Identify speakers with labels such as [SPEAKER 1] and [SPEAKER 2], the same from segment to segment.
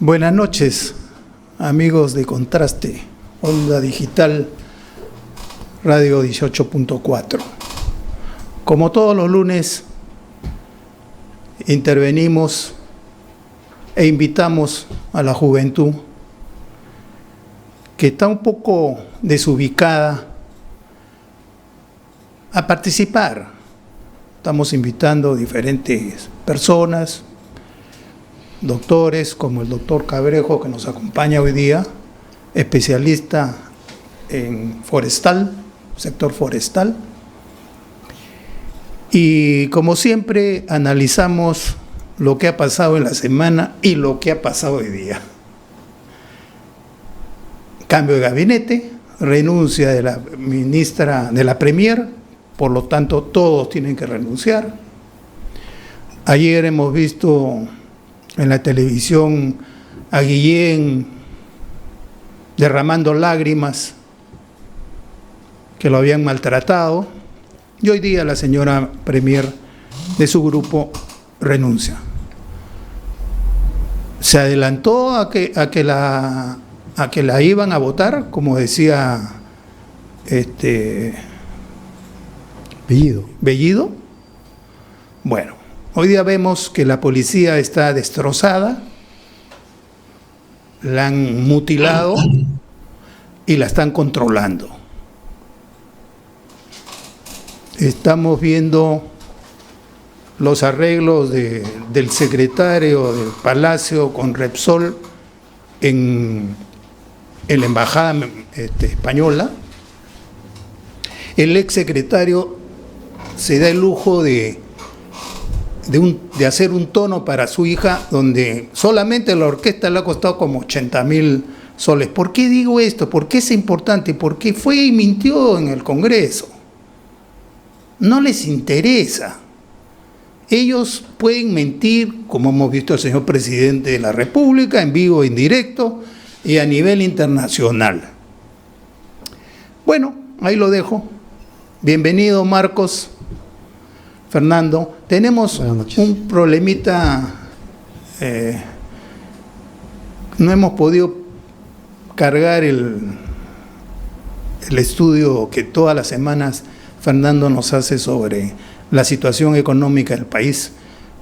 [SPEAKER 1] Buenas noches, amigos de Contraste, Onda Digital, Radio 18.4. Como todos los lunes, intervenimos e invitamos a la juventud que está un poco desubicada a participar. Estamos invitando diferentes personas, doctores como el doctor Cabrejo, que nos acompaña hoy día, especialista en forestal, sector forestal. Y como siempre analizamos lo que ha pasado en la semana y lo que ha pasado hoy día. Cambio de gabinete, renuncia de la ministra, de la Premier, por lo tanto todos tienen que renunciar. Ayer hemos visto en la televisión a Guillén derramando lágrimas que lo habían maltratado, y hoy día la señora Premier de su grupo renuncia. Se adelantó a que la iban a votar, como decía Bellido. Bueno, hoy día vemos que la policía está destrozada, la han mutilado y la están controlando. Estamos viendo los arreglos del secretario del Palacio con Repsol en la embajada española. El ex secretario se da el lujo de hacer un tono para su hija donde solamente la orquesta le ha costado como 80,000 soles. ¿Por qué digo esto? ¿Por qué es importante? Porque fue y mintió en el Congreso. No les interesa. Ellos pueden mentir, como hemos visto al señor presidente de la República, en vivo, en directo y a nivel internacional. Bueno, ahí lo dejo. Bienvenido, Marcos. Fernando, tenemos un problemita, no hemos podido cargar el estudio que todas las semanas Fernando nos hace sobre la situación económica del país,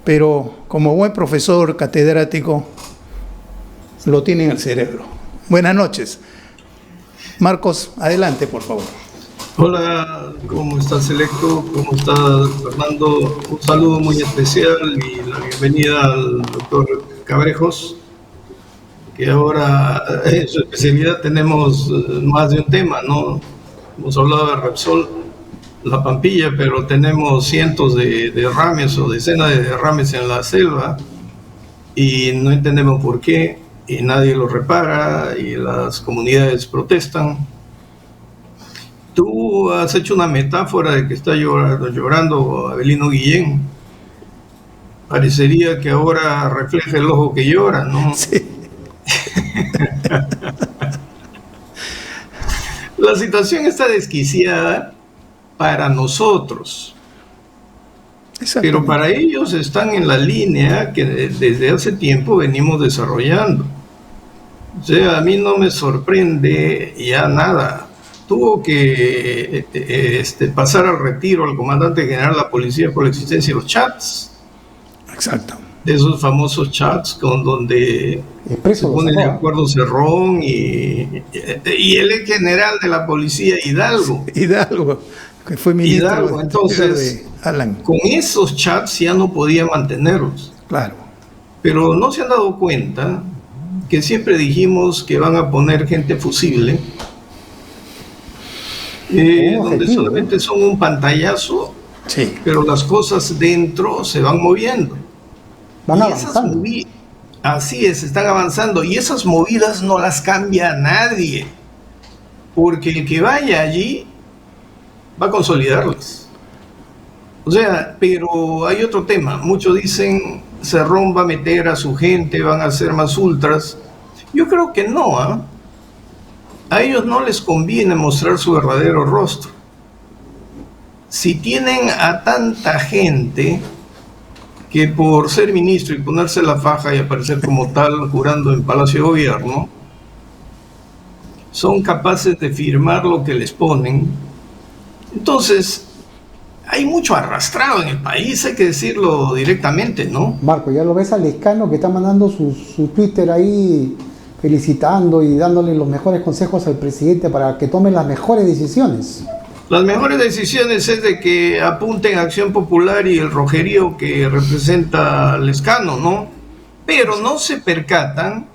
[SPEAKER 1] pero como buen profesor catedrático lo tiene en el cerebro. Buenas noches. Marcos, adelante, por favor.
[SPEAKER 2] Hola, ¿cómo estás, Selecto? ¿Cómo estás, Fernando? Un saludo muy especial y la bienvenida al doctor Cabrejos, que ahora en su especialidad tenemos más de un tema, ¿no? Hemos hablado de Repsol, La Pampilla, pero tenemos cientos de derrames o decenas de derrames en la selva y no entendemos por qué, y nadie lo repara y las comunidades protestan. Tú has hecho una metáfora de que está llorando Avelino Guillén. Parecería que ahora refleja el ojo que llora, ¿no?
[SPEAKER 1] Sí.
[SPEAKER 2] La situación está desquiciada para nosotros, pero para ellos están en la línea que desde hace tiempo venimos desarrollando. O sea, a mí no me sorprende ya nada. Tuvo que pasar al retiro al comandante general de la policía por la existencia de los chats.
[SPEAKER 1] Exacto.
[SPEAKER 2] De esos famosos chats con donde se pone de acuerdo Cerrón y el ex general de la policía Hidalgo,
[SPEAKER 1] que fue ministro
[SPEAKER 2] Hidalgo. Entonces,
[SPEAKER 1] de Alan.
[SPEAKER 2] Con esos chats ya no podía mantenerlos.
[SPEAKER 1] Claro.
[SPEAKER 2] Pero no se han dado cuenta que siempre dijimos que van a poner gente fusible, donde solamente son un pantallazo,
[SPEAKER 1] sí,
[SPEAKER 2] pero las cosas dentro se van moviendo.
[SPEAKER 3] Van avanzando.
[SPEAKER 2] Así es, están avanzando, y esas movidas no las cambia nadie, porque el que vaya allí va a consolidarlas. O sea, pero hay otro tema. Muchos dicen Cerrón va a meter a su gente, van a ser más ultras. Yo creo que no, ¿eh? A ellos no les conviene mostrar su verdadero rostro. Si tienen a tanta gente que por ser ministro y ponerse la faja y aparecer como tal jurando en Palacio de Gobierno, son capaces de firmar lo que les ponen. Entonces, hay mucho arrastrado en el país, hay que decirlo directamente, ¿no?
[SPEAKER 3] Marco, ya lo ves al Lescano que está mandando su Twitter ahí felicitando y dándole los mejores consejos al presidente para que tome las mejores decisiones.
[SPEAKER 2] Las mejores decisiones es de que apunten a Acción Popular y el rojerío que representa Lescano, ¿no? Pero no se percatan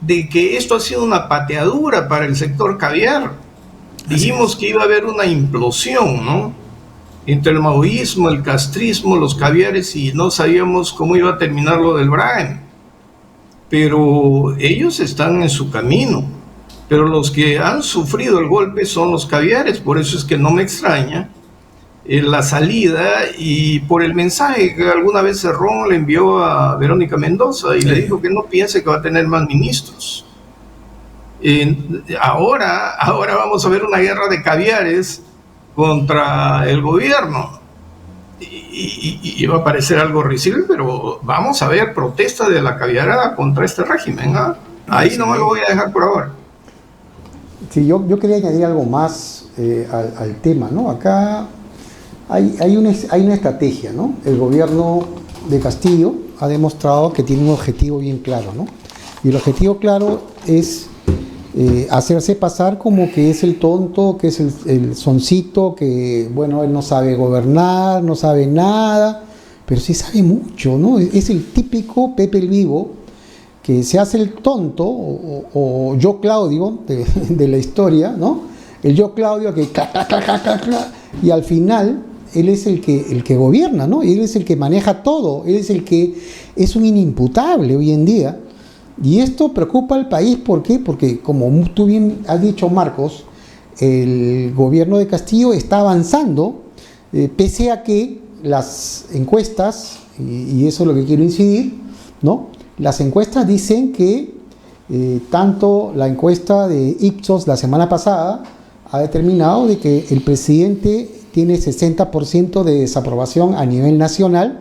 [SPEAKER 2] de que esto ha sido una pateadura para el sector caviar. Dijimos que iba a haber una implosión, ¿no? Entre el maoísmo, el castrismo, los caviares, y no sabíamos cómo iba a terminar lo del Braem. Pero ellos están en su camino. Pero los que han sufrido el golpe son los caviares, por eso es que no me extraña la salida y por el mensaje que alguna vez Cerrón le envió a Verónica Mendoza y le dijo que no piense que va a tener más ministros. Ahora vamos a ver una guerra de caviares contra el gobierno y va a parecer algo risible, pero vamos a ver protesta de la caviarada contra este régimen, ¿eh? Ahí no me lo voy a dejar por ahora.
[SPEAKER 3] Sí, yo quería añadir algo más al tema, ¿no? Acá hay una estrategia, ¿no? El gobierno de Castillo ha demostrado que tiene un objetivo bien claro, ¿no? Y el objetivo claro es hacerse pasar como que es el tonto, que es el soncito, que, bueno, él no sabe gobernar, no sabe nada, pero sí sabe mucho, ¿no? Es el típico Pepe el Vivo, que se hace el tonto, o yo Claudio, de la historia, ¿no? El yo Claudio que y al final él es el que gobierna, ¿no? Él es el que maneja todo, él es el que es un inimputable hoy en día. Y esto preocupa al país, ¿por qué? Porque, como tú bien has dicho, Marcos, el gobierno de Castillo está avanzando, pese a que las encuestas, y eso es lo que quiero incidir, ¿no? Las encuestas dicen que tanto la encuesta de Ipsos la semana pasada ha determinado de que el presidente tiene 60% de desaprobación a nivel nacional,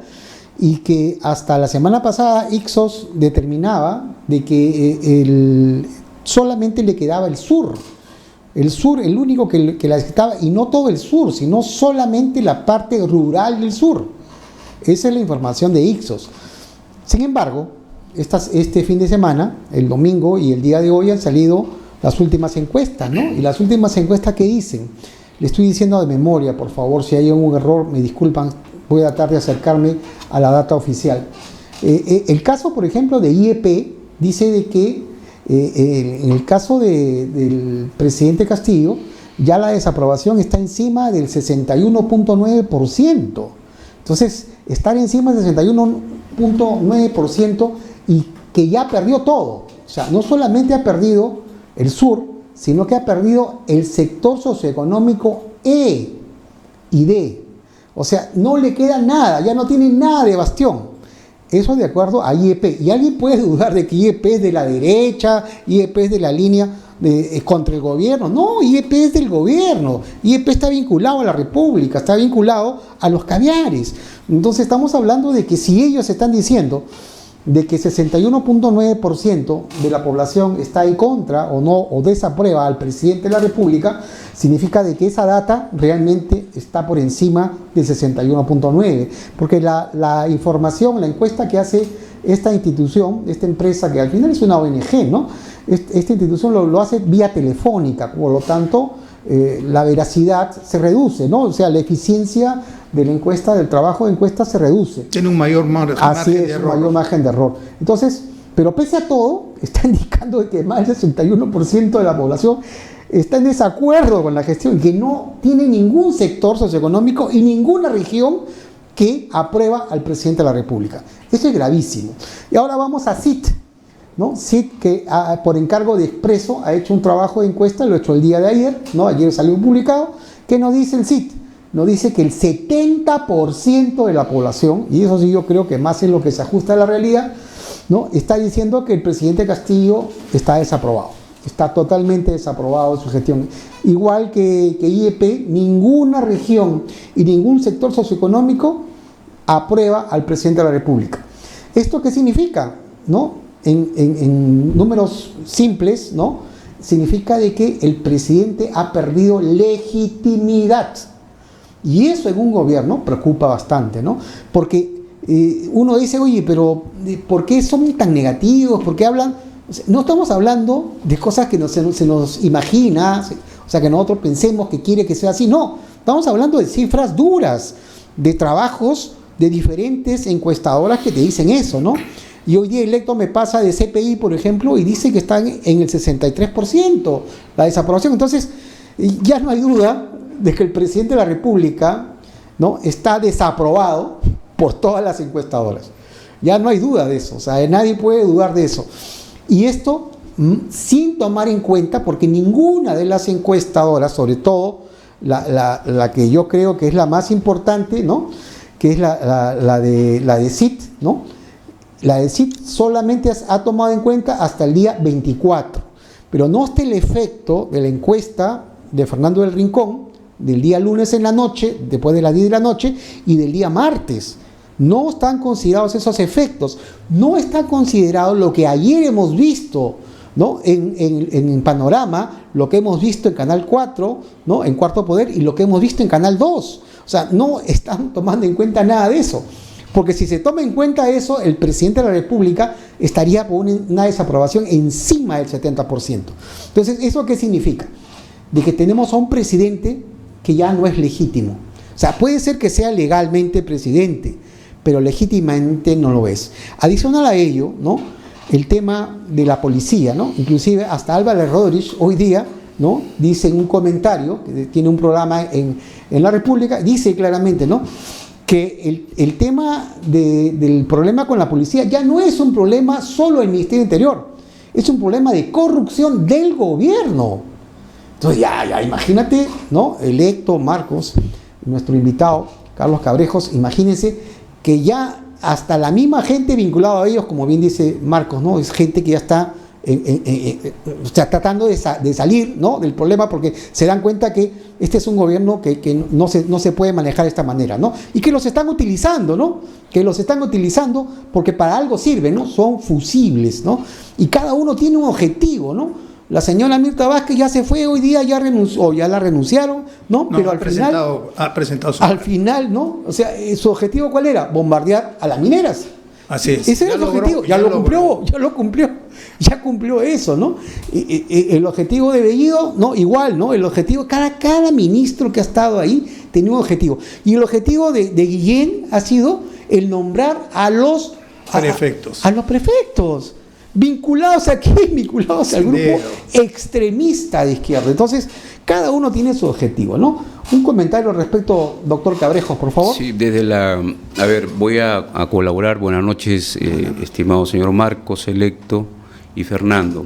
[SPEAKER 3] y que hasta la semana pasada Ipsos determinaba de que solamente le quedaba el sur, el único que la quitaba, y no todo el sur, sino solamente la parte rural del sur. Esa es la información de Ipsos. Sin embargo, este fin de semana, el domingo y el día de hoy, han salido las últimas encuestas, ¿no? Y las últimas encuestas, ¿qué dicen? Le estoy diciendo de memoria, por favor, si hay algún error, me disculpan, voy a tratar de acercarme a la data oficial. El caso, por ejemplo, de IEP, dice de que en el caso del presidente Castillo, ya la desaprobación está encima del 61.9%. Entonces, estar encima del 61.9% y que ya perdió todo. O sea, no solamente ha perdido el sur, sino que ha perdido el sector socioeconómico E y D. O sea, no le queda nada, ya no tiene nada de bastión. Eso de acuerdo a IEP. Y alguien puede dudar de que IEP es de la derecha, IEP es de la línea contra el gobierno. No, IEP es del gobierno. IEP está vinculado a la República, está vinculado a los caviares. Entonces estamos hablando de que si ellos están diciendo de que 61.9% de la población está en contra o no, o desaprueba al presidente de la República, significa de que esa data realmente está por encima del 61.9%, porque la información, la encuesta que hace esta institución, esta empresa que al final es una ONG, ¿no? Esta institución lo hace vía telefónica, por lo tanto la veracidad se reduce, ¿no? O sea, la eficiencia de la encuesta, del trabajo de encuesta se reduce.
[SPEAKER 1] Tiene un mayor margen
[SPEAKER 3] de error. Un mayor margen de error. Entonces, pero pese a todo, está indicando que más del 61% de la población está en desacuerdo con la gestión, que no tiene ningún sector socioeconómico y ninguna región que aprueba al presidente de la República. Eso es gravísimo. Y ahora vamos a CIT, ¿no? CIT, que por encargo de Expreso ha hecho un trabajo de encuesta, lo ha hecho el día de ayer, ¿no? Ayer salió publicado. ¿Qué nos dice el CIT? Nos dice que el 70% de la población, y eso sí yo creo que más es lo que se ajusta a la realidad, ¿no? Está diciendo que el presidente Castillo está desaprobado, está totalmente desaprobado en su gestión. Igual que IEP, ninguna región y ningún sector socioeconómico aprueba al presidente de la República. ¿Esto qué significa? ¿No? En números simples, ¿no? Significa de que el presidente ha perdido legitimidad. Y eso en un gobierno preocupa bastante, ¿no? Porque uno dice, oye, pero ¿por qué son tan negativos? ¿Por qué hablan? O sea, no estamos hablando de cosas que se nos imagina, o sea, que nosotros pensemos que quiere que sea así. No, estamos hablando de cifras duras, de trabajos de diferentes encuestadoras que te dicen eso, ¿no? Y hoy día Electo me pasa de CPI, por ejemplo, y dice que están en el 63% la desaprobación. Entonces, ya no hay duda de que el presidente de la República, ¿no?, está desaprobado por todas las encuestadoras. Ya no hay duda de eso, o sea, nadie puede dudar de eso. Y esto sin tomar en cuenta, porque ninguna de las encuestadoras, sobre todo la que yo creo que es la más importante, ¿no?, que es la de CIT, ¿no?, la de CIT solamente ha tomado en cuenta hasta el día 24, pero no está el efecto de la encuesta de Fernando del Rincón del día lunes en la noche, después de las 10 de la noche, y del día martes. No están considerados esos efectos, no está considerado lo que ayer hemos visto, ¿no?, en Panorama, lo que hemos visto en Canal 4, ¿no?, en Cuarto Poder, y lo que hemos visto en Canal 2. O sea, no están tomando en cuenta nada de eso. Porque si se toma en cuenta eso, el presidente de la República estaría por una desaprobación encima del 70%. Entonces, ¿eso qué significa? De que tenemos a un presidente que ya no es legítimo. O sea, puede ser que sea legalmente presidente, pero legítimamente no lo es. Adicional a ello, ¿no?, el tema de la policía, ¿no? Inclusive hasta Álvaro Rodríguez hoy día, ¿no?, dice en un comentario, que tiene un programa en la República, dice claramente, ¿no?, que el tema del problema con la policía ya no es un problema solo del Ministerio Interior, es un problema de corrupción del gobierno. Entonces ya imagínate, ¿no?, Electo, Marcos, nuestro invitado, Carlos Cabrejos, imagínense que ya hasta la misma gente vinculada a ellos, como bien dice Marcos, ¿no?, es gente que ya está o sea, tratando de salir, ¿no?, del problema, porque se dan cuenta que este es un gobierno que no se puede manejar de esta manera, ¿no? Y que los están utilizando, ¿no? Que los están utilizando porque para algo sirven, ¿no? Son fusibles, ¿no? Y cada uno tiene un objetivo, ¿no? La señora Mirta Vázquez ya se fue hoy día, ya renunció, ya la renunciaron, ¿no? Pero
[SPEAKER 1] ha presentado su
[SPEAKER 3] al final, ¿no? O sea, ¿su objetivo cuál era? Bombardear a las mineras.
[SPEAKER 1] Así es.
[SPEAKER 3] Ese era el objetivo, ya cumplió eso, ¿no? El objetivo de Bellido, ¿no? Igual, ¿no? El objetivo, cada ministro que ha estado ahí tenía un objetivo. Y el objetivo de Guillén ha sido el nombrar a los
[SPEAKER 1] prefectos.
[SPEAKER 3] A los prefectos. Vinculados a qué? Vinculados al grupo extremista de izquierda. Entonces, cada uno tiene su objetivo, ¿no? Un comentario al respecto, doctor Cabrejos, por favor.
[SPEAKER 4] Sí, a ver, voy a colaborar. Buenas noches, estimado señor Marcos, Electo y Fernando.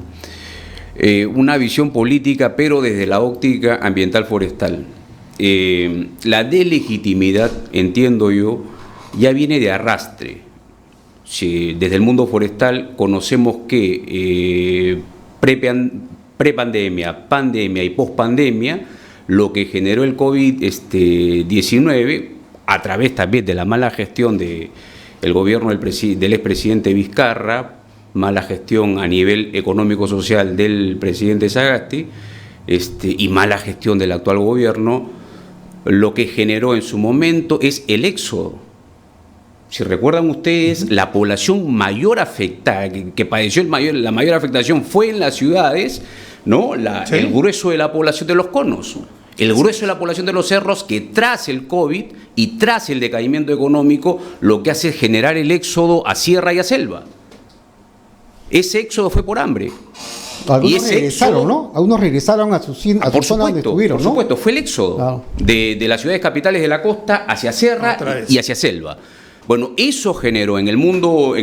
[SPEAKER 4] Una visión política, pero desde la óptica ambiental forestal. La delegitimidad, entiendo yo, ya viene de arrastre. Sí, desde el mundo forestal conocemos que prepandemia, pandemia y pospandemia, lo que generó el COVID-19, a través también de la mala gestión del gobierno del expresidente Vizcarra, mala gestión a nivel económico-social del presidente Sagasti, y mala gestión del actual gobierno, lo que generó en su momento es el éxodo. Si recuerdan ustedes, la población mayor afectada, que padeció la mayor afectación fue en las ciudades, ¿no?
[SPEAKER 1] Sí.
[SPEAKER 4] El grueso de la población de los conos, el grueso de la población de los cerros, que tras el COVID y tras el decaimiento económico, lo que hace es generar el éxodo a sierra y a selva. Ese éxodo fue por hambre.
[SPEAKER 3] Algunos regresaron, ¿no? Algunos regresaron a sus zonas donde estuvieron, ¿no?
[SPEAKER 4] Por supuesto, fue el éxodo, claro, de las ciudades capitales de la costa hacia sierra y hacia selva. Bueno, eso generó en el mundo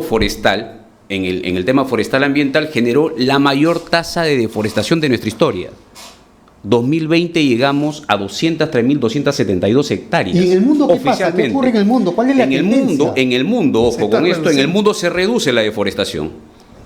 [SPEAKER 4] forestal, en el tema forestal ambiental, generó la mayor tasa de deforestación de nuestra historia. 2020 llegamos a 203.272 hectáreas.
[SPEAKER 3] ¿Y en el mundo qué pasa? ¿Qué ocurre en el mundo? ¿Cuál es la tendencia?
[SPEAKER 4] En el mundo, ojo con esto, en el mundo se reduce la deforestación.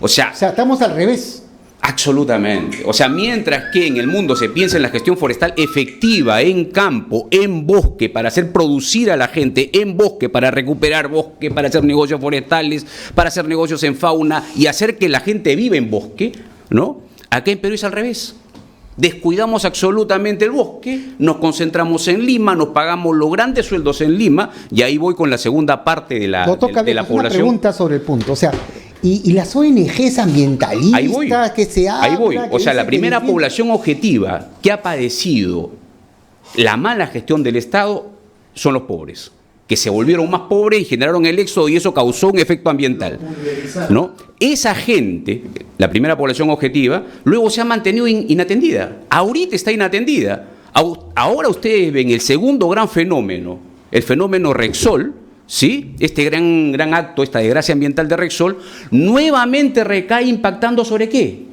[SPEAKER 4] O sea,
[SPEAKER 3] estamos al revés.
[SPEAKER 4] Absolutamente. O sea, mientras que en el mundo se piensa en la gestión forestal efectiva, en campo, en bosque, para hacer producir a la gente, en bosque, para recuperar bosque, para hacer negocios forestales, para hacer negocios en fauna y hacer que la gente viva en bosque, ¿no? Acá en Perú es al revés. Descuidamos absolutamente el bosque, nos concentramos en Lima, nos pagamos los grandes sueldos en Lima, y ahí voy con la segunda parte de la,
[SPEAKER 3] Doctor
[SPEAKER 4] de la
[SPEAKER 3] Cabrejas, una
[SPEAKER 4] población.
[SPEAKER 3] pregunta sobre el punto. O sea, y las ONGs ambientalistas
[SPEAKER 4] Ahí voy.
[SPEAKER 3] que se habla...
[SPEAKER 4] Ahí voy.
[SPEAKER 3] que
[SPEAKER 4] O sea, la
[SPEAKER 3] dicen que
[SPEAKER 4] primera
[SPEAKER 3] defienden-
[SPEAKER 4] población objetiva que ha padecido la mala gestión del Estado son los pobres, que se volvieron más pobres y generaron el éxodo y eso causó un efecto ambiental, ¿no? Esa gente, la primera población objetiva, luego se ha mantenido inatendida. Ahorita está inatendida. Ahora ustedes ven el segundo gran fenómeno, el fenómeno Repsol, ¿sí? Este gran acto, esta desgracia ambiental de Repsol, nuevamente recae impactando ¿sobre qué?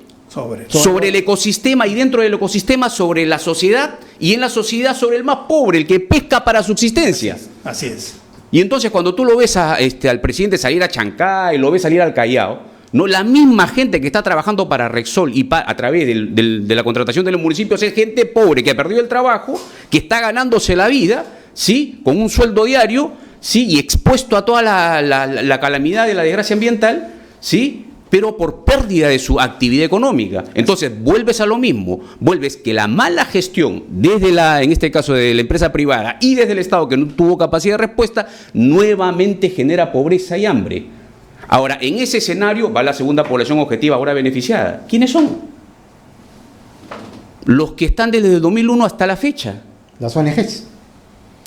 [SPEAKER 4] Sobre el ecosistema, y dentro del ecosistema sobre la sociedad, y en la sociedad sobre el más pobre, el que pesca para subsistencia.
[SPEAKER 1] Así es.
[SPEAKER 4] Y entonces cuando tú lo ves al presidente salir a Chancay, lo ves salir al Callao, ¿no? La misma gente que está trabajando para Repsol y a través de la contratación de los municipios es gente pobre que ha perdido el trabajo, que está ganándose la vida, ¿sí? Con un sueldo diario, ¿sí? Y expuesto a toda la calamidad de la desgracia ambiental, ¿sí? Pero por pérdida de su actividad económica. Entonces, vuelves a lo mismo, vuelves que la mala gestión desde en este caso de la empresa privada y desde el Estado, que no tuvo capacidad de respuesta, nuevamente genera pobreza y hambre. Ahora, en ese escenario va la segunda población objetiva ahora beneficiada. ¿Quiénes son? Los que están desde el 2001 hasta la fecha.
[SPEAKER 3] Las ONGs.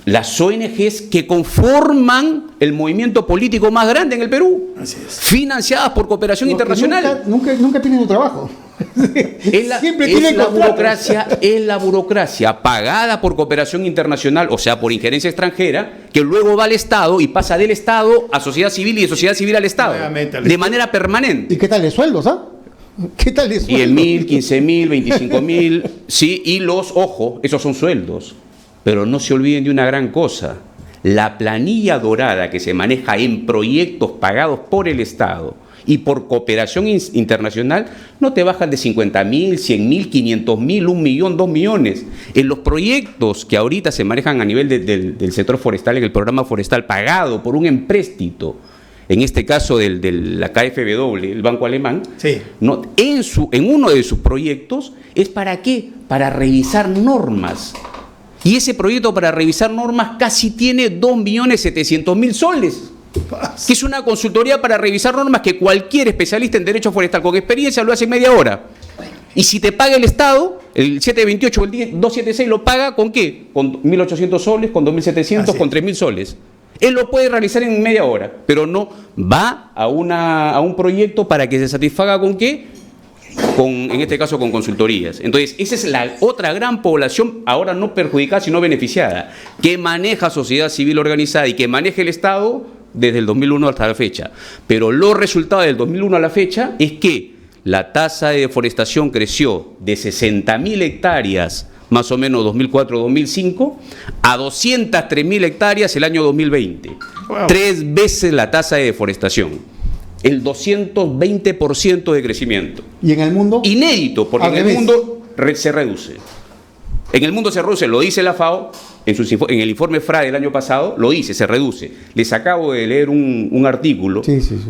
[SPEAKER 4] Las ONGs que conforman el movimiento político más grande en el Perú,
[SPEAKER 1] Así es.
[SPEAKER 4] financiadas por cooperación
[SPEAKER 3] Los que
[SPEAKER 4] internacional.
[SPEAKER 3] Nunca tienen un trabajo. Siempre tienen contratos.
[SPEAKER 4] Es la burocracia pagada por cooperación internacional, o sea, por injerencia extranjera, que luego va al Estado y pasa del Estado a sociedad civil y de sociedad civil al Estado,
[SPEAKER 1] Nuevamente al
[SPEAKER 4] de
[SPEAKER 1] Estado.
[SPEAKER 4] manera permanente.
[SPEAKER 3] ¿Y qué tal de sueldos, ah? ¿Qué tal de sueldos?
[SPEAKER 4] 10.000, 15.000, 25.000, sí, y ojo, esos son sueldos. Pero no se olviden de una gran cosa: la planilla dorada que se maneja en proyectos pagados por el Estado y por cooperación internacional no te bajan de 50.000, 100.000, 500.000, 1 millón, 2 millones. En los proyectos que ahorita se manejan a nivel del sector forestal, en el programa forestal pagado por un empréstito, en este caso de la KfW, el banco alemán,
[SPEAKER 1] Sí.
[SPEAKER 4] ¿no? En uno de sus proyectos, ¿es para qué? Para revisar normas. Y ese proyecto para revisar normas casi tiene 2.700.000 soles, que es una consultoría para revisar normas que cualquier especialista en derecho forestal con experiencia lo hace en media hora. Y si te paga el Estado, el 728 o el 276 lo paga ¿con qué? Con 1.800 soles, con 2.700, con 3.000 soles. Él lo puede realizar en media hora, pero no va a un proyecto para que se satisfaga ¿con qué? En este caso con consultorías. Entonces, esa es la otra gran población, ahora no perjudicada, sino beneficiada, que maneja sociedad civil organizada y que maneja el Estado desde el 2001 hasta la fecha. Pero los resultados del 2001 a la fecha es que la tasa de deforestación creció de 60.000 hectáreas, más o menos 2004-2005, a 203.000 hectáreas el año 2020.
[SPEAKER 1] Wow.
[SPEAKER 4] 3 veces la tasa de deforestación. El 220% de crecimiento.
[SPEAKER 3] ¿Y en el mundo?
[SPEAKER 4] Inédito, porque
[SPEAKER 3] Al
[SPEAKER 4] en el
[SPEAKER 3] revés.
[SPEAKER 4] mundo se reduce. En el mundo se reduce, lo dice la FAO, en el informe FRA del año pasado, lo dice, se reduce. Les acabo de leer un artículo,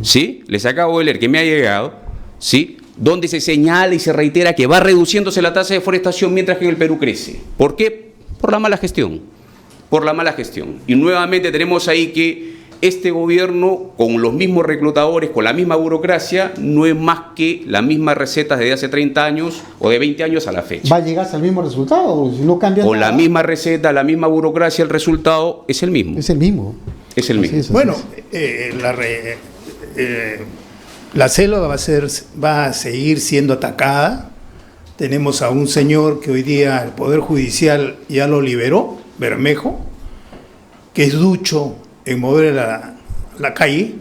[SPEAKER 3] Sí.
[SPEAKER 4] Les acabo de leer, que me ha llegado, ¿sí? Donde se señala y se reitera que va reduciéndose la tasa de deforestación mientras que en el Perú crece. ¿Por qué? Por la mala gestión. Por la mala gestión. Y nuevamente tenemos ahí que este gobierno, con los mismos reclutadores, con la misma burocracia, no es más que la misma receta desde hace 30 años o de 20 años a la fecha.
[SPEAKER 3] ¿Va a llegar al mismo resultado? Si no cambia
[SPEAKER 4] Con
[SPEAKER 3] nada.
[SPEAKER 4] la misma receta, la misma burocracia, el resultado es el mismo.
[SPEAKER 3] Es el mismo.
[SPEAKER 4] Es el
[SPEAKER 3] Así
[SPEAKER 4] mismo.
[SPEAKER 3] es, así
[SPEAKER 1] Bueno,
[SPEAKER 3] es.
[SPEAKER 1] la selva va a seguir siendo atacada. Tenemos a un señor que hoy día el Poder Judicial ya lo liberó, Bermejo, que es ducho en mover la calle,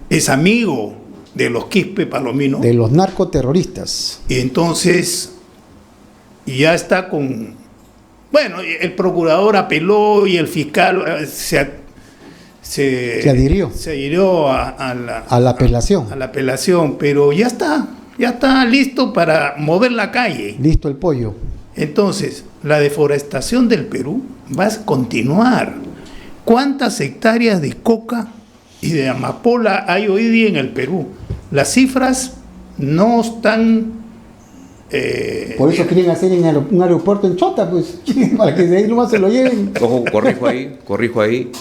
[SPEAKER 1] es amigo de los Quispe Palomino,
[SPEAKER 3] De los narcoterroristas.
[SPEAKER 1] y entonces ya está con... Bueno, el procurador apeló y el fiscal se
[SPEAKER 3] adhirió.
[SPEAKER 1] Se adhirió a
[SPEAKER 3] A la apelación.
[SPEAKER 1] a la apelación, pero ya está, ya está listo para mover la calle.
[SPEAKER 3] Listo el pollo.
[SPEAKER 1] Entonces, la deforestación del Perú va a continuar. ¿Cuántas hectáreas de coca y de amapola hay hoy día en el Perú? Las cifras no están...
[SPEAKER 3] Por eso quieren hacer un aeropuerto en Chota, pues, para que de ahí nomás se lo lleven.
[SPEAKER 4] Ojo, corrijo ahí.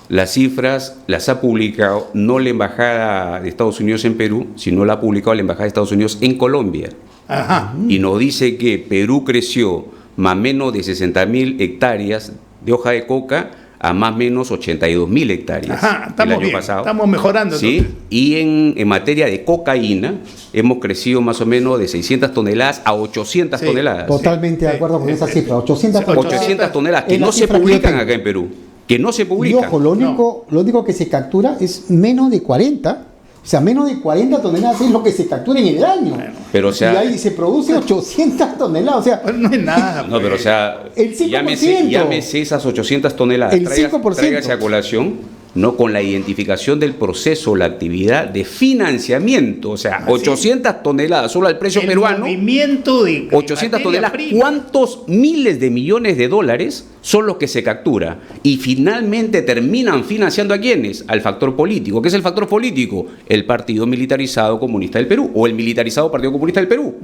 [SPEAKER 4] Las cifras las ha publicado no la Embajada de Estados Unidos en Perú, sino la ha publicado la Embajada de Estados Unidos en Colombia.
[SPEAKER 1] Ajá.
[SPEAKER 4] Y nos dice que Perú creció más o menos de 60.000 hectáreas de hoja de coca a más o menos 82.000 hectáreas.
[SPEAKER 1] Ajá, estamos
[SPEAKER 4] el año
[SPEAKER 1] bien,
[SPEAKER 4] pasado.
[SPEAKER 1] estamos mejorando.
[SPEAKER 4] ¿Sí?
[SPEAKER 1] Entonces.
[SPEAKER 4] Y en materia de cocaína hemos crecido más o menos de 600 toneladas a 800
[SPEAKER 1] Sí,
[SPEAKER 4] toneladas.
[SPEAKER 3] Totalmente de acuerdo con esa cifra. 800
[SPEAKER 4] 800 toneladas que
[SPEAKER 3] es la
[SPEAKER 4] no se
[SPEAKER 3] cifra que yo
[SPEAKER 4] publican
[SPEAKER 3] tengo.
[SPEAKER 4] acá en Perú. Que no se
[SPEAKER 3] Y
[SPEAKER 4] publican.
[SPEAKER 3] ojo, lo único que se captura es menos de 40. O sea, menos de 40 toneladas es lo que se captura en el año.
[SPEAKER 4] Pero, o sea,
[SPEAKER 3] y ahí se produce 800 toneladas. O sea,
[SPEAKER 1] Pues no es nada.
[SPEAKER 4] No, pero o sea,
[SPEAKER 3] El 5%.
[SPEAKER 4] llámese esas 800 toneladas,
[SPEAKER 3] El 5%.
[SPEAKER 4] tráigase a colación, no con la identificación del proceso, la actividad de financiamiento, o sea, 800 toneladas solo al precio
[SPEAKER 1] el
[SPEAKER 4] peruano,
[SPEAKER 1] movimiento de
[SPEAKER 4] 800
[SPEAKER 1] materia
[SPEAKER 4] toneladas,
[SPEAKER 1] prima.
[SPEAKER 4] ¿cuántos miles de millones de dólares son los que se captura? Y finalmente terminan financiando ¿a quiénes? Al factor político. ¿Qué es el factor político? El Partido Militarizado Comunista del Perú, o el Militarizado Partido Comunista del Perú,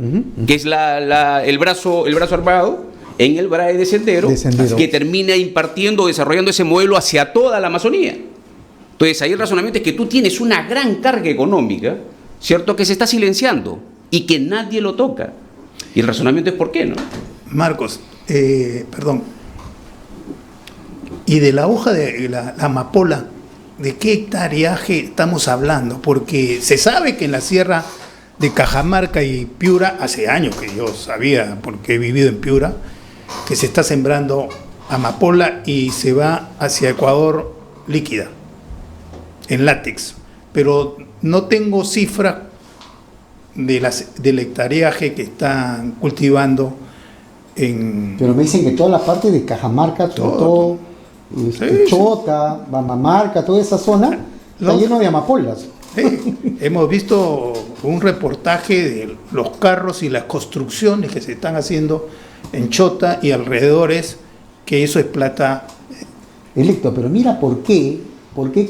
[SPEAKER 4] que es el brazo armado en el BRAE de Sendero, que termina impartiendo, desarrollando ese modelo hacia toda la Amazonía. Entonces, ahí el razonamiento es que tú tienes una gran carga económica, ¿cierto?, que se está silenciando y que nadie lo toca. Y el razonamiento es ¿por qué, no?
[SPEAKER 1] Marcos, perdón. Y de la hoja de la amapola, ¿de qué hectareaje estamos hablando? Porque se sabe que en la sierra de Cajamarca y Piura, hace años que yo sabía, porque he vivido en Piura, que se está sembrando amapola y se va hacia Ecuador líquida, en látex. Pero no tengo cifra del hectareaje que están cultivando en...
[SPEAKER 3] pero me dicen que toda la parte de Cajamarca, sobre todo
[SPEAKER 1] Sí,
[SPEAKER 3] Chota, Bamamarca, toda esa zona, está lleno de amapolas.
[SPEAKER 1] Hemos visto un reportaje de los carros y las construcciones que se están haciendo en Chota y alrededores, que eso es plata.
[SPEAKER 3] Electo, pero mira por qué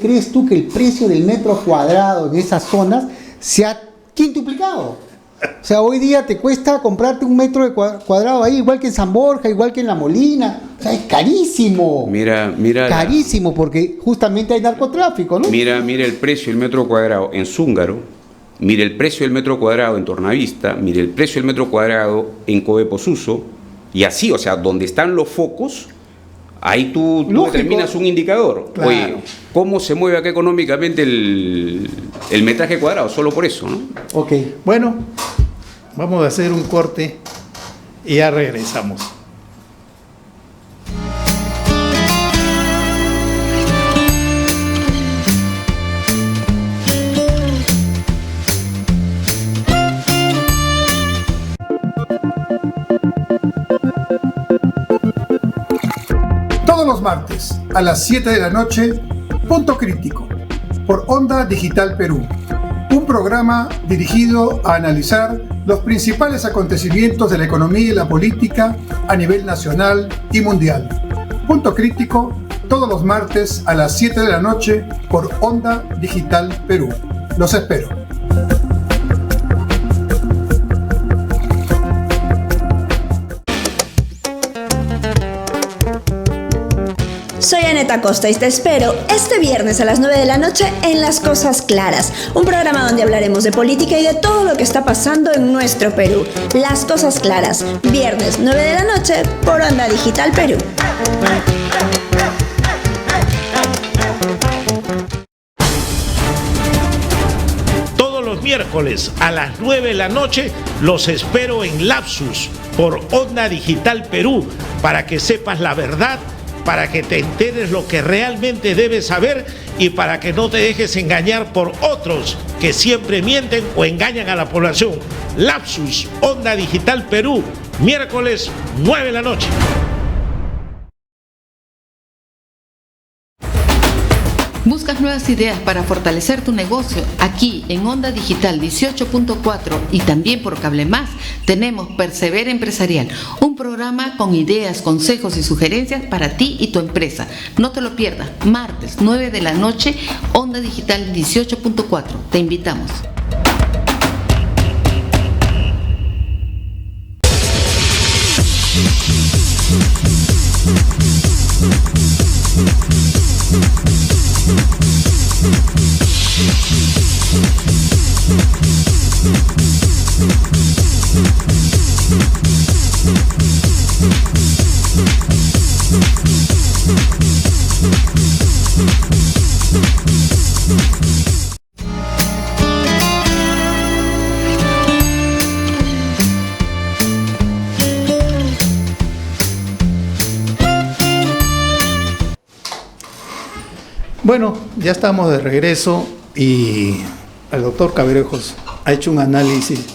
[SPEAKER 3] crees tú que el precio del metro cuadrado en esas zonas se ha quintuplicado. O sea, hoy día te cuesta comprarte un metro de cuadrado ahí, igual que en San Borja, igual que en La Molina. O sea, es carísimo.
[SPEAKER 4] Mira.
[SPEAKER 3] Carísimo, porque justamente hay narcotráfico, ¿no?
[SPEAKER 4] Mira el precio del metro cuadrado en Zúngaro, mire el precio del metro cuadrado en Tornavista, mire el precio del metro cuadrado en Coveposuso, y así, o sea, donde están los focos, ahí tú determinas un indicador.
[SPEAKER 1] Claro.
[SPEAKER 4] Oye, ¿cómo se mueve acá económicamente el metraje cuadrado? Solo por eso, ¿no?
[SPEAKER 3] Ok.
[SPEAKER 1] Bueno, vamos a hacer un corte y ya regresamos.
[SPEAKER 5] Todos los martes a las 7 de la noche, Punto Crítico, por Onda Digital Perú. Un programa dirigido a analizar los principales acontecimientos de la economía y la política a nivel nacional y mundial. Punto Crítico, todos los martes a las 7 de la noche por Onda Digital Perú. Los espero.
[SPEAKER 6] Soy Aneta Costa y te espero este viernes a las 9 de la noche en Las Cosas Claras, un programa donde hablaremos de política y de todo lo que está pasando en nuestro Perú. Las Cosas Claras, viernes 9 de la noche por Onda Digital Perú.
[SPEAKER 7] Todos los miércoles a las 9 de la noche los espero en Lapsus por Onda Digital Perú para que sepas la verdad, para que te enteres lo que realmente debes saber y para que no te dejes engañar por otros que siempre mienten o engañan a la población. Lapsus, Onda Digital Perú, miércoles 9 de la noche.
[SPEAKER 8] ¿Buscas nuevas ideas para fortalecer tu negocio? Aquí en Onda Digital 18.4 y también por Cable Más tenemos Persevera Empresarial, un programa con ideas, consejos y sugerencias para ti y tu empresa. No te lo pierdas, martes 9 de la noche, Onda Digital 18.4. Te invitamos.
[SPEAKER 1] Bueno, ya estamos de regreso y el doctor Cabrejos ha hecho un análisis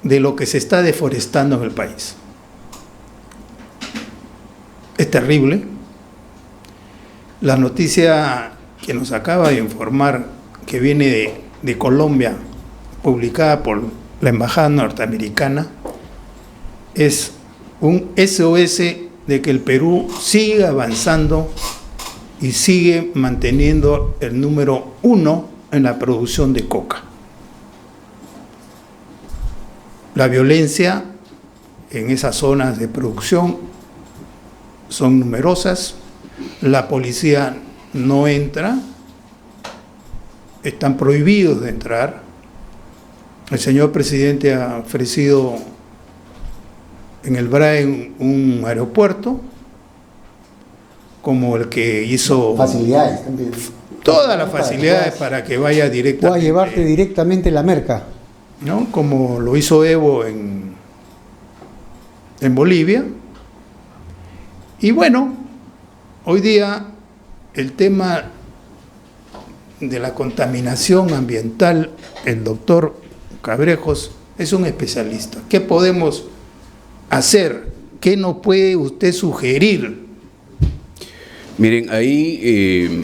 [SPEAKER 1] de lo que se está deforestando en el país. Es terrible. La noticia que nos acaba de informar, que viene de Colombia, publicada por la Embajada Norteamericana, es un SOS de que el Perú sigue avanzando y sigue manteniendo el número 1 en la producción de coca. La violencia en esas zonas de producción son numerosas, la policía no entra, están prohibidos de entrar. El señor presidente ha ofrecido en el BRAE un aeropuerto, como el que hizo
[SPEAKER 3] Facilidades también.
[SPEAKER 1] Todas las facilidades para que vaya directamente.
[SPEAKER 3] Pueda llevarte directamente la merca,
[SPEAKER 1] ¿no? Como lo hizo Evo en Bolivia. Y bueno, hoy día el tema de la contaminación ambiental, el doctor Cabrejos es un especialista. ¿Qué podemos hacer? ¿Qué nos puede usted sugerir?
[SPEAKER 4] Miren, ahí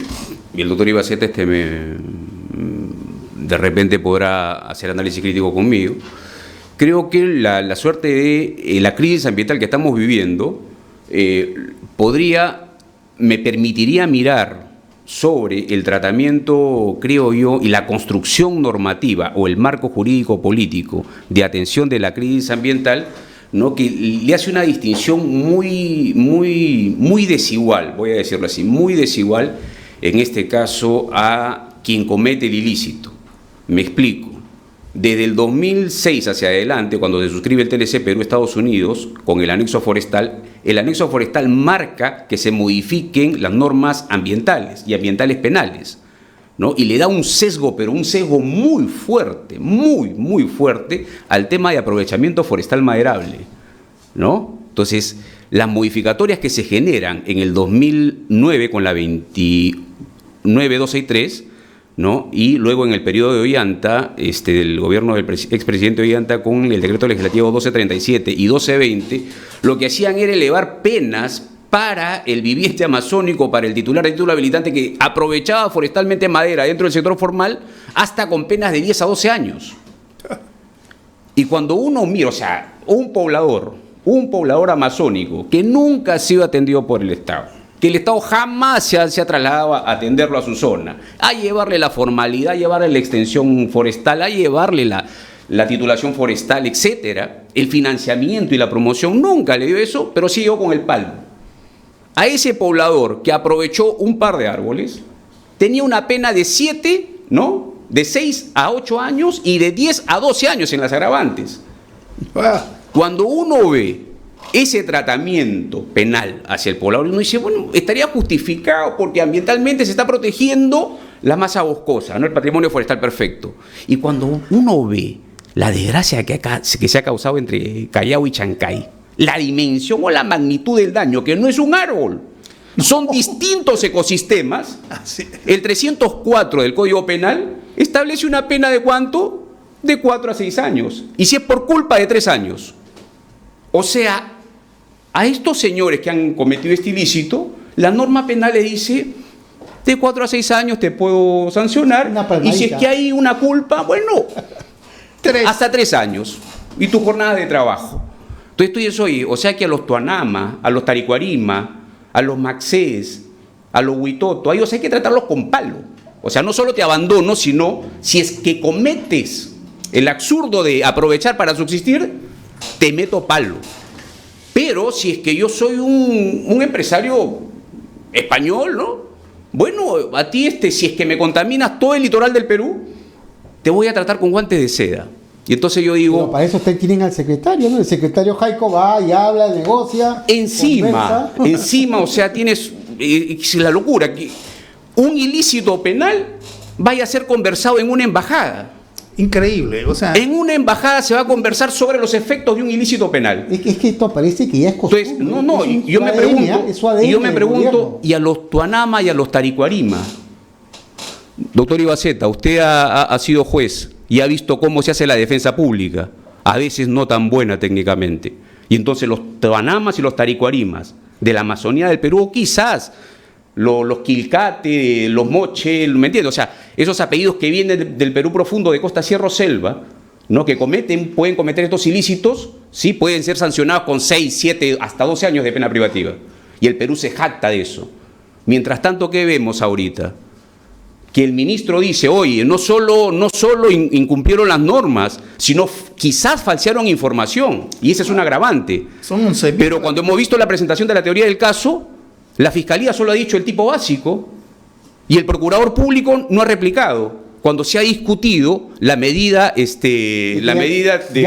[SPEAKER 4] el doctor Ibaceta de repente podrá hacer análisis crítico conmigo. Creo que la suerte de la crisis ambiental que estamos viviendo me permitiría mirar sobre el tratamiento, creo yo, y la construcción normativa o el marco jurídico político de atención de la crisis ambiental, ¿no? Que le hace una distinción muy desigual, voy a decirlo así, muy desigual en este caso a quien comete el ilícito. Me explico. Desde el 2006 hacia adelante, cuando se suscribe el TLC Perú-Estados Unidos con el anexo forestal marca que se modifiquen las normas ambientales y ambientales penales, ¿no? Y le da un sesgo, pero un sesgo muy fuerte, muy fuerte al tema de aprovechamiento forestal maderable, ¿no? Entonces, las modificatorias que se generan en el 2009 con la 29263, ¿no? Y luego en el periodo de Ollanta, del gobierno del expresidente Ollanta con el decreto legislativo 1237 y 1220, lo que hacían era elevar penas para el viviente amazónico, para el titular de título habilitante que aprovechaba forestalmente madera dentro del sector formal, hasta con penas de 10 a 12 años. Y cuando uno mira, o sea, un poblador amazónico que nunca ha sido atendido por el Estado, que el Estado jamás se ha trasladado a atenderlo a su zona, a llevarle la formalidad, a llevarle la extensión forestal, a llevarle la titulación forestal, etcétera, el financiamiento y la promoción, nunca le dio eso, pero siguió con el palmo. A ese poblador que aprovechó un par de árboles, tenía una pena de 7, ¿no? De 6 a 8 años y de 10 a 12 años en las agravantes. Cuando uno ve ese tratamiento penal hacia el poblador, uno dice, bueno, estaría justificado porque ambientalmente se está protegiendo la masa boscosa, ¿no? El patrimonio forestal perfecto. Y cuando uno ve la desgracia que se ha causado entre Callao y Chancay, la dimensión o la magnitud del daño, que no es un árbol, son distintos ecosistemas. El 304 del Código Penal establece una pena de ¿cuánto? De 4 a 6 años. Y si es por culpa, de 3 años. O sea, a estos señores que han cometido este ilícito, la norma penal le dice de 4 a 6 años te puedo sancionar, y si es que hay una culpa, bueno, hasta 3 años, y tu jornada de trabajo. Entonces tú dices, oye, o sea que a los Tuanama, a los Taricuarima, a los Maxés, a los Huitoto, a ellos hay que tratarlos con palo. O sea, no solo te abandono, sino si es que cometes el absurdo de aprovechar para subsistir, te meto palo. Pero si es que yo soy un empresario español, ¿no? Bueno, a ti si es que me contaminas todo el litoral del Perú, te voy a tratar con guantes de seda. Y entonces yo digo...
[SPEAKER 3] Pero para eso ustedes tienen al secretario, ¿no? El secretario Jaico va y habla, negocia...
[SPEAKER 4] Encima, o sea, tienes la locura, que un ilícito penal vaya a ser conversado en una embajada.
[SPEAKER 1] Increíble, o sea...
[SPEAKER 4] En una embajada se va a conversar sobre los efectos de un ilícito penal.
[SPEAKER 3] Es que esto parece que ya es costumbre.
[SPEAKER 4] Entonces, yo me pregunto, ¿y a los Tuanama y a los Taricuarima? Doctor Ibaceta, usted ha sido juez y ha visto cómo se hace la defensa pública, a veces no tan buena técnicamente. Y entonces los Tuanamas y los Taricuarimas de la Amazonía del Perú, quizás los Quilcate, los Moche, ¿me entiendes? O sea, esos apellidos que vienen del Perú profundo, de Costa Sierra Selva, ¿no? Que pueden cometer estos ilícitos, sí, pueden ser sancionados con 6, 7, hasta 12 años de pena privativa. Y el Perú se jacta de eso. Mientras tanto, ¿qué vemos ahorita? Que el ministro dice, oye, no solo incumplieron las normas, sino quizás falsearon información, y ese es un agravante. Pero cuando hemos visto la presentación de la teoría del caso, la Fiscalía solo ha dicho el tipo básico, y el Procurador Público no ha replicado, cuando se ha discutido la medida de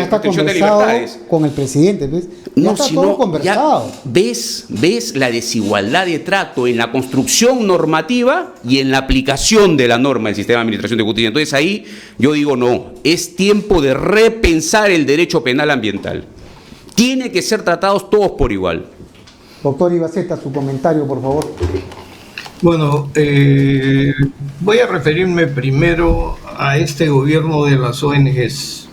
[SPEAKER 4] protección de libertades.
[SPEAKER 3] Con el presidente, ¿ves? Ya está todo conversado.
[SPEAKER 4] ¿Ves la desigualdad de trato en la construcción normativa y en la aplicación de la norma del sistema de administración de justicia? Entonces ahí yo digo, no, es tiempo de repensar el derecho penal ambiental. Tiene que ser tratados todos por igual.
[SPEAKER 3] Doctor Ibaceta, su comentario, por favor.
[SPEAKER 2] Bueno, voy a referirme primero a este gobierno de las ONGs.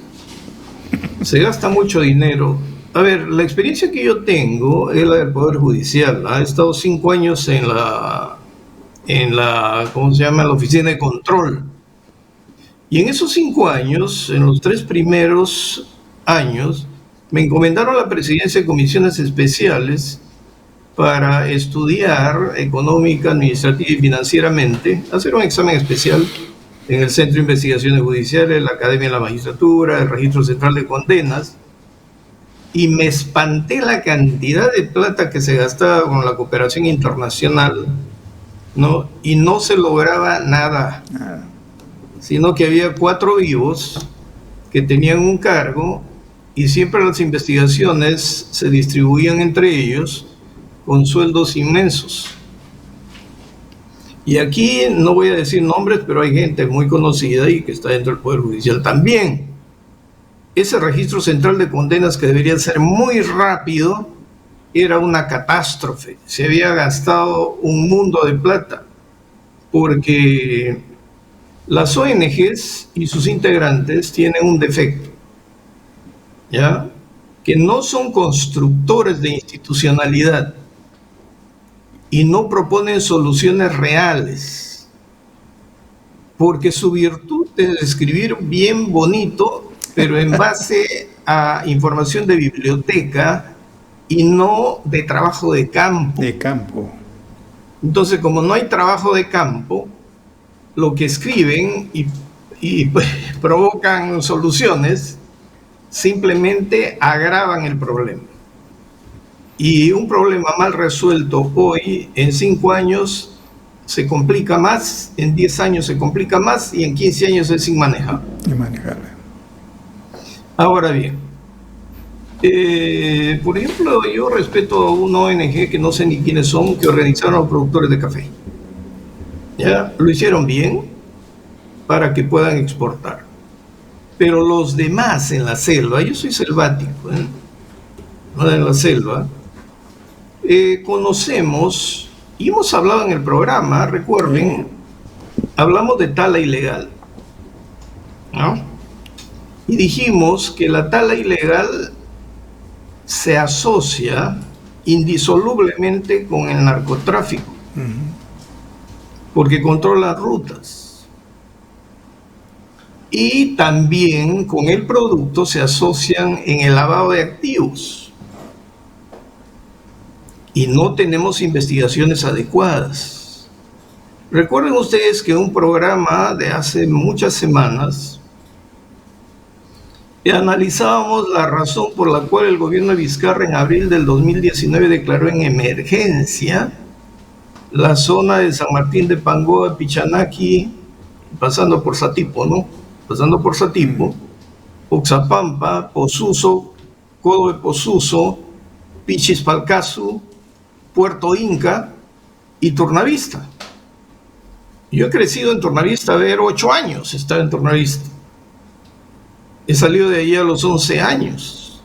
[SPEAKER 2] Se gasta mucho dinero. A ver, la experiencia que yo tengo es la del Poder Judicial. He estado 5 años en la ¿cómo se llama? La oficina de control. Y en esos 5 años, en los 3 primeros años, me encomendaron la presidencia de comisiones especiales para estudiar económica, administrativa y financieramente, hacer un examen especial en el Centro de Investigaciones Judiciales, la Academia de la Magistratura, el Registro Central de Condenas, y me espanté la cantidad de plata que se gastaba con la cooperación internacional, ¿no? Y no se lograba nada, sino que había 4 vivos que tenían un cargo y siempre las investigaciones se distribuían entre ellos con sueldos inmensos. Y aquí no voy a decir nombres, pero hay gente muy conocida y que está dentro del Poder Judicial también. Ese registro central de condenas, que debería ser muy rápido, era una catástrofe. Se había gastado un mundo de plata, porque las ONGs y sus integrantes tienen un defecto, ¿ya? Que no son constructores de institucionalidad y no proponen soluciones reales, porque su virtud es escribir bien bonito, pero en base a información de biblioteca y no de trabajo de campo. Entonces, como no hay trabajo de campo, lo que escriben y provocan soluciones simplemente agravan el problema. Y un problema mal resuelto hoy, en 5 años, se complica más, en 10 años se complica más y en 15 años es inmanejable. Ahora bien, por ejemplo, yo respeto a una ONG que no sé ni quiénes son, que organizaron a los productores de café. ¿Ya? Lo hicieron bien para que puedan exportar. Pero los demás en la selva, yo soy selvático, en la selva, conocemos, y hemos hablado en el programa, recuerden, hablamos de tala ilegal, ¿no? Y dijimos que la tala ilegal se asocia indisolublemente con el narcotráfico. porque controlan rutas. Y también con el producto se asocian en el lavado de activos. Y no tenemos investigaciones adecuadas. Recuerden ustedes que un programa de hace muchas semanas analizábamos la razón por la cual el gobierno de Vizcarra en abril del 2019 declaró en emergencia la zona de San Martín de Pangoa, Pichanaki, pasando por Satipo, ¿no? Pasando por Satipo, Oxapampa, Posuso, Codo de Posuso, Pichispalcazu, Puerto Inca y Tornavista. Yo he crecido en Tornavista, a ver, 8 años estaba en Tornavista. He salido de ahí a los 11 años.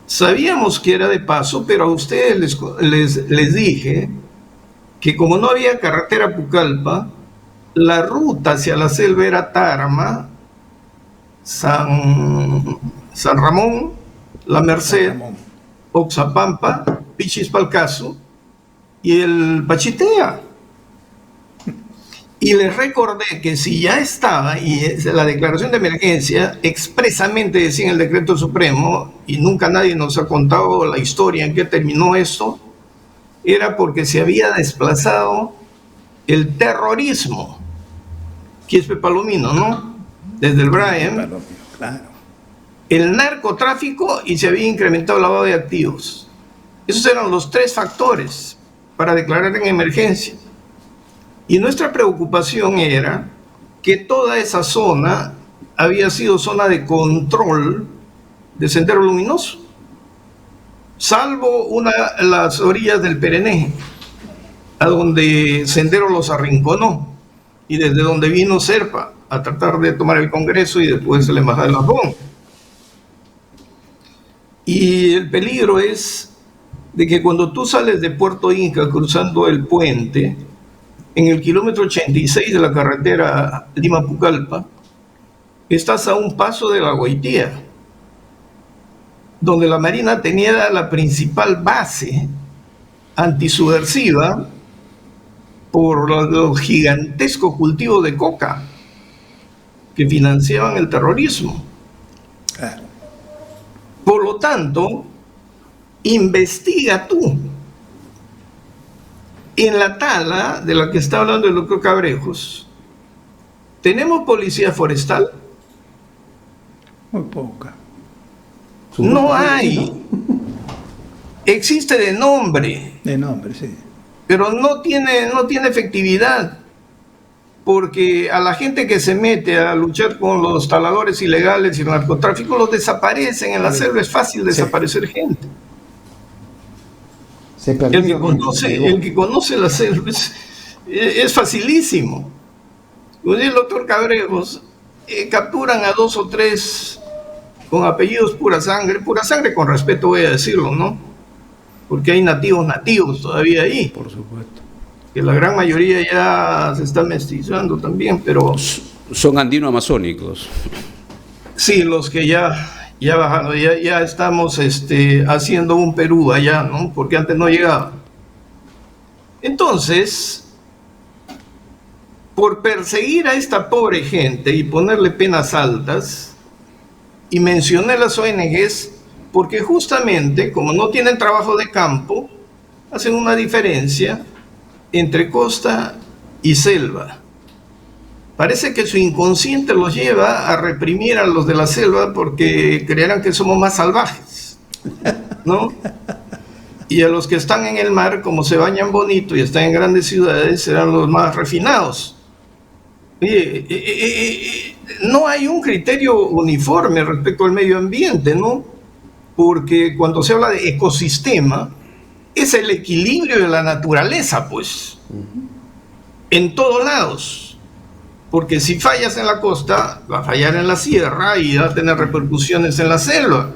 [SPEAKER 2] Sabíamos que era de paso, pero a ustedes les dije que como no había carretera a Pucallpa, la ruta hacia la selva era Tarma, San Ramón, La Merced, Oxapampa, Pichispalcazu y el Pachitea. Y les recordé que si ya estaba, y la declaración de emergencia expresamente decía en el decreto supremo, y nunca nadie nos ha contado la historia en qué terminó esto, era porque se había desplazado el terrorismo, Quispe Palomino, ¿no? Desde el Braem,
[SPEAKER 1] Claro.
[SPEAKER 2] el narcotráfico y se había incrementado el lavado de activos. Esos eran los 3 factores para declarar en emergencia. Y nuestra preocupación era que toda esa zona había sido zona de control de Sendero Luminoso, salvo las orillas del Perené, a donde Sendero los arrinconó, y desde donde vino Serpa a tratar de tomar el Congreso y después la Embajada de Lafón. Y el peligro es de que cuando tú sales de Puerto Inca cruzando el puente, en el kilómetro 86 de la carretera Lima-Pucallpa, estás a un paso de la Guaitía, donde la Marina tenía la principal base antisubversiva por los gigantescos cultivos de coca que financiaban el terrorismo.
[SPEAKER 1] Claro.
[SPEAKER 2] Por lo tanto, investiga tú. En la tala de la que está hablando el doctor Cabrejos, ¿tenemos policía forestal?
[SPEAKER 1] Muy poca.
[SPEAKER 2] No hay. Existe de nombre,
[SPEAKER 1] De nombre, sí.
[SPEAKER 2] pero no tiene efectividad, porque a la gente que se mete a luchar con los taladores ilegales y el narcotráfico los desaparecen. En la selva es fácil desaparecer gente. El que conoce la selva es facilísimo. Como dice el doctor Cabrejos, capturan a 2 o 3 con apellidos pura sangre con respeto voy a decirlo, ¿no? Porque hay nativos todavía ahí.
[SPEAKER 4] Por supuesto.
[SPEAKER 2] Que la gran mayoría ya se está mestizando también, pero...
[SPEAKER 4] Son andino-amazónicos.
[SPEAKER 2] Sí, los que ya bajaron, ya estamos haciendo un Perú allá, ¿no? Porque antes no llegaba. Entonces, por perseguir a esta pobre gente y ponerle penas altas, y mencioné las ONGs, porque justamente, como no tienen trabajo de campo, hacen una diferencia entre costa y selva. Parece que su inconsciente los lleva a reprimir a los de la selva porque creerán que somos más salvajes, ¿no? Y a los que están en el mar, como se bañan bonito y están en grandes ciudades, serán los más refinados. Oye, no hay un criterio uniforme respecto al medio ambiente, ¿no? Porque cuando se habla de ecosistema, es el equilibrio de la naturaleza, pues, en todos lados. Porque si fallas en la costa, va a fallar en la sierra y va a tener repercusiones en la selva.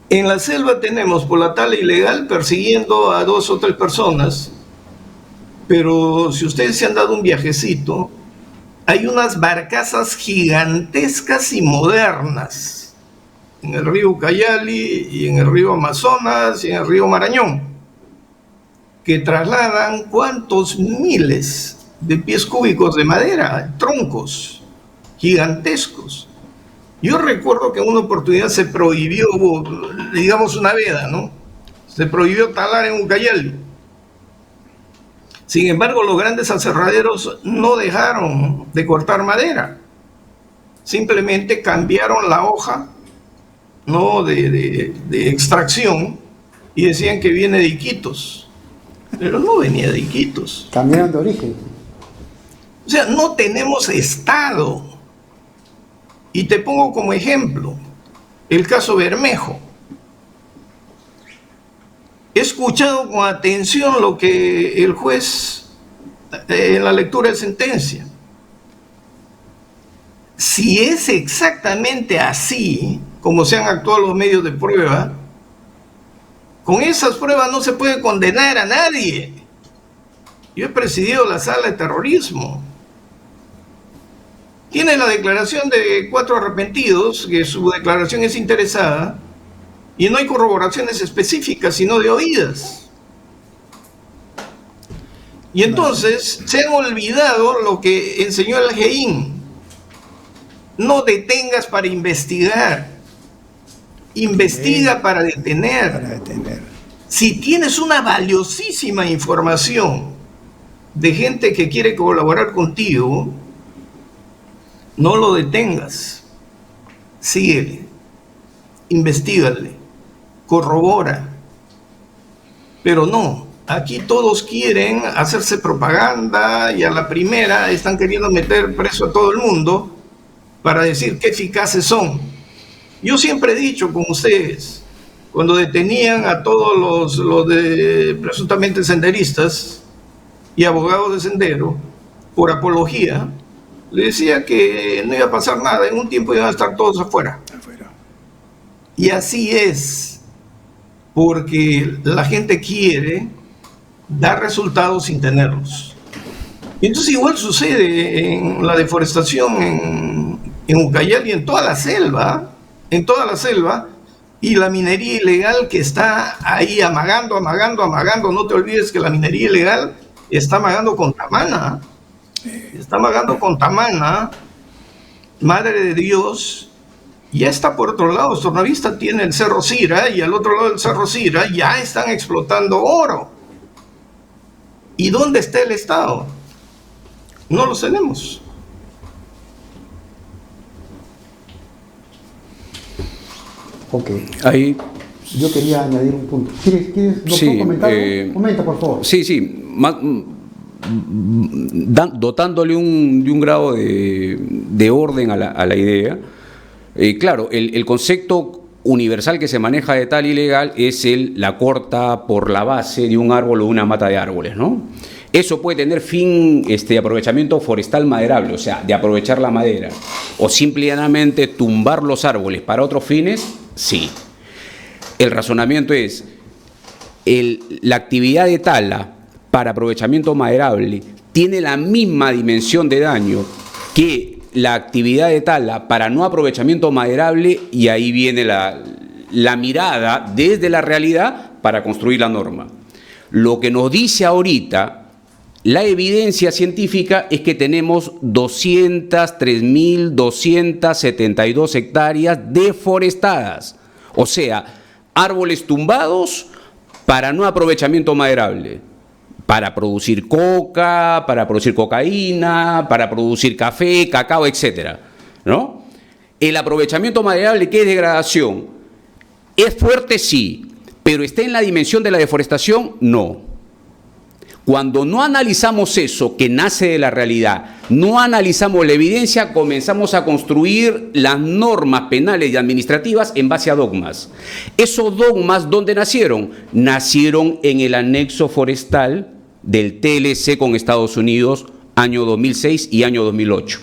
[SPEAKER 2] En la selva tenemos por la tala ilegal persiguiendo a 2 o 3 personas, pero si ustedes se han dado un viajecito, hay unas barcazas gigantescas y modernas en el río Ucayali y en el río Amazonas y en el río Marañón. que trasladan cuántos miles de pies cúbicos de madera, troncos gigantescos. Yo recuerdo que en una oportunidad se prohibió, digamos, una veda, ¿no? Se prohibió talar en Ucayali. Sin embargo, los grandes aserraderos no dejaron de cortar madera. Simplemente cambiaron la hoja, ¿no?, de extracción, y decían que viene de Iquitos. Pero no venía de Iquitos.
[SPEAKER 3] Cambiaron de origen.
[SPEAKER 2] O sea, no tenemos Estado. Y te pongo como ejemplo el caso Bermejo. He escuchado con atención lo que el juez en la lectura de sentencia. Si es exactamente así como se han actuado los medios de prueba, con esas pruebas no se puede condenar a nadie. Yo he presidido la sala de terrorismo. Tiene la declaración de 4 arrepentidos, que su declaración es interesada, y no hay corroboraciones específicas, sino de oídas. Y entonces se han olvidado lo que enseñó el GEIN. No detengas para investigar. Investiga para detener. Si tienes una valiosísima información de gente que quiere colaborar contigo, no lo detengas. Síguele. Investígale. Corrobora. Pero no, aquí todos quieren hacerse propaganda y a la primera están queriendo meter preso a todo el mundo para decir qué eficaces son. Yo siempre he dicho con ustedes, cuando detenían a todos los de presuntamente senderistas y abogados de sendero por apología, le decía que no iba a pasar nada, en un tiempo iban a estar todos afuera. Y así es, porque la gente quiere dar resultados sin tenerlos. Y entonces igual sucede en la deforestación en Ucayali y en toda la selva, y la minería ilegal que está ahí amagando. No te olvides que la minería ilegal está amagando con Tamana. Madre de Dios. Ya está por otro lado, Stornavista tiene el Cerro Sira, y al otro lado del Cerro Sira ya están explotando oro. ¿Y dónde está el Estado? No lo tenemos.
[SPEAKER 3] Ok.
[SPEAKER 4] Ahí.
[SPEAKER 3] Yo quería añadir un punto. ¿Quieres doctor,
[SPEAKER 4] sí,
[SPEAKER 3] comentar? Comenta, por favor.
[SPEAKER 4] Sí. Dotándole de un grado de orden a la idea. Claro, el concepto universal que se maneja de tal ilegal es la corta por la base de un árbol o una mata de árboles, ¿no? Eso puede tener fin de aprovechamiento forestal maderable, o sea, de aprovechar la madera, o simplemente tumbar los árboles para otros fines, sí. El razonamiento es, la actividad de tala para aprovechamiento maderable tiene la misma dimensión de daño que la actividad de tala para no aprovechamiento maderable, y ahí viene la mirada desde la realidad para construir la norma. Lo que nos dice ahorita la evidencia científica es que tenemos 203.272 hectáreas deforestadas, o sea, árboles tumbados para no aprovechamiento maderable, para producir coca, para producir cocaína, para producir café, cacao, etcétera, ¿no? El aprovechamiento maderable, que es degradación, ¿es fuerte? Sí, pero ¿está en la dimensión de la deforestación? No. Cuando no analizamos eso, que nace de la realidad, no analizamos la evidencia, comenzamos a construir las normas penales y administrativas en base a dogmas. Esos dogmas, ¿dónde nacieron? Nacieron en el anexo forestal del TLC con Estados Unidos, año 2006 y año 2008.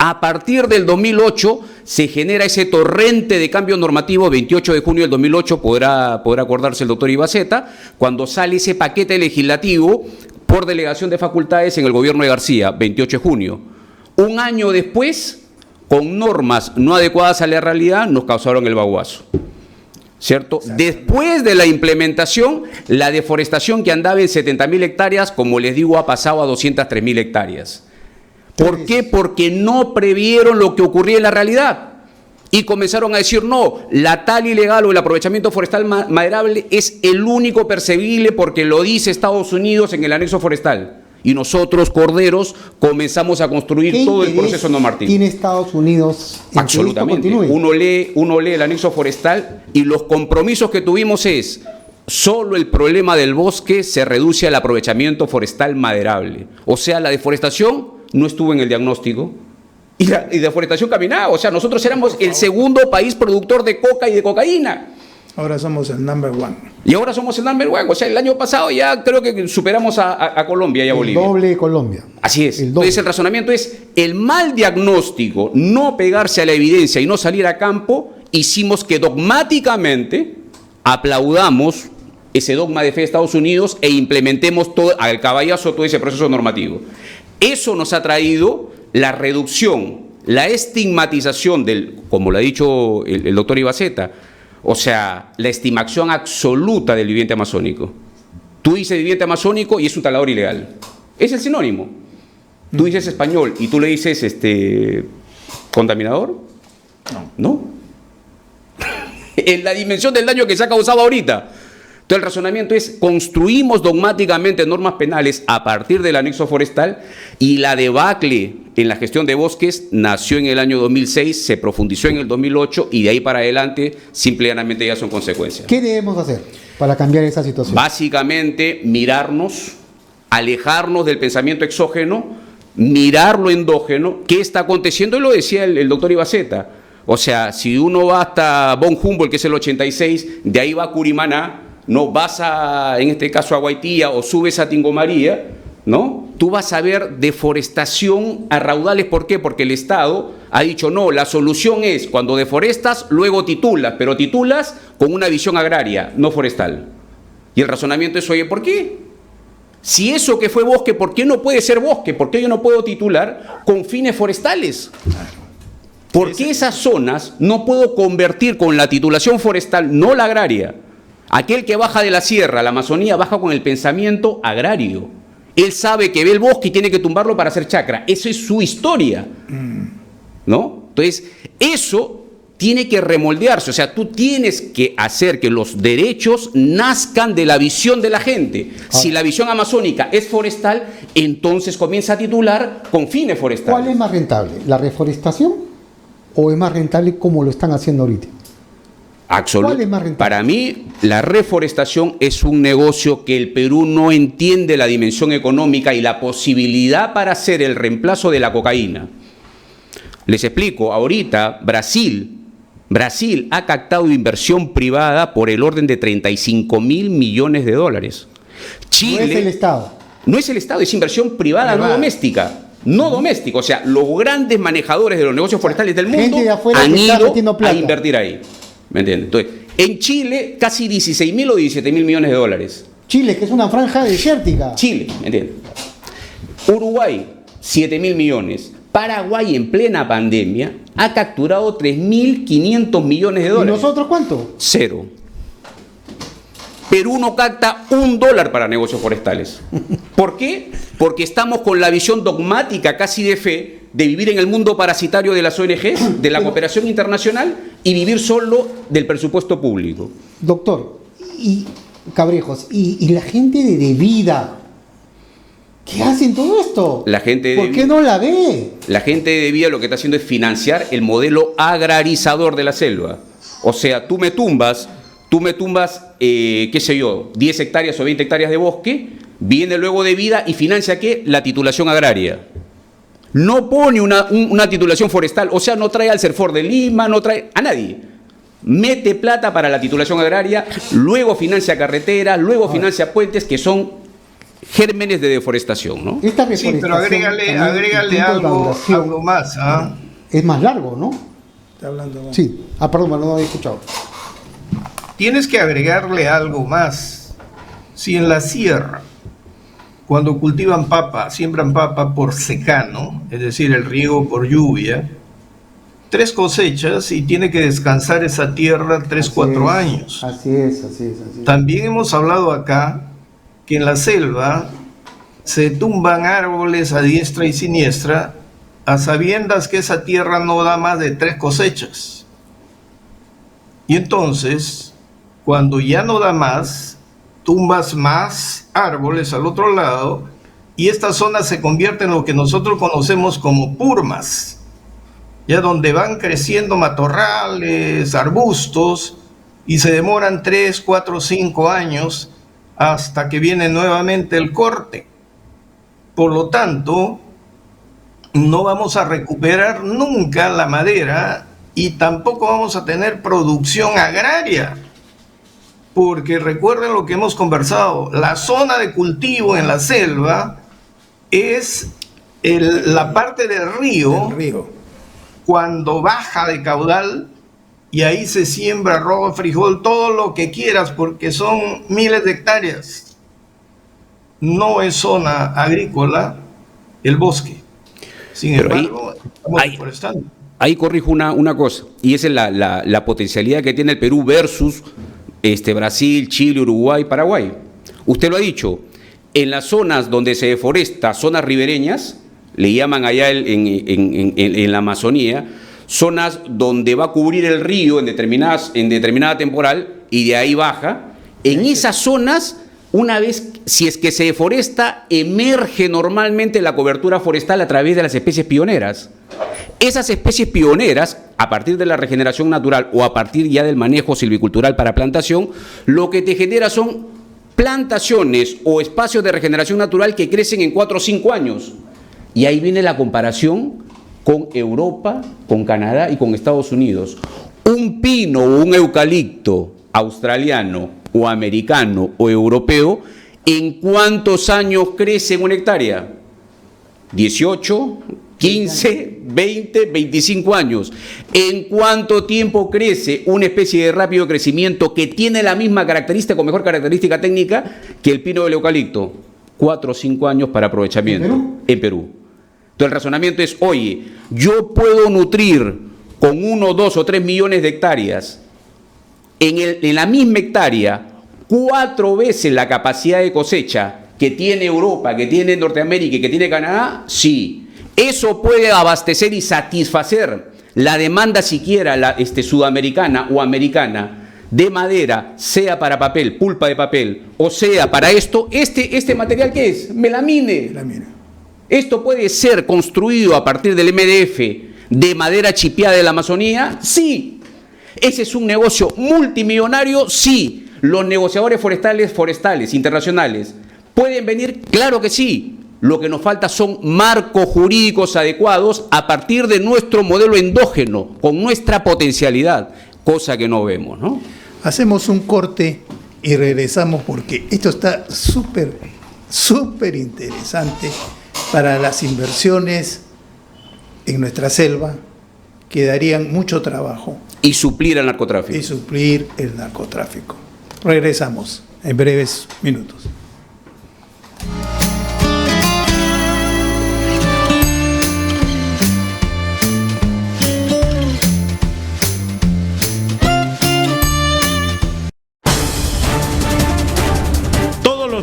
[SPEAKER 4] A partir del 2008 se genera ese torrente de cambio normativo. 28 de junio del 2008 podrá acordarse el doctor Ibaceta, cuando sale ese paquete legislativo por delegación de facultades en el gobierno de García, 28 de junio. Un año después, con normas no adecuadas a la realidad, nos causaron el baguazo. ¿cierto? Después de la implementación, la deforestación que andaba en 70.000 hectáreas, como les digo, ha pasado a 203.000 hectáreas. ¿Por qué? Porque no previeron lo que ocurría en la realidad. Y comenzaron a decir, no, la tala ilegal o el aprovechamiento forestal maderable es el único perseguible porque lo dice Estados Unidos en el anexo forestal. Y nosotros, corderos, comenzamos a construir todo el proceso normativo.
[SPEAKER 3] ¿Tiene Estados Unidos en
[SPEAKER 4] absolutamente?
[SPEAKER 3] Que esto continúe?
[SPEAKER 4] Uno lee el anexo forestal y los compromisos que tuvimos es, solo el problema del bosque se reduce al aprovechamiento forestal maderable. O sea, la deforestación no estuvo en el diagnóstico y la deforestación caminaba. O sea, nosotros éramos el segundo país productor de coca y de cocaína.
[SPEAKER 1] Ahora somos el number one.
[SPEAKER 4] Y ahora somos el number one. O sea, el año pasado ya creo que superamos a Colombia y a Bolivia.
[SPEAKER 3] El doble de Colombia.
[SPEAKER 4] Así es. Entonces el razonamiento es el mal diagnóstico, no pegarse a la evidencia y no salir a campo, hicimos que dogmáticamente aplaudamos ese dogma de fe de Estados Unidos e implementemos todo, al caballazo todo ese proceso normativo. Eso nos ha traído la reducción, la estigmatización del, como lo ha dicho el doctor Ibaceta, o sea, la estimación absoluta del viviente amazónico. Tú dices viviente amazónico y es un talador ilegal. Es el sinónimo. Tú dices español y tú le dices contaminador. No. En la dimensión del daño que se ha causado ahorita. Entonces el razonamiento es, construimos dogmáticamente normas penales a partir del anexo forestal y la debacle en la gestión de bosques nació en el año 2006, se profundizó en el 2008 y de ahí para adelante simplemente ya son consecuencias.
[SPEAKER 3] ¿Qué debemos hacer para cambiar esa situación?
[SPEAKER 4] Básicamente mirarnos, alejarnos del pensamiento exógeno, mirar lo endógeno, qué está aconteciendo, y lo decía el doctor Ibaceta. O sea, si uno va hasta Von Humboldt, que es el 86, de ahí va a Curimaná, no vas en este caso a Guaitía o subes a Tingomaría, ¿no? Tú vas a ver deforestación a raudales. ¿Por qué? Porque el Estado ha dicho, no, la solución es cuando deforestas, luego titulas, pero titulas con una visión agraria, no forestal. Y el razonamiento es, oye, ¿por qué? Si eso que fue bosque, ¿por qué no puede ser bosque? ¿Por qué yo no puedo titular con fines forestales? ¿Por qué esas zonas no puedo convertir con la titulación forestal, no la agraria? Aquel que baja de la sierra, la Amazonía, baja con el pensamiento agrario. Él sabe que ve el bosque y tiene que tumbarlo para hacer chacra. Esa es su historia, ¿no? Entonces, eso tiene que remoldearse. O sea, tú tienes que hacer que los derechos nazcan de la visión de la gente. Si la visión amazónica es forestal, entonces comienza a titular con fines forestales.
[SPEAKER 3] ¿Cuál es más rentable? ¿La reforestación o es más rentable como lo están haciendo ahorita?
[SPEAKER 4] Absolutamente. Para mí, la reforestación es un negocio que el Perú no entiende la dimensión económica y la posibilidad para hacer el reemplazo de la cocaína. Les explico, ahorita Brasil ha captado inversión privada por el orden de 35.000 millones de dólares. Chile,
[SPEAKER 3] no es el Estado.
[SPEAKER 4] No es el Estado, es inversión privada, no doméstica. No doméstico, o sea, los grandes manejadores de los negocios forestales del mundo han ido a invertir ahí. ¿Me entiendes? Entonces, en Chile, casi 16.000 o 17.000 millones de dólares.
[SPEAKER 3] Chile, que es una franja desértica.
[SPEAKER 4] Chile, ¿me entiendes? Uruguay, 7.000 millones. Paraguay, en plena pandemia, ha capturado 3.500 millones de dólares.
[SPEAKER 3] ¿Y nosotros cuánto?
[SPEAKER 4] 0. Perú no capta $1 para negocios forestales. ¿Por qué? Porque estamos con la visión dogmática, casi de fe, de vivir en el mundo parasitario de las ONGs, de la cooperación internacional, y vivir solo del presupuesto público.
[SPEAKER 3] Doctor, y Cabrejos, y la gente de Vida, ¿qué hacen todo esto?
[SPEAKER 4] La gente
[SPEAKER 3] ¿Por qué no la ve?
[SPEAKER 4] La gente de Vida lo que está haciendo es financiar el modelo agrarizador de la selva. O sea, tú me tumbas, qué sé yo, 10 hectáreas o 20 hectáreas de bosque, viene luego de Vida y financia, ¿qué? La titulación agraria. No pone una titulación forestal, o sea, no trae al CERFOR de Lima, no trae a nadie. Mete plata para la titulación agraria, luego financia carreteras, luego financia puentes, que son gérmenes de deforestación, ¿no?
[SPEAKER 3] Esta reforestación,
[SPEAKER 2] sí, pero agrégale algo más. ¿Ah?
[SPEAKER 3] Es más largo, ¿no?
[SPEAKER 1] Está hablando más.
[SPEAKER 3] Sí. Perdón, no había escuchado.
[SPEAKER 2] Tienes que agregarle algo más. Si en la sierra, cuando cultivan papa, siembran papa por secano, es decir, el riego por lluvia, 3 cosechas y tiene que descansar esa tierra 3-4 años.
[SPEAKER 3] Así es.
[SPEAKER 2] También hemos hablado acá que en la selva se tumban árboles a diestra y siniestra a sabiendas que esa tierra no da más de 3 cosechas. Y entonces, cuando ya no da más, tumbas más árboles al otro lado y esta zona se convierte en lo que nosotros conocemos como purmas, ya donde van creciendo matorrales, arbustos, y se demoran 3, 4, 5 años hasta que viene nuevamente el corte. Por lo tanto, no vamos a recuperar nunca la madera y tampoco vamos a tener producción agraria, porque recuerden lo que hemos conversado, la zona de cultivo en la selva es la parte del río cuando baja de caudal, y ahí se siembra arroz, frijol, todo lo que quieras, porque son miles de hectáreas. No es zona agrícola el bosque. Sin embargo, estamos deforestando.
[SPEAKER 4] Ahí corrijo una cosa, y esa es la potencialidad que tiene el Perú versus Brasil, Chile, Uruguay, Paraguay. Usted lo ha dicho, en las zonas donde se deforesta, zonas ribereñas, le llaman allá en la Amazonía, zonas donde va a cubrir el río en determinada temporal y de ahí baja. En esas zonas, una vez, si es que se deforesta, emerge normalmente la cobertura forestal a través de las especies pioneras. Esas especies pioneras, a partir de la regeneración natural o a partir ya del manejo silvicultural para plantación, lo que te genera son plantaciones o espacios de regeneración natural que crecen en 4 o 5 años. Y ahí viene la comparación con Europa, con Canadá y con Estados Unidos. Un pino o un eucalipto australiano o americano o europeo, ¿en cuántos años crece en una hectárea? 18, 15, 20, 25 años. ¿En cuánto tiempo crece una especie de rápido crecimiento que tiene la misma característica o mejor característica técnica que el pino o el eucalipto? 4 o 5 años para aprovechamiento en Perú. Entonces el razonamiento es, oye, yo puedo nutrir con 1, 2 o 3 millones de hectáreas en la misma hectárea 4 veces la capacidad de cosecha que tiene Europa, que tiene Norteamérica y que tiene Canadá. Sí, eso puede abastecer y satisfacer la demanda siquiera sudamericana o americana de madera, sea para papel, pulpa de papel, o sea para esto, este material ¿qué es? Melamine. ¿Esto puede ser construido a partir del MDF de madera chipeada de la Amazonía? Sí. ¿Ese es un negocio multimillonario? Sí. ¿Los negociadores forestales internacionales pueden venir? Claro que sí. Lo que nos falta son marcos jurídicos adecuados a partir de nuestro modelo endógeno, con nuestra potencialidad, cosa que no vemos, ¿no?
[SPEAKER 1] Hacemos un corte y regresamos porque esto está súper interesante para las inversiones en nuestra selva, que darían mucho trabajo.
[SPEAKER 4] Y suplir al narcotráfico.
[SPEAKER 1] Y suplir el narcotráfico. Regresamos en breves minutos.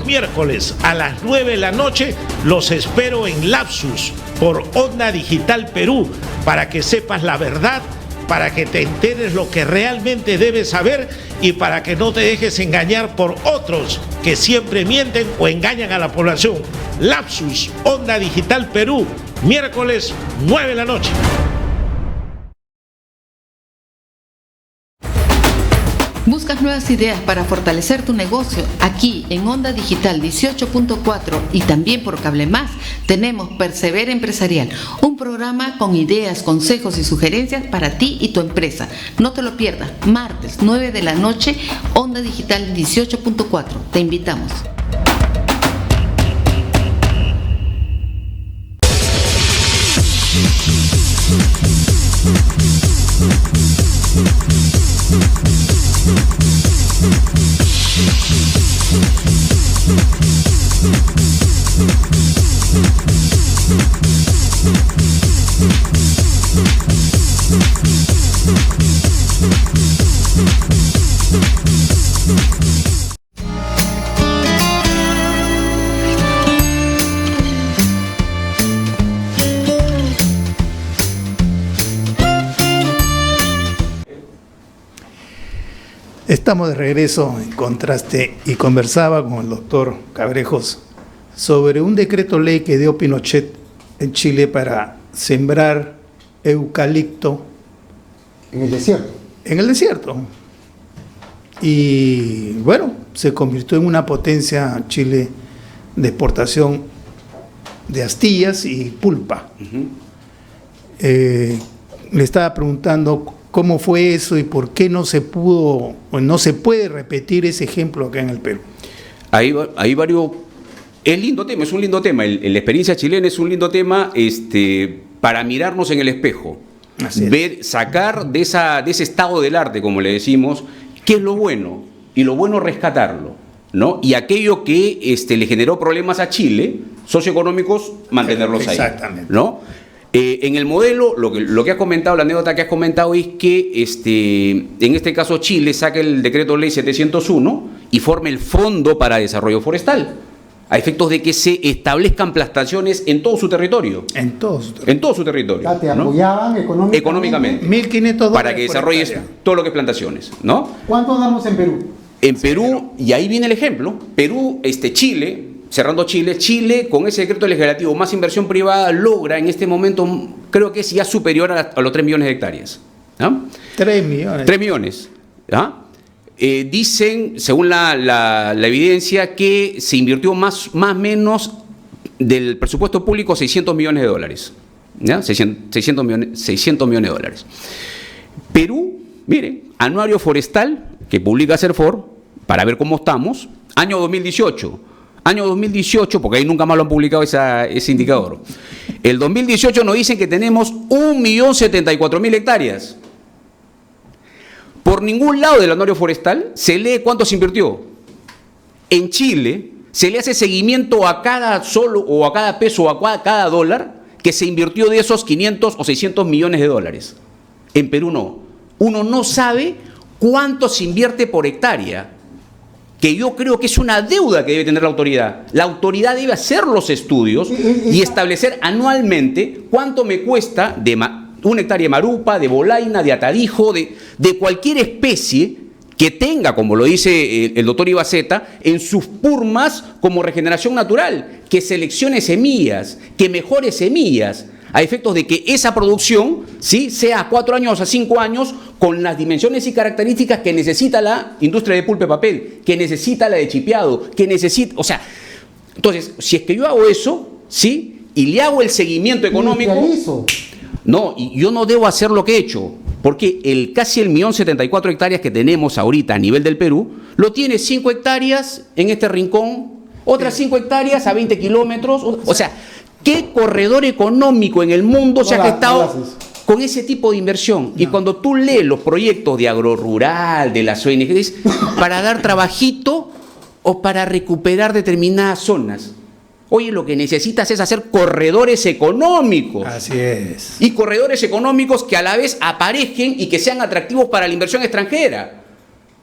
[SPEAKER 7] Miércoles a las 9 de la noche los espero en Lapsus por Onda Digital Perú, para que sepas la verdad, para que te enteres lo que realmente debes saber y para que no te dejes engañar por otros que siempre mienten o engañan a la población. Lapsus, Onda Digital Perú, miércoles 9 de la noche.
[SPEAKER 8] ¿Buscas nuevas ideas para fortalecer tu negocio? Aquí en Onda Digital 18.4 y también por Cable Más tenemos Persevera Empresarial, un programa con ideas, consejos y sugerencias para ti y tu empresa. No te lo pierdas, martes 9 de la noche, Onda Digital 18.4. Te invitamos.
[SPEAKER 9] We'll be right back.
[SPEAKER 1] Estamos de regreso en Contraste y conversaba con el doctor Cabrejos sobre un decreto ley que dio Pinochet en Chile para sembrar eucalipto
[SPEAKER 3] En el desierto.
[SPEAKER 1] en el desierto. Y bueno, se convirtió en una potencia Chile de exportación de astillas y pulpa. Le estaba preguntando cómo fue eso y por qué no se pudo o no se puede repetir ese ejemplo acá en el Perú.
[SPEAKER 4] Hay varios. Es lindo tema, es un lindo tema. La experiencia chilena es un lindo tema para mirarnos en el espejo. Sacar de ese estado del arte, como le decimos, qué es lo bueno, y lo bueno rescatarlo, ¿no? Y aquello que le generó problemas a Chile, socioeconómicos, mantenerlos ahí.
[SPEAKER 1] Exactamente.
[SPEAKER 4] ¿No? En el modelo, lo que has comentado, la anécdota que has comentado es que en este caso Chile saca el decreto ley 701 y forma el Fondo para Desarrollo Forestal, a efectos de que se establezcan plantaciones en todo su territorio.
[SPEAKER 1] En todo su territorio.
[SPEAKER 4] En todo su territorio.
[SPEAKER 3] Te apoyaban
[SPEAKER 4] económicamente.
[SPEAKER 1] 1.500
[SPEAKER 4] para que desarrolles todo lo que es plantaciones, ¿no?
[SPEAKER 3] ¿Cuánto damos en Perú?
[SPEAKER 4] En Perú, y ahí viene el ejemplo, Perú, Chile, cerrando Chile con ese decreto legislativo más inversión privada logra en este momento, creo que es ya superior a los 3 millones de hectáreas. ¿Ah?
[SPEAKER 1] 3 millones.
[SPEAKER 4] 3 millones. ¿Ah? Dicen, según la evidencia, que se invirtió más o menos del presupuesto público 600 millones de dólares. ¿Ya? 600 millones de dólares. Perú, mire, anuario forestal que publica CERFOR, para ver cómo estamos, año 2018. Año 2018, porque ahí nunca más lo han publicado ese indicador. El 2018 nos dicen que tenemos 1.074.000 hectáreas. Por ningún lado del anuario forestal se lee cuánto se invirtió. En Chile se le hace seguimiento a cada solo o a cada peso o a cada dólar que se invirtió de esos 500 o 600 millones de dólares. En Perú no. Uno no sabe cuánto se invierte por hectárea, que yo creo que es una deuda que debe tener la autoridad. La autoridad debe hacer los estudios y establecer anualmente cuánto me cuesta una hectárea de marupa, de bolaina, de atadijo, de cualquier especie que tenga, como lo dice el doctor Ibaceta, en sus purmas como regeneración natural, que seleccione semillas, que mejore semillas, a efectos de que esa producción, ¿sí?, sea a 4 años, a 5 años, con las dimensiones y características que necesita la industria de pulpa y papel, que necesita la de chipeado, que necesita, o sea, entonces, si es que yo hago eso, ¿sí?, y le hago el seguimiento económico, no, y yo no debo hacer lo que he hecho, porque casi el 1.074.000 hectáreas que tenemos ahorita a nivel del Perú, lo tiene 5 hectáreas en este rincón, otras 5 hectáreas a 20 kilómetros, o sea, ¿qué corredor económico en el mundo se ha gestado con ese tipo de inversión? No. Y cuando tú lees los proyectos de agrorural, de las ONGs, para dar trabajito o para recuperar determinadas zonas. Oye, lo que necesitas es hacer corredores económicos.
[SPEAKER 1] Así es.
[SPEAKER 4] Y corredores económicos que a la vez aparezcan y que sean atractivos para la inversión extranjera.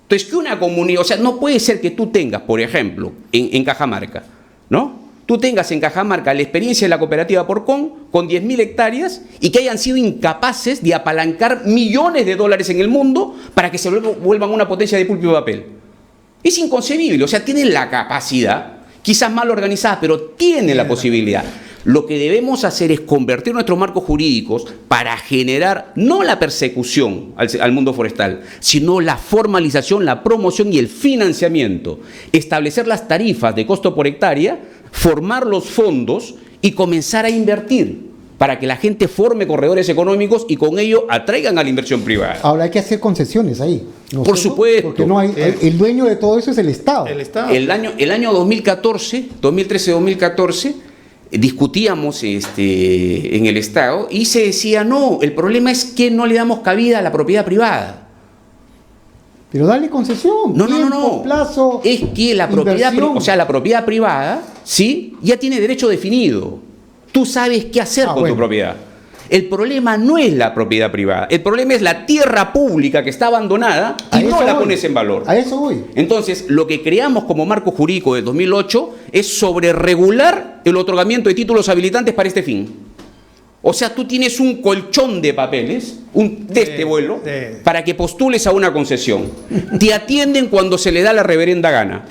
[SPEAKER 4] Entonces, que una comunidad, o sea, no puede ser que tú tengas, por ejemplo, en Cajamarca, ¿no?, tú tengas en Cajamarca la experiencia de la cooperativa Porcón con 10.000 hectáreas y que hayan sido incapaces de apalancar millones de dólares en el mundo para que se vuelvan una potencia de pulpa y papel. Es inconcebible, o sea, tienen la capacidad, quizás mal organizada, pero tienen la posibilidad. Lo que debemos hacer es convertir nuestros marcos jurídicos para generar no la persecución al mundo forestal, sino la formalización, la promoción y el financiamiento. Establecer las tarifas de costo por hectárea, formar los fondos y comenzar a invertir para que la gente forme corredores económicos y con ello atraigan a la inversión privada.
[SPEAKER 3] Ahora hay que hacer concesiones ahí.
[SPEAKER 4] Por supuesto.
[SPEAKER 3] Porque no hay, el dueño de todo eso es el Estado.
[SPEAKER 1] El Estado.
[SPEAKER 4] El año 2013-2014, discutíamos en el Estado y se decía, no, el problema es que no le damos cabida a la propiedad privada.
[SPEAKER 3] Pero dale concesión,
[SPEAKER 4] no.
[SPEAKER 3] Plazo,
[SPEAKER 4] es que la propiedad, la propiedad privada, ¿sí?, ya tiene derecho definido. Tú sabes qué hacer con tu propiedad. El problema no es la propiedad privada, el problema es la tierra pública que está abandonada y no la pones en valor.
[SPEAKER 3] A eso voy.
[SPEAKER 4] Entonces, lo que creamos como marco jurídico del 2008 es sobreregular el otorgamiento de títulos habilitantes para este fin. O sea, tú tienes un colchón de papeles de este vuelo
[SPEAKER 1] sí.
[SPEAKER 4] para que postules a una concesión. Te atienden cuando se le da la reverenda gana.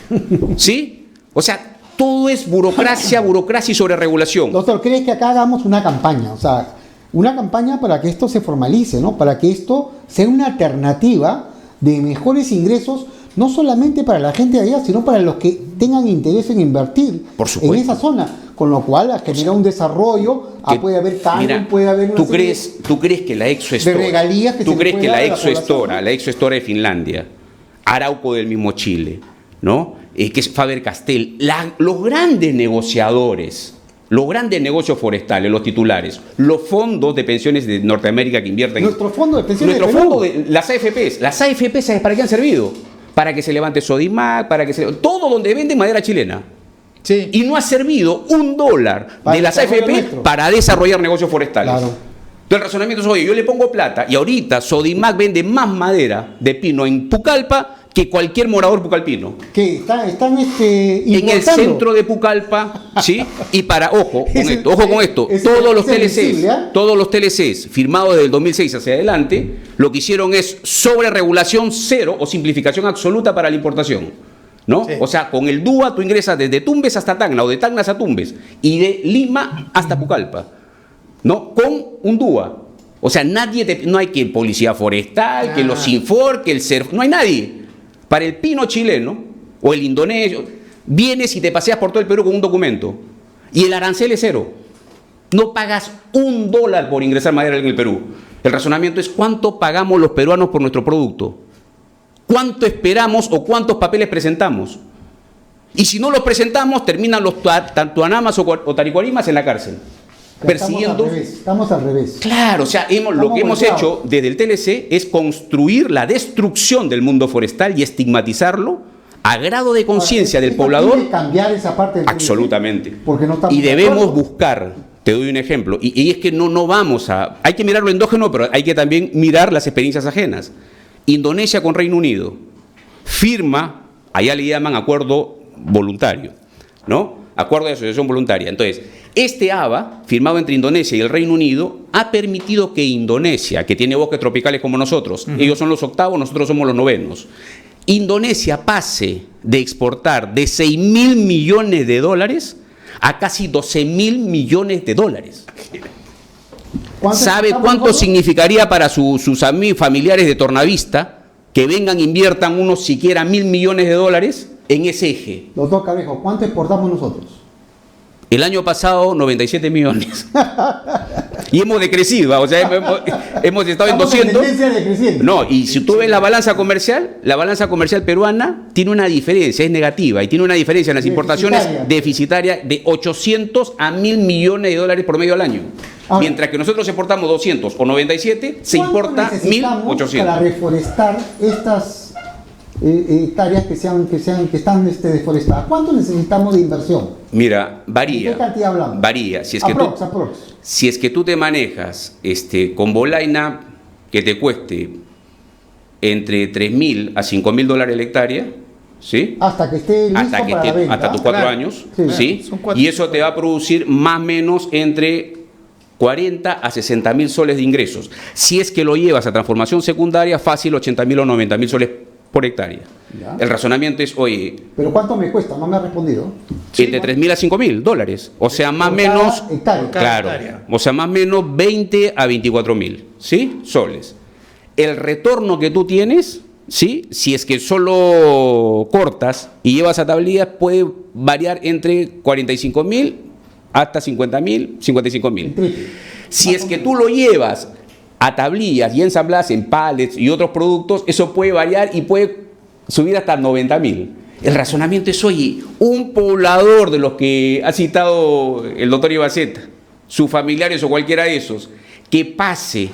[SPEAKER 4] ¿Sí? O sea, todo es burocracia y sobreregulación.
[SPEAKER 3] Doctor, ¿crees que acá hagamos una campaña? O sea, una campaña para que esto se formalice, ¿no? Para que esto sea una alternativa de mejores ingresos, no solamente para la gente de allá, sino para los que tengan interés en invertir
[SPEAKER 4] Por supuesto.
[SPEAKER 3] en esa zona, con lo cual genera un desarrollo, puede haber canon, puede haber una
[SPEAKER 4] ¿tú
[SPEAKER 3] serie
[SPEAKER 4] crees que la exoestora,
[SPEAKER 3] de regalías que
[SPEAKER 4] tú
[SPEAKER 3] se le
[SPEAKER 4] crees
[SPEAKER 3] puede
[SPEAKER 4] que
[SPEAKER 3] dar
[SPEAKER 4] la
[SPEAKER 3] a la
[SPEAKER 4] exoestora,
[SPEAKER 3] población?
[SPEAKER 4] la exoestora de Finlandia, Arauco del mismo Chile, ¿no? Que es Faber-Castell, los grandes negociadores, los grandes negocios forestales, los titulares, los fondos de pensiones de Norteamérica que invierten.
[SPEAKER 3] Nuestro fondo de pensiones
[SPEAKER 4] Nuestro
[SPEAKER 3] de Perú.
[SPEAKER 4] fondo de las AFPs. Las AFPs, ¿sabes para qué han servido? Para que se levante Sodimac, todo donde venden madera chilena.
[SPEAKER 1] Sí.
[SPEAKER 4] Y no ha servido $1
[SPEAKER 3] Para
[SPEAKER 4] de las
[SPEAKER 3] el desarrollo
[SPEAKER 4] AFP
[SPEAKER 3] nuestro.
[SPEAKER 4] para desarrollar negocios forestales.
[SPEAKER 3] Claro.
[SPEAKER 4] Entonces el razonamiento es, oye, yo le pongo plata y ahorita Sodimac vende más madera de pino en Pucallpa que cualquier morador pucallpino.
[SPEAKER 3] Que están
[SPEAKER 4] En el
[SPEAKER 3] importando.
[SPEAKER 4] centro de Pucallpa, ¿sí? Y ojo
[SPEAKER 3] Ese-
[SPEAKER 4] con esto,
[SPEAKER 3] ese-
[SPEAKER 4] todos los
[SPEAKER 3] ese es
[SPEAKER 4] TLCs,
[SPEAKER 3] visible, ¿eh?
[SPEAKER 4] todos los TLCs firmados desde el 2006 hacia adelante, lo que hicieron es sobreregulación cero o simplificación absoluta para la importación, ¿no?
[SPEAKER 1] Sí.
[SPEAKER 4] O sea, con el DUA tú ingresas desde Tumbes hasta Tacna o de Tacna hasta Tumbes y de Lima hasta Pucallpa, ¿no? Con un DUA. O sea, no hay que policía forestal, que los Sinfor, que el CERF, no hay nadie. Para el pino chileno o el indonesio, vienes y te paseas por todo el Perú con un documento y el arancel es cero. No pagas $1 por ingresar madera en el Perú. El razonamiento es cuánto pagamos los peruanos por nuestro producto. ¿Cuánto esperamos o cuántos papeles presentamos? Y si no los presentamos, terminan los tantuanamas o taricuarimas en la cárcel. Persiguiendo.
[SPEAKER 3] Estamos al revés.
[SPEAKER 4] Claro, o sea, lo que hemos
[SPEAKER 3] volteados.
[SPEAKER 4] hecho desde el TLC es construir la destrucción del mundo forestal y estigmatizarlo a grado de conciencia del
[SPEAKER 3] ¿Esto
[SPEAKER 4] poblador.
[SPEAKER 3] quiere cambiar esa parte del
[SPEAKER 4] Absolutamente.
[SPEAKER 3] TLC? Porque no estamos
[SPEAKER 4] Y
[SPEAKER 3] de
[SPEAKER 4] debemos
[SPEAKER 3] acuerdo.
[SPEAKER 4] buscar, te doy un ejemplo, y es que no vamos a... Hay que mirar lo endógeno, pero hay que también mirar las experiencias ajenas. Indonesia con Reino Unido firma, allá le llaman acuerdo voluntario, ¿no? Acuerdo de asociación voluntaria. Entonces, este ABA, firmado entre Indonesia y el Reino Unido, ha permitido que Indonesia, que tiene bosques tropicales como nosotros, ellos son los octavos, nosotros somos los novenos, Indonesia pase de exportar de $6.000 millones a casi $12.000 millones. ¿Sabe cuánto significaría para sus amigos familiares de Tornavista que vengan, inviertan unos siquiera $1.000 millones en ese eje?
[SPEAKER 3] Doctor Cabrejo, ¿cuánto exportamos nosotros?
[SPEAKER 4] El año pasado, 97 millones. Y hemos decrecido, o sea, hemos estado en
[SPEAKER 3] Estamos
[SPEAKER 4] 200.
[SPEAKER 3] tendencia decreciente.
[SPEAKER 4] No, y si tú ves la balanza comercial peruana tiene una diferencia, es negativa, y tiene una diferencia en las importaciones deficitaria de 800 a $1.000 millones por medio al año.
[SPEAKER 3] Ahora,
[SPEAKER 4] Mientras que nosotros exportamos 200 o 97, se
[SPEAKER 3] ¿cuánto
[SPEAKER 4] importa
[SPEAKER 3] necesitamos
[SPEAKER 4] 1.800.
[SPEAKER 3] para reforestar estas hectáreas que están deforestadas? ¿Cuánto necesitamos de inversión?
[SPEAKER 4] Mira, varía.
[SPEAKER 3] ¿De qué cantidad hablamos?
[SPEAKER 4] Varía. Si es que tú te manejas con bolaina que te cueste entre $3.000 a $5.000 la hectárea, ¿sí?
[SPEAKER 3] Hasta que esté listo
[SPEAKER 4] hasta
[SPEAKER 3] para la venta.
[SPEAKER 4] hasta tus 4
[SPEAKER 1] Claro.
[SPEAKER 4] años,
[SPEAKER 3] Sí.
[SPEAKER 4] ¿sí?
[SPEAKER 1] Son 4.
[SPEAKER 4] Y eso te va a producir más o menos entre 40 a 60.000 soles de ingresos. Si es que lo llevas a transformación secundaria, fácil 80.000 o 90.000 soles por hectárea.
[SPEAKER 3] Ya.
[SPEAKER 4] El razonamiento es, oye,
[SPEAKER 3] ¿Pero cuánto me cuesta? No me ha respondido.
[SPEAKER 4] entre $3.000 a $5.000. O sea, más o
[SPEAKER 3] Por cada
[SPEAKER 4] menos,
[SPEAKER 3] hectárea.
[SPEAKER 4] claro,
[SPEAKER 1] hectárea.
[SPEAKER 4] o sea, más o menos 20 a 24.000, ¿sí? Soles. El retorno que tú tienes, ¿sí? Si es que solo cortas y llevas a tablillas, puede variar entre 45.000 hasta 50.000, 55.000. Si es que tú lo llevas a tablillas y ensamblas en pallets y otros productos, eso puede variar y puede subir hasta 90.000. El razonamiento es, oye, un poblador de los que ha citado el doctor Ibaceta, sus familiares o cualquiera de esos, que pase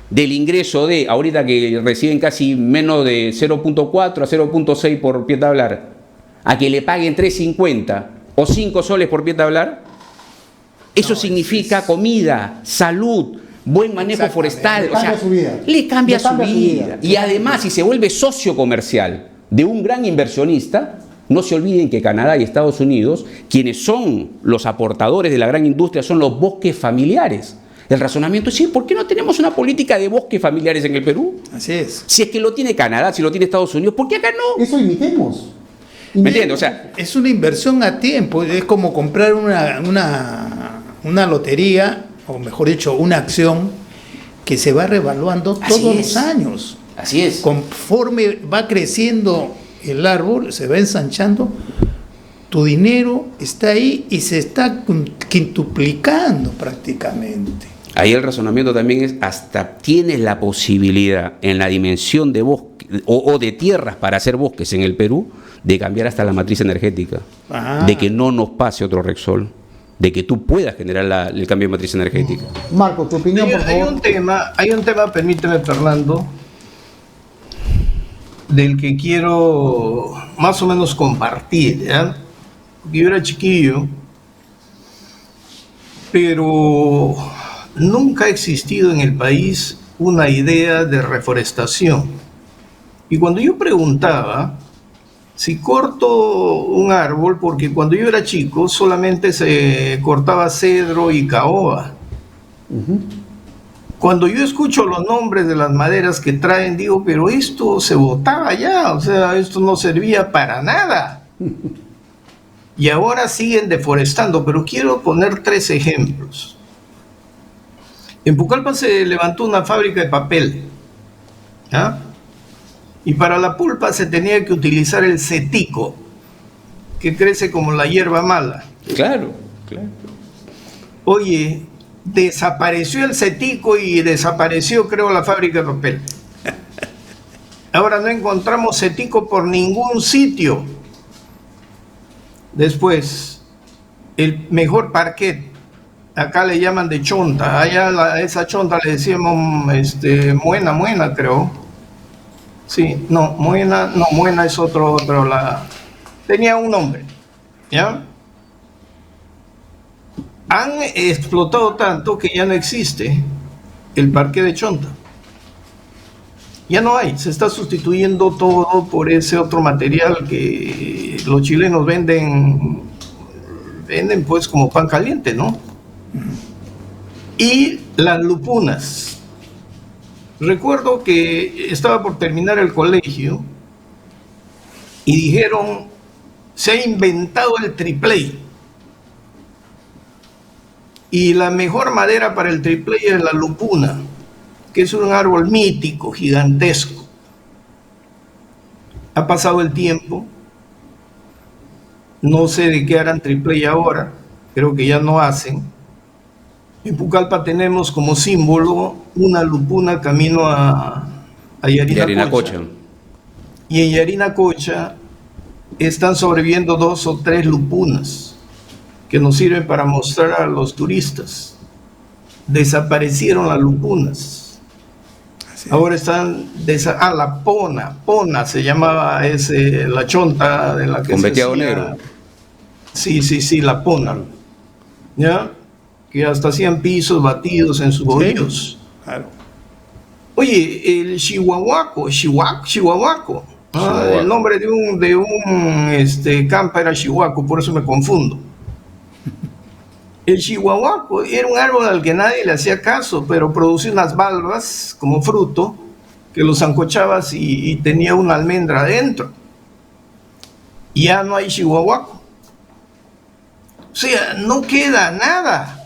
[SPEAKER 4] del ingreso de, ahorita que reciben casi menos de 0.4 a 0.6 por pie tablar, a que le paguen 3.50 o 5 soles por pie tablar, eso significa comida, salud, buen manejo forestal.
[SPEAKER 3] Le cambia su vida.
[SPEAKER 4] Le cambia
[SPEAKER 3] Le
[SPEAKER 4] su
[SPEAKER 3] cambia su
[SPEAKER 4] vida.
[SPEAKER 3] vida.
[SPEAKER 4] Y además, si se vuelve socio comercial de un gran inversionista, no se olviden que Canadá y Estados Unidos, quienes son los aportadores de la gran industria, son los bosques familiares. El razonamiento es, sí, ¿por qué no tenemos una política de bosques familiares en el Perú?
[SPEAKER 1] Así es.
[SPEAKER 4] Si es que lo tiene Canadá, si lo tiene Estados Unidos, ¿por qué acá no?
[SPEAKER 3] Eso imitemos.
[SPEAKER 4] ¿Me entiendes? O sea,
[SPEAKER 1] Es una inversión a tiempo, es como comprar una lotería, o mejor dicho, una acción que se va revaluando
[SPEAKER 4] Así
[SPEAKER 1] todos
[SPEAKER 4] es.
[SPEAKER 1] los años.
[SPEAKER 4] así es.
[SPEAKER 1] Conforme va creciendo el árbol, se va ensanchando, tu dinero está ahí y se está quintuplicando prácticamente.
[SPEAKER 4] Ahí el razonamiento también es, hasta tienes la posibilidad en la dimensión de bosque o de tierras para hacer bosques en el Perú, de cambiar hasta la matriz energética, de que no nos pase otro Repsol, de que tú puedas generar el cambio de matriz energética.
[SPEAKER 3] Marco, tu opinión, por
[SPEAKER 2] Hay
[SPEAKER 3] favor.
[SPEAKER 2] un tema, permíteme, Fernando, del que quiero más o menos compartir, ¿ya? Porque yo era chiquillo, pero nunca ha existido en el país una idea de reforestación. Y cuando yo preguntaba si corto un árbol, porque cuando yo era chico solamente se cortaba cedro y caoba. Cuando yo escucho los nombres de las maderas que traen, digo, pero esto se botaba ya, o sea, esto no servía para nada. Y ahora siguen deforestando, pero quiero poner 3 ejemplos. En Pucallpa se levantó una fábrica de papel, ¿ah? Y para la pulpa se tenía que utilizar el cetico, que crece como la hierba mala.
[SPEAKER 4] Claro, claro.
[SPEAKER 2] Oye, desapareció el cetico y desapareció, creo, la fábrica de papel. Ahora no encontramos cetico por ningún sitio. Después, el mejor parquet, acá le llaman de chonta, allá esa chonta le decíamos muena, creo. Sí, no, muena es otro, tenía un nombre, ¿ya? Han explotado tanto que ya no existe el parque de chonta. Ya no hay, se está sustituyendo todo por ese otro material que los chilenos venden pues como pan caliente, ¿no? Y las lupunas. Recuerdo que estaba por terminar el colegio y dijeron, se ha inventado el tripley. Y la mejor madera para el tripley es la lupuna, que es un árbol mítico, gigantesco. Ha pasado el tiempo, no sé de qué harán tripley ahora, creo que ya no hacen. En Pucallpa tenemos como símbolo una lupuna camino a Yarinacocha. Y en Yarinacocha están sobreviviendo 2 o 3 lupunas que nos sirven para mostrar a los turistas. Desaparecieron las lupunas. Ahora están la pona se llamaba la chonta de la que
[SPEAKER 4] con
[SPEAKER 2] se
[SPEAKER 4] veteado
[SPEAKER 2] hacía.
[SPEAKER 4] negro.
[SPEAKER 2] Sí, la pona. ¿Ya? Que hasta hacían pisos batidos en sus bollos.
[SPEAKER 1] Claro.
[SPEAKER 2] Oye, el chihuahuaco, el nombre de un campa era chihuaco, por eso me confundo. El chihuahuaco era un árbol al que nadie le hacía caso, pero producía unas valvas como fruto que los zancochabas y tenía una almendra adentro. Ya no hay chihuahuaco. O sea, no queda nada.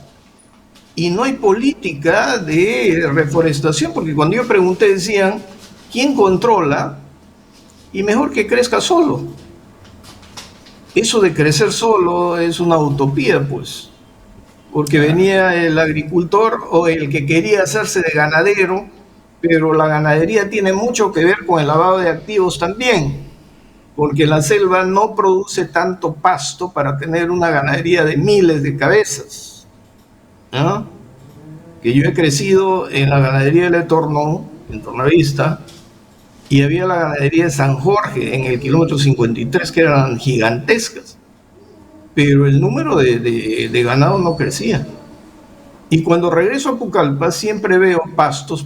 [SPEAKER 2] Y no hay política de reforestación, porque cuando yo pregunté decían, ¿quién controla? Y mejor que crezca solo. Eso de crecer solo es una utopía, pues. Porque venía el agricultor o el que quería hacerse de ganadero, pero la ganadería tiene mucho que ver con el lavado de activos también, porque la selva no produce tanto pasto para tener una ganadería de miles de cabezas. ¿No? Que yo he crecido en la ganadería del Etorno, en Tornavista, y había la ganadería de San Jorge en el kilómetro 53, que eran gigantescas, pero el número de ganado no crecía. Y cuando regreso a Pucallpa siempre veo pastos,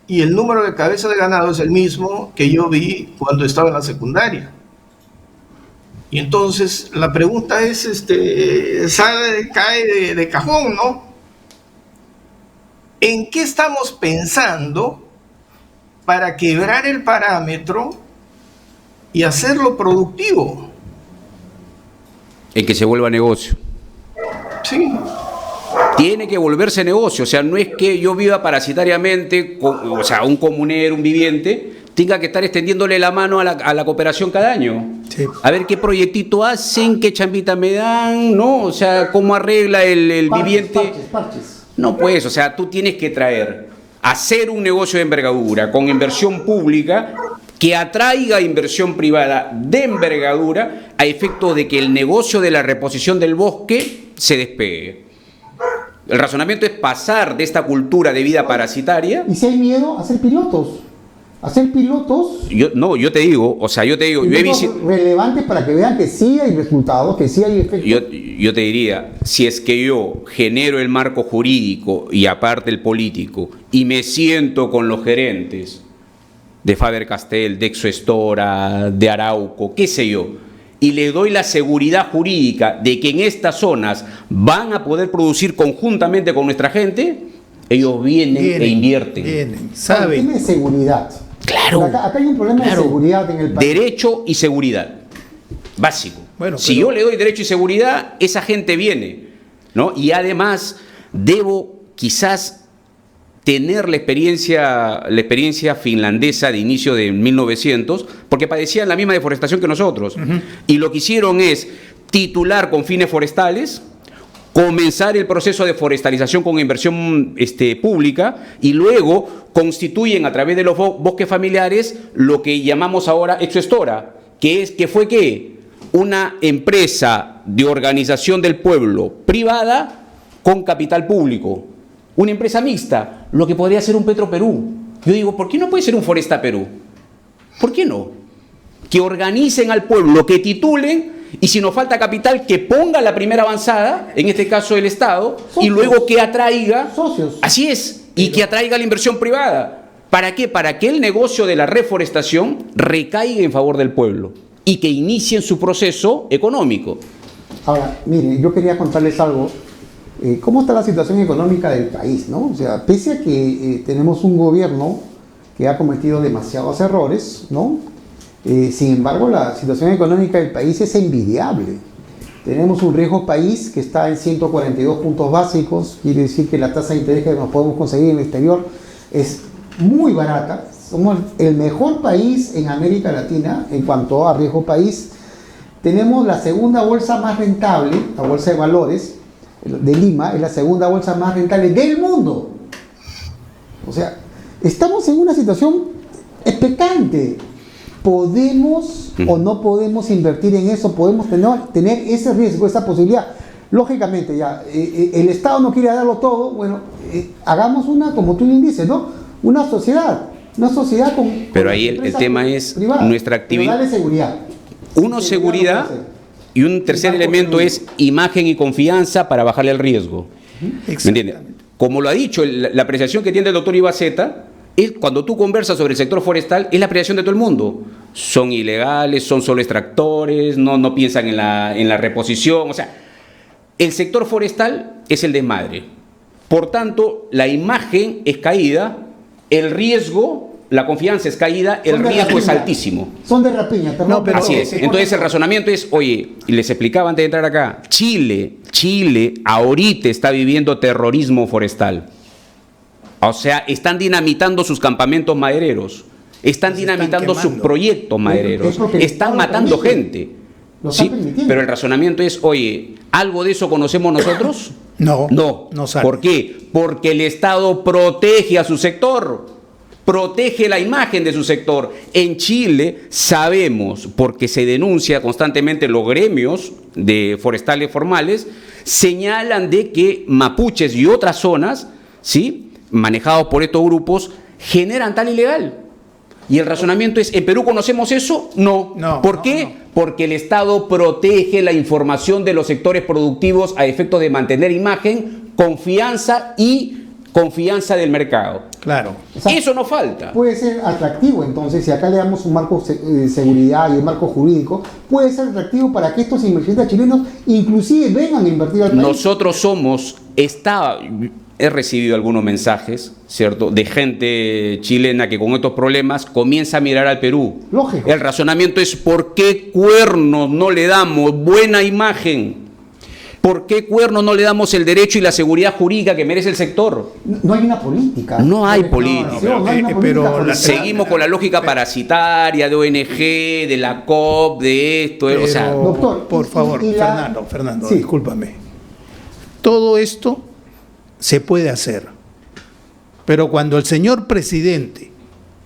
[SPEAKER 2] y el número de cabezas de ganado es el mismo que yo vi cuando estaba en la secundaria. Y entonces la pregunta es, cae de cajón, ¿no? ¿En qué estamos pensando para quebrar el parámetro y hacerlo productivo?
[SPEAKER 4] En que se vuelva negocio.
[SPEAKER 2] Sí.
[SPEAKER 4] Tiene que volverse negocio, o sea, no es que yo viva parasitariamente, o sea, un comunero, un viviente, tenga que estar extendiéndole la mano a la cooperación cada año.
[SPEAKER 1] Sí.
[SPEAKER 4] A ver qué proyectito hacen, qué chambita me dan, ¿no? O sea, cómo arregla el viviente.
[SPEAKER 3] Parches.
[SPEAKER 4] No, pues, o sea, tú tienes que hacer un negocio de envergadura con inversión pública que atraiga inversión privada de envergadura a efecto de que el negocio de la reposición del bosque se despegue. El razonamiento es pasar de esta cultura de vida parasitaria.
[SPEAKER 3] Y si hay miedo, hacer pilotos.
[SPEAKER 4] Yo te digo, yo he visto
[SPEAKER 3] relevantes para que vean que sí hay resultados, que sí hay efectos.
[SPEAKER 4] Yo te diría, si es que yo genero el marco jurídico y aparte el político y me siento con los gerentes de Faber-Castell, de Exoestora, de Arauco, qué sé yo, y les doy la seguridad jurídica de que en estas zonas van a poder producir conjuntamente con nuestra gente, ellos vienen e invierten.
[SPEAKER 3] ¿Saben? Tiene seguridad.
[SPEAKER 4] Claro.
[SPEAKER 3] Acá hay un problema de seguridad en el país.
[SPEAKER 4] Derecho y seguridad. Básico.
[SPEAKER 1] Bueno,
[SPEAKER 4] si yo le doy derecho y seguridad, esa gente viene, ¿no? Y además, debo quizás tener la experiencia finlandesa de inicio de 1900, porque padecían la misma deforestación que nosotros. Y lo que hicieron es titular con fines forestales, comenzar el proceso de forestalización con inversión pública y luego constituyen a través de los bosques familiares lo que llamamos ahora Exoestora, que fue una empresa de organización del pueblo privada con capital público. Una empresa mixta, lo que podría ser un Petroperú. Yo digo, ¿por qué no puede ser un Foresta Perú? ¿Por qué no? Que organicen al pueblo, que titulen, y si nos falta capital, que ponga la primera avanzada, en este caso el Estado, socios, y luego que atraiga,
[SPEAKER 3] socios.
[SPEAKER 4] Así es, y que atraiga la inversión privada. ¿Para qué? Para que el negocio de la reforestación recaiga en favor del pueblo y que inicien su proceso económico.
[SPEAKER 3] Ahora, mire, yo quería contarles algo. ¿Cómo está la situación económica del país, ¿no? O sea, pese a que tenemos un gobierno que ha cometido demasiados errores, ¿no? Sin embargo, la situación económica del país es envidiable. Tenemos un riesgo país que está en 142 puntos básicos, quiere decir que la tasa de interés que nos podemos conseguir en el exterior es muy barata. Somos el mejor país en América Latina en cuanto a riesgo país. Tenemos la segunda bolsa más rentable, la bolsa de valores de Lima, es la segunda bolsa más rentable del mundo. O sea, estamos en una situación expectante. ¿Podemos o no podemos invertir en eso? ¿Podemos tener ese riesgo, esa posibilidad? Lógicamente, ya, el Estado no quiere darlo todo. Bueno, hagamos una, como tú bien dices, ¿no? Una sociedad con...
[SPEAKER 4] Pero ahí el tema es
[SPEAKER 3] privadas,
[SPEAKER 4] nuestra actividad.
[SPEAKER 3] Darle seguridad.
[SPEAKER 4] Seguridad. Y un tercer elemento es imagen y confianza para bajarle el riesgo. ¿Me entiendes? Como lo ha dicho, la apreciación que tiene el doctor Ibaceta, cuando tú conversas sobre el sector forestal, es la apreciación de todo el mundo. Son ilegales, son solo extractores, no piensan en la reposición. O sea, el sector forestal es el desmadre. Por tanto, la imagen es caída, el riesgo... La confianza es caída, el riesgo es altísimo.
[SPEAKER 3] Son de rapiña.
[SPEAKER 1] No, pero
[SPEAKER 4] así es. Entonces el razonamiento es, oye, y les explicaba antes de entrar acá, Chile ahorita está viviendo terrorismo forestal. O sea, están dinamitando sus campamentos madereros, están dinamitando sus proyectos madereros, están matando gente. ¿Sí? Pero el razonamiento es, oye, ¿algo de eso conocemos nosotros?
[SPEAKER 1] No sabe.
[SPEAKER 4] ¿Por qué? Porque el Estado protege a su sector. Protege la imagen de su sector. En Chile sabemos, porque se denuncia constantemente, los gremios de forestales formales señalan de que mapuches y otras zonas, ¿sí?, manejados por estos grupos, generan tal ilegal. Y el razonamiento es, ¿en Perú conocemos eso? No. ¿Por qué? No. Porque el Estado protege la información de los sectores productivos a efectos de mantener imagen, confianza del mercado.
[SPEAKER 1] Claro.
[SPEAKER 3] O sea,
[SPEAKER 4] eso no falta.
[SPEAKER 3] Puede ser atractivo, entonces, si acá le damos un marco de seguridad y un marco jurídico, puede ser atractivo para que estos inversionistas chilenos inclusive vengan a invertir al país.
[SPEAKER 4] Nosotros somos, he recibido algunos mensajes, ¿cierto?, de gente chilena que con estos problemas comienza a mirar al Perú.
[SPEAKER 3] Lógico.
[SPEAKER 4] El razonamiento es: ¿por qué cuernos no le damos buena imagen? ¿Por qué cuernos no le damos el derecho y la seguridad jurídica que merece el sector?
[SPEAKER 3] No hay una política.
[SPEAKER 4] No hay
[SPEAKER 3] No,
[SPEAKER 4] política.
[SPEAKER 3] no hay una
[SPEAKER 1] pero
[SPEAKER 3] política.
[SPEAKER 1] la-
[SPEAKER 4] Seguimos con la lógica parasitaria de ONG, de la COP, de esto,
[SPEAKER 1] Pero,
[SPEAKER 4] o sea,
[SPEAKER 3] Doctor,
[SPEAKER 1] por favor,
[SPEAKER 3] y la-
[SPEAKER 1] Fernando,
[SPEAKER 3] Sí.
[SPEAKER 1] discúlpame. Todo esto se puede hacer, pero cuando el señor presidente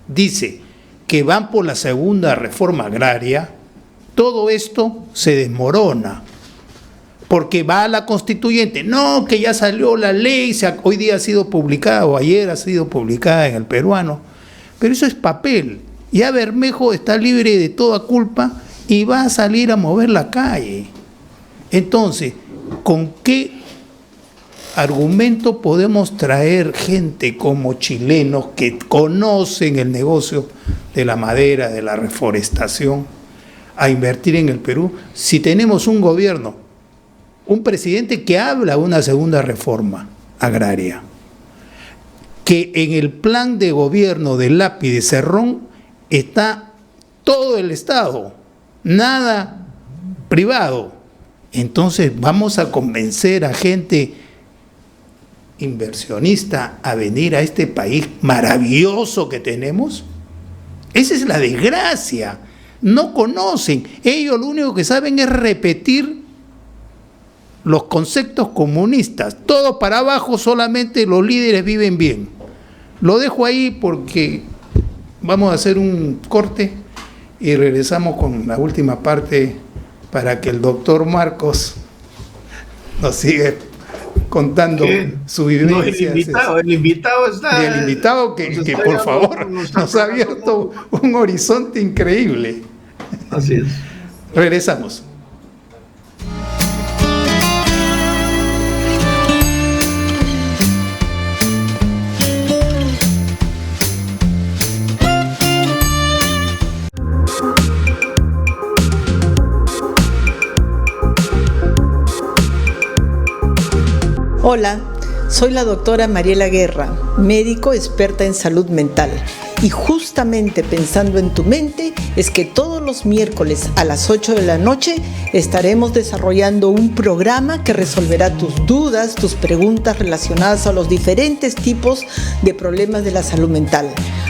[SPEAKER 1] dice que van por la segunda reforma agraria, todo esto se desmorona, porque va a la constituyente. No, que ya salió la ley, hoy día ha sido publicada, o ayer ha sido publicada en el Peruano, pero eso es papel. Ya Bermejo está libre de toda culpa y va a salir a mover la calle. Entonces, ¿con qué argumento podemos traer gente como chilenos que conocen el negocio de la madera, de la reforestación, a invertir en el Perú, si tenemos un gobierno, un presidente que habla de una segunda reforma agraria, que en el plan de gobierno de Lapi de Cerrón está todo el Estado, nada privado? Entonces vamos a convencer a gente inversionista a venir a este país maravilloso que tenemos. Esa es la desgracia. No conocen. Ellos lo único que saben es repetir los conceptos comunistas. Todo para abajo, solamente los líderes viven bien. Lo dejo ahí porque vamos a hacer un corte y regresamos con la última parte para que el doctor Marcos nos siga contando
[SPEAKER 2] ¿Qué?
[SPEAKER 1] su vivencia.
[SPEAKER 2] No, el invitado está...
[SPEAKER 1] Y el invitado que por favor nos ha abierto un horizonte increíble.
[SPEAKER 2] Así es.
[SPEAKER 1] Regresamos.
[SPEAKER 9] Hola, soy la doctora Mariela Guerra, médico experta en salud mental. Y justamente pensando en tu mente es que todos los miércoles a las 8 de la noche estaremos desarrollando un programa que resolverá tus dudas, tus preguntas relacionadas a los diferentes tipos de problemas de la salud mental.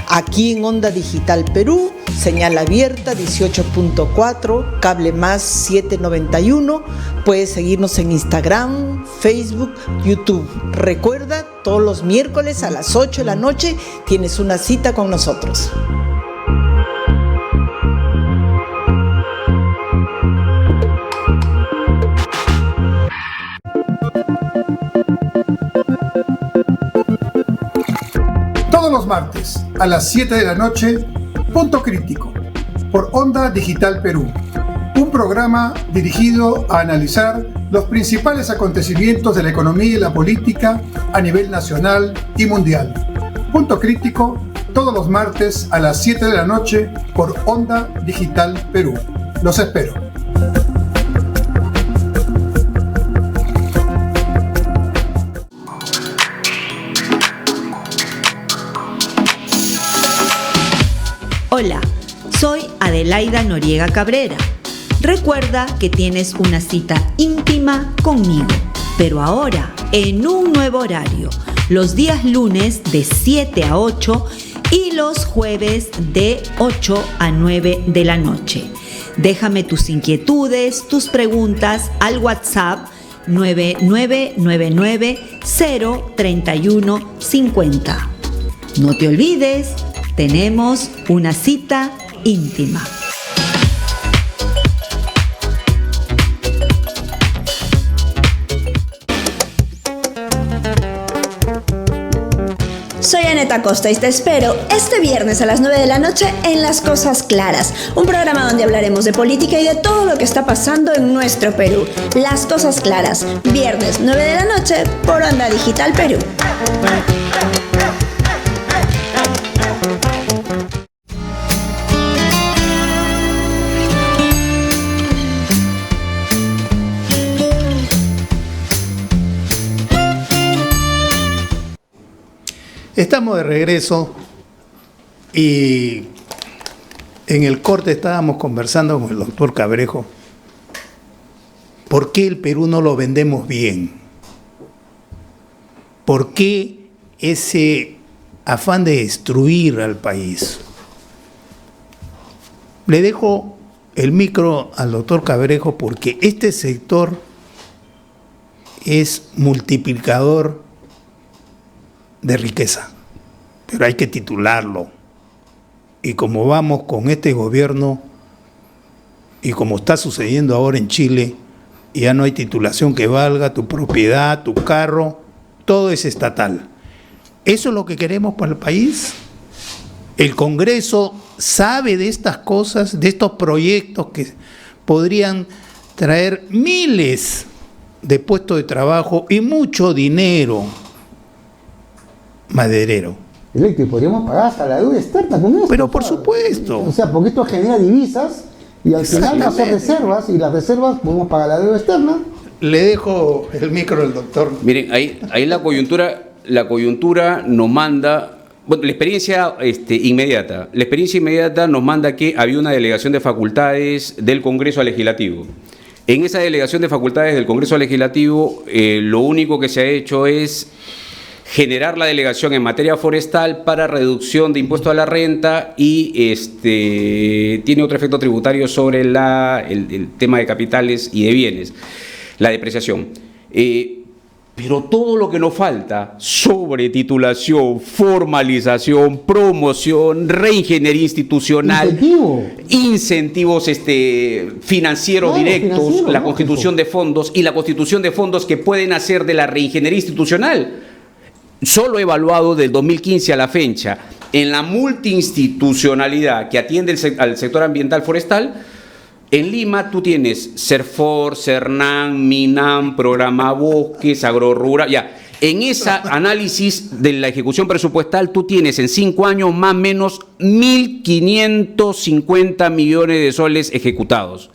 [SPEAKER 9] Aquí en Onda Digital Perú, señal abierta 18.4, cable más 791. Puedes seguirnos en Instagram, Facebook, YouTube. Recuerda, todos los miércoles a las 8 de la noche tienes una cita con nosotros.
[SPEAKER 5] Todos los martes a las 7 de la noche, Punto Crítico, por Onda Digital Perú. Un programa dirigido a analizar los principales acontecimientos de la economía y la política a nivel nacional y mundial. Punto Crítico, todos los martes a las 7 de la noche por Onda Digital Perú. Los espero.
[SPEAKER 10] Hola, soy Adelaida Noriega Cabrera. Recuerda que tienes una cita íntima conmigo, pero ahora en un nuevo horario, los días lunes de 7 a 8 y los jueves de 8 a 9 de la noche. Déjame tus inquietudes, tus preguntas al WhatsApp 9999-03150. No te olvides, tenemos una cita íntima.
[SPEAKER 6] Soy Aneta Costa y te espero este viernes a las 9 de la noche en Las Cosas Claras, un programa donde hablaremos de política y de todo lo que está pasando en nuestro Perú. Las Cosas Claras, viernes 9 de la noche por Onda Digital Perú.
[SPEAKER 1] Estamos de regreso y en el corte estábamos conversando con el doctor Cabrejo. ¿Por qué el Perú no lo vendemos bien? ¿Por qué ese afán de destruir al país? Le dejo el micro al doctor Cabrejo porque este sector es multiplicador de riqueza, pero hay que titularlo. Y como vamos con este gobierno y como está sucediendo ahora en Chile, ya no hay titulación que valga, tu propiedad, tu carro, todo es estatal. ¿Eso es lo que queremos para el país? El Congreso sabe de estas cosas, de estos proyectos que podrían traer miles de puestos de trabajo y mucho dinero maderero.
[SPEAKER 3] Electo, y podríamos pagar hasta la deuda externa con eso.
[SPEAKER 1] Pero por supuesto.
[SPEAKER 3] O sea, porque esto genera divisas y al final va a hacer reservas, y las reservas podemos pagar la deuda externa.
[SPEAKER 1] Le dejo el micro al doctor.
[SPEAKER 4] Miren, ahí la coyuntura nos manda, bueno, la experiencia inmediata. La experiencia inmediata nos manda que había una delegación de facultades del Congreso al Legislativo. En esa delegación de facultades del Congreso al Legislativo, lo único que se ha hecho es generar la delegación en materia forestal para reducción de impuesto a la renta y tiene otro efecto tributario sobre el tema de capitales y de bienes, la depreciación. Pero todo lo que nos falta sobre titulación, formalización, promoción, reingeniería institucional, incentivos financieros directos, la constitución de fondos y la constitución de fondos que pueden hacer de la reingeniería institucional. Solo evaluado del 2015 a la fecha, en la multiinstitucionalidad que atiende al sector ambiental forestal, en Lima tú tienes CERFOR, CERNAN, MINAM, Programa Bosques, Agrorural, ya. En ese análisis de la ejecución presupuestal tú tienes en 5 años más o menos 1.550 millones de soles ejecutados,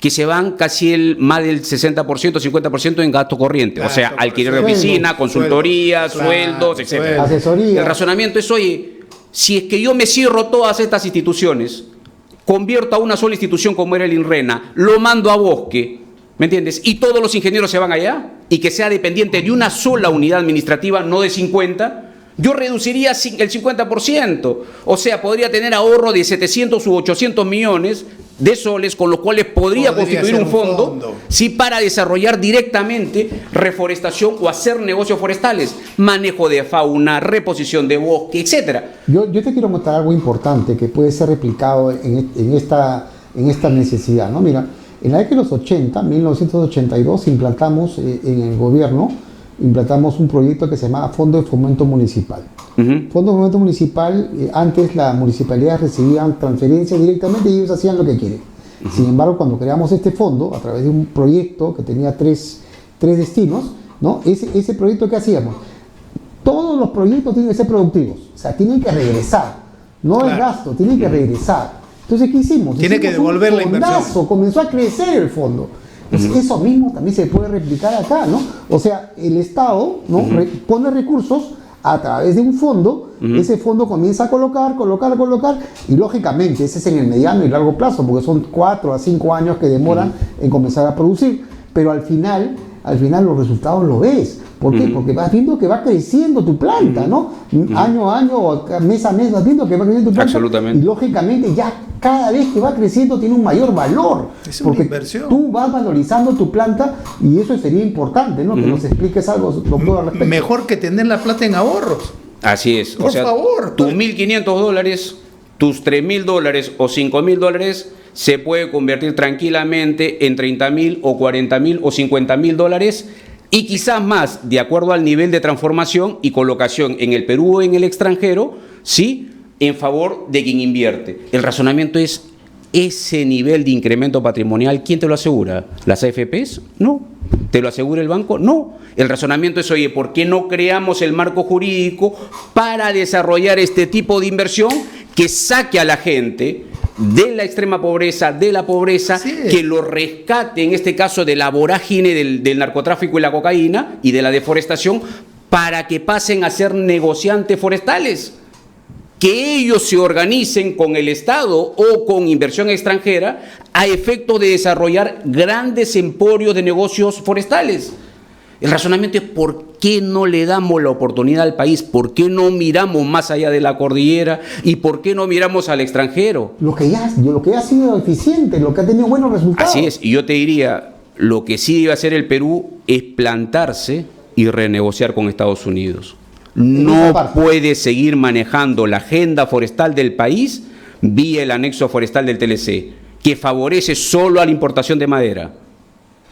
[SPEAKER 4] que se van casi más del 60%, 50% en gasto corriente, o sea, alquiler de oficina, consultoría, sueldos, etc.
[SPEAKER 3] Asesoría.
[SPEAKER 4] El razonamiento es, oye, si es que yo me cierro todas estas instituciones, convierto a una sola institución como era el INRENA, lo mando a Bosque, ¿me entiendes? Y todos los ingenieros se van allá, y que sea dependiente de una sola unidad administrativa, no de 50, yo reduciría el 50%. O sea, podría tener ahorro de 700 u 800 millones de soles, con los cuales podría constituir un fondo, sí, para desarrollar directamente reforestación o hacer negocios forestales, manejo de fauna, reposición de bosque, etcétera.
[SPEAKER 3] Yo te quiero mostrar algo importante que puede ser replicado en esta necesidad, ¿no? Mira, en la década de los 80, 1982, implantamos en el gobierno un proyecto que se llamaba Fondo de Fomento Municipal. Fondo de Fomento Municipal, antes las municipalidades recibían transferencias directamente y ellos hacían lo que quieren. Sin embargo, cuando creamos este fondo, a través de un proyecto que tenía tres destinos, ¿no? Ese proyecto, ¿qué hacíamos? Todos los proyectos tienen que ser productivos, o sea, tienen que regresar, no el gasto, tienen que regresar. Entonces, ¿qué hicimos?
[SPEAKER 1] Tiene que devolver la inversión.
[SPEAKER 3] Comenzó a crecer el fondo. Entonces, eso mismo también se puede replicar acá, ¿no? O sea, el Estado, ¿no? Pone recursos a través de un fondo, ese fondo comienza a colocar, y lógicamente ese es en el mediano y largo plazo, porque son 4 a 5 años que demoran en comenzar a producir, pero al final los resultados lo ves. ¿Por qué? Porque vas viendo que va creciendo tu planta, ¿no? Año a año o mes a mes vas viendo que va creciendo tu planta.
[SPEAKER 4] Absolutamente.
[SPEAKER 3] Y lógicamente ya cada vez que va creciendo tiene un mayor valor.
[SPEAKER 1] Es una
[SPEAKER 3] porque
[SPEAKER 1] inversión.
[SPEAKER 3] Tú vas valorizando tu planta y eso sería importante, ¿no? Que nos expliques algo, doctor, al respecto.
[SPEAKER 1] Mejor que tener la plata en ahorros.
[SPEAKER 4] Así es.
[SPEAKER 1] Por favor.
[SPEAKER 4] Tus $1.500, tus $3.000 o $5.000 se puede convertir tranquilamente en $30.000 o $40.000 o $50.000 y quizás más, de acuerdo al nivel de transformación y colocación en el Perú o en el extranjero, ¿sí?, en favor de quien invierte. El razonamiento es, ese nivel de incremento patrimonial, ¿quién te lo asegura? ¿Las AFPs? No. ¿Te lo asegura el banco? No. El razonamiento es, oye, ¿por qué no creamos el marco jurídico para desarrollar este tipo de inversión que saque a la gente de la extrema pobreza, de la pobreza, que lo rescate, en este caso, de la vorágine del narcotráfico y la cocaína y de la deforestación, para que pasen a ser negociantes forestales, que ellos se organicen con el Estado o con inversión extranjera a efecto de desarrollar grandes emporios de negocios forestales. El razonamiento es ¿por qué no le damos la oportunidad al país? ¿Por qué no miramos más allá de la cordillera? ¿Y por qué no miramos al extranjero?
[SPEAKER 3] Lo que ya ha sido eficiente, lo que ha tenido buenos resultados.
[SPEAKER 4] Así es, y yo te diría, lo que sí debe hacer el Perú es plantarse y renegociar con Estados Unidos. No puede seguir manejando la agenda forestal del país vía el anexo forestal del TLC, que favorece solo a la importación de madera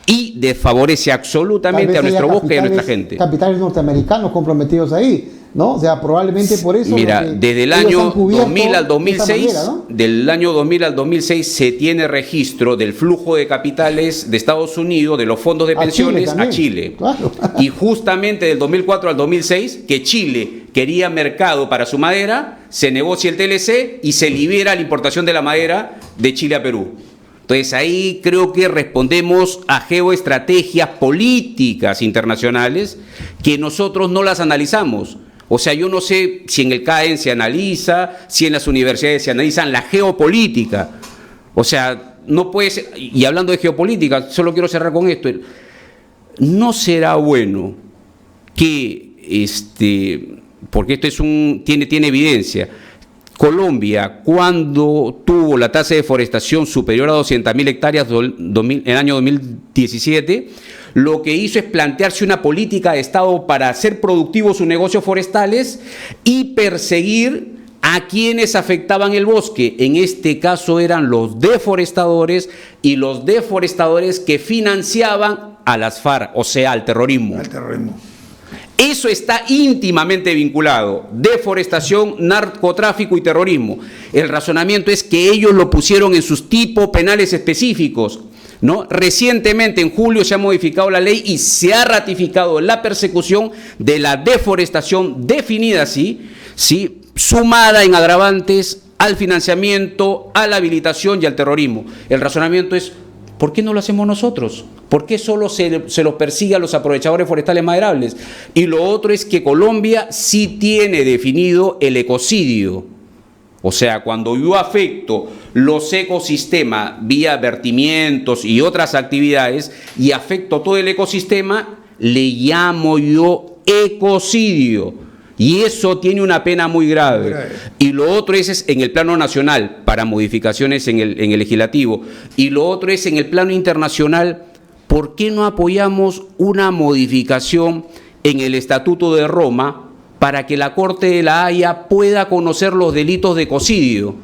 [SPEAKER 4] y desfavorece absolutamente a nuestro bosque y a nuestra gente.
[SPEAKER 3] Capitales norteamericanos comprometidos ahí, ¿no? O sea, probablemente por eso...
[SPEAKER 4] Mira, desde el año 2000 al 2006, manera, ¿no? Del año 2000 al 2006 se tiene registro del flujo de capitales de Estados Unidos, de los fondos de pensiones a Chile. Claro. Y justamente del 2004 al 2006, que Chile quería mercado para su madera, se negocia el TLC y se libera la importación de la madera de Chile a Perú. Entonces ahí creo que respondemos a geoestrategias políticas internacionales que nosotros no las analizamos. O sea, yo no sé si en el CAEN se analiza, si en las universidades se analizan la geopolítica. O sea, no puede ser, y hablando de geopolítica, solo quiero cerrar con esto. No será bueno que, porque esto es tiene evidencia, Colombia, cuando tuvo la tasa de deforestación superior a 200.000 hectáreas en el año 2017, lo que hizo es plantearse una política de Estado para hacer productivos sus negocios forestales y perseguir a quienes afectaban el bosque. En este caso eran los deforestadores y los deforestadores que financiaban a las FARC, o sea, al terrorismo. Eso está íntimamente vinculado, deforestación, narcotráfico y terrorismo. El razonamiento es que ellos lo pusieron en sus tipos penales específicos, ¿no? Recientemente, en julio, se ha modificado la ley y se ha ratificado la persecución de la deforestación definida así, ¿sí? Sumada en agravantes al financiamiento, a la habilitación y al terrorismo. El razonamiento es, ¿por qué no lo hacemos nosotros? ¿Por qué solo se los persigue a los aprovechadores forestales maderables? Y lo otro es que Colombia sí tiene definido el ecocidio. O sea, cuando yo afecto los ecosistemas vía vertimientos y otras actividades y afecto todo el ecosistema, le llamo yo ecocidio. Y eso tiene una pena muy grave. Y lo otro es en el plano nacional, para modificaciones en el legislativo. Y lo otro es en el plano internacional, ¿por qué no apoyamos una modificación en el Estatuto de Roma para que la Corte de la Haya pueda conocer los delitos de ecocidio?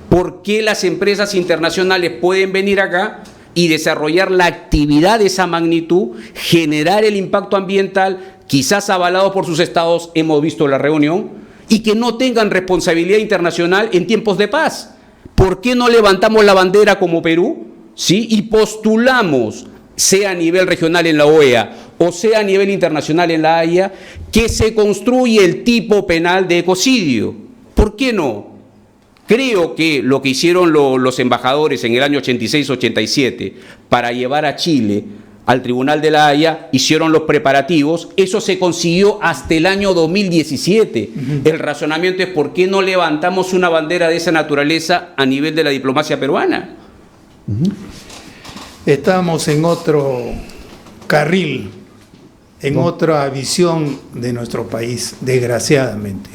[SPEAKER 4] ¿Por qué las empresas internacionales pueden venir acá y desarrollar la actividad de esa magnitud, generar el impacto ambiental, quizás avalado por sus estados, hemos visto la reunión, y que no tengan responsabilidad internacional en tiempos de paz? ¿Por qué no levantamos la bandera como Perú, ¿sí? Y postulamos, sea a nivel regional en la OEA o sea a nivel internacional en la Haya, que se construye el tipo penal de ecocidio? ¿Por qué no? Creo que lo que hicieron los embajadores en el año 86-87 para llevar a Chile al Tribunal de la Haya, hicieron los preparativos, eso se consiguió hasta el año 2017. El razonamiento es ¿por qué no levantamos una bandera de esa naturaleza a nivel de la diplomacia peruana?
[SPEAKER 1] Estamos en otro carril, en otra visión de nuestro país, desgraciadamente.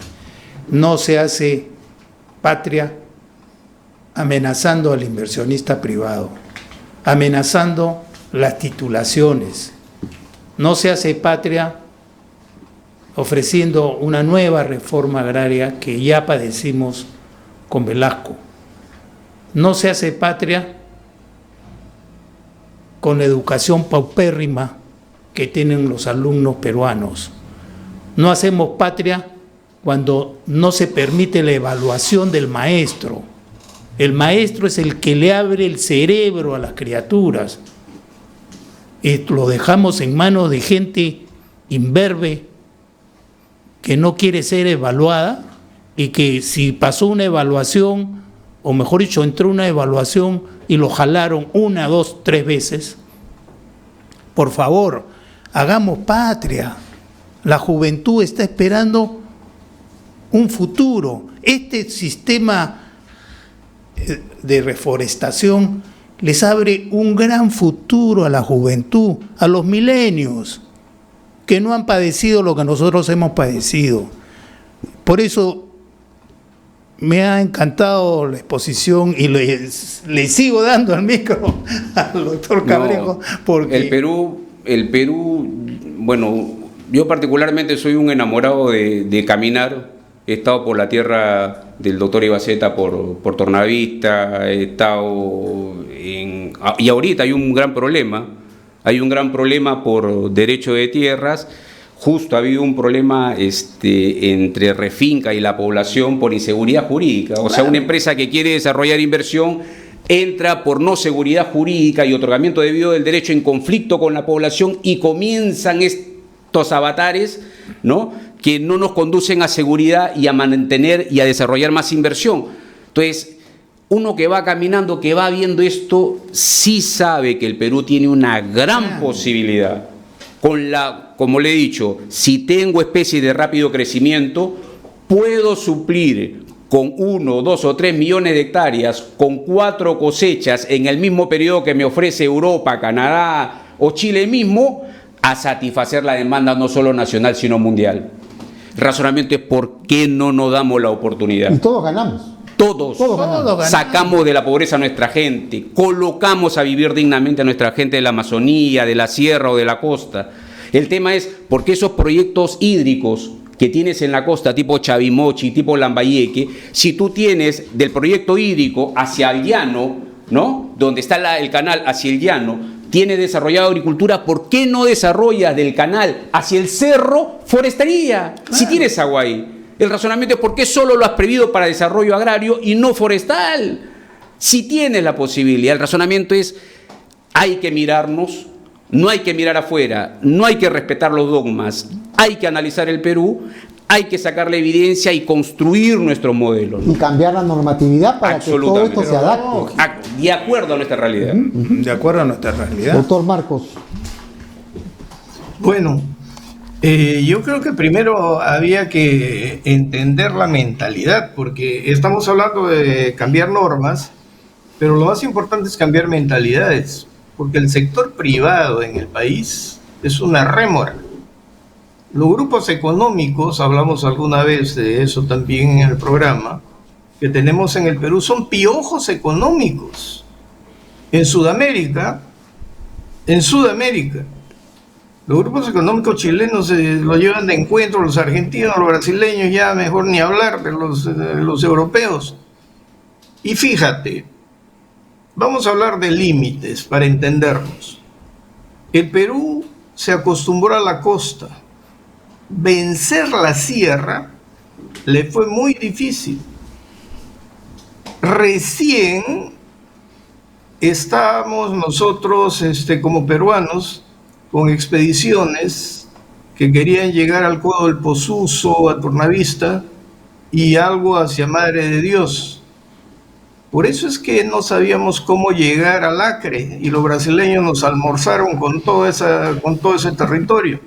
[SPEAKER 1] No se hace patria amenazando al inversionista privado, amenazando las titulaciones. No se hace patria ofreciendo una nueva reforma agraria que ya padecimos con Velasco. No se hace patria con la educación paupérrima que tienen los alumnos peruanos. No hacemos patria cuando no se permite la evaluación del maestro. El maestro es el que le abre el cerebro a las criaturas. Y lo dejamos en manos de gente imberbe que no quiere ser evaluada y que si pasó una evaluación, o mejor dicho, entró una evaluación y lo jalaron 1, 2, 3 veces. Por favor, hagamos patria. La juventud está esperando un futuro. Este sistema de reforestación les abre un gran futuro a la juventud, a los milenios, que no han padecido lo que nosotros hemos padecido. Por eso me ha encantado la exposición y le sigo dando el micro al doctor Cabrejo. Porque
[SPEAKER 4] el Perú, bueno, yo particularmente soy un enamorado de caminar. He estado por la tierra del doctor Ibaceta, por Tornavista, he estado y ahorita hay un gran problema por derecho de tierras. Justo ha habido un problema entre Refinca y la población por inseguridad jurídica. O sea, una empresa que quiere desarrollar inversión entra por no seguridad jurídica y otorgamiento debido del derecho en conflicto con la población y comienzan estos avatares, ¿no?, que no nos conducen a seguridad y a mantener y a desarrollar más inversión. Entonces, uno que va caminando, que va viendo esto, sí sabe que el Perú tiene una gran posibilidad. Como le he dicho, si tengo especies de rápido crecimiento, puedo suplir con 1, 2 o 3 millones de hectáreas, con 4 cosechas en el mismo periodo que me ofrece Europa, Canadá o Chile mismo, a satisfacer la demanda no solo nacional, sino mundial. El razonamiento es por qué no nos damos la oportunidad.
[SPEAKER 3] Y todos ganamos.
[SPEAKER 4] Todos ganamos. Sacamos de la pobreza a nuestra gente, colocamos a vivir dignamente a nuestra gente de la Amazonía, de la sierra o de la costa. El tema es por qué esos proyectos hídricos que tienes en la costa, tipo Chavimochi, tipo Lambayeque, si tú tienes del proyecto hídrico hacia el llano, ¿no?, donde está el canal hacia el llano, tiene desarrollada agricultura, ¿por qué no desarrollas del canal hacia el cerro forestería? Claro. Si tienes agua ahí. El razonamiento es ¿por qué solo lo has previsto para desarrollo agrario y no forestal? Si tienes la posibilidad, el razonamiento es hay que mirarnos, no hay que mirar afuera, no hay que respetar los dogmas, hay que analizar el Perú, hay que sacar la evidencia y construir nuestro modelo, ¿no?
[SPEAKER 3] Y cambiar la normatividad para que todo esto se adapte.
[SPEAKER 4] De acuerdo a nuestra realidad.
[SPEAKER 1] De acuerdo a nuestra realidad.
[SPEAKER 3] Doctor Marcos.
[SPEAKER 2] Bueno, yo creo que primero había que entender la mentalidad, porque estamos hablando de cambiar normas, pero lo más importante es cambiar mentalidades, porque el sector privado en el país es una rémora. Los grupos económicos, hablamos alguna vez de eso también en el programa, que tenemos en el Perú, son piojos económicos. En Sudamérica, los grupos económicos chilenos lo llevan de encuentro, los argentinos, los brasileños, ya mejor ni hablar de los europeos. Y fíjate, vamos a hablar de límites para entendernos. El Perú se acostumbró a la costa. Vencer la sierra le fue muy difícil. Recién estábamos nosotros como peruanos con expediciones que querían llegar al Codo del Posuzo, a Tornavista y algo hacia Madre de Dios. Por eso es que no sabíamos cómo llegar al Acre y los brasileños nos almorzaron con todo ese territorio.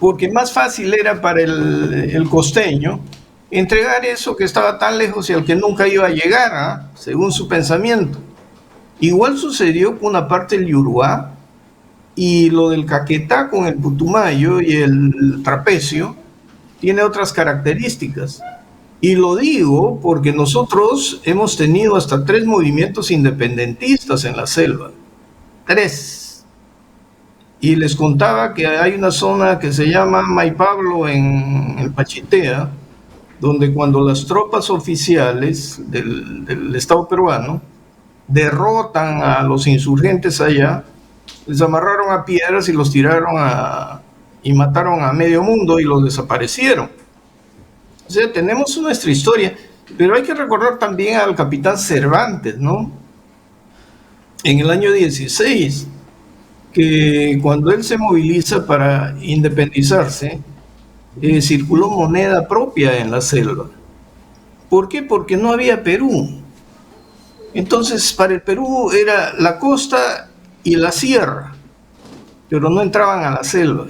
[SPEAKER 2] Porque más fácil era para el costeño entregar eso que estaba tan lejos y al que nunca iba a llegar, según su pensamiento. Igual sucedió con una parte del Yuruá, y lo del Caquetá con el Putumayo y el Trapecio tiene otras características. Y lo digo porque nosotros hemos tenido hasta 3 movimientos independentistas en la selva. 3. Y les contaba que hay una zona que se llama Maipablo en el Pachitea, donde cuando las tropas oficiales del Estado peruano derrotan a los insurgentes allá, les amarraron a piedras y los tiraron y mataron a medio mundo y los desaparecieron. O sea, tenemos nuestra historia, pero hay que recordar también al capitán Cervantes, ¿no? En el año 16, que cuando él se moviliza para independizarse, circuló moneda propia en la selva. ¿Por qué? Porque no había Perú. Entonces, para el Perú era la costa y la sierra, pero no entraban a la selva.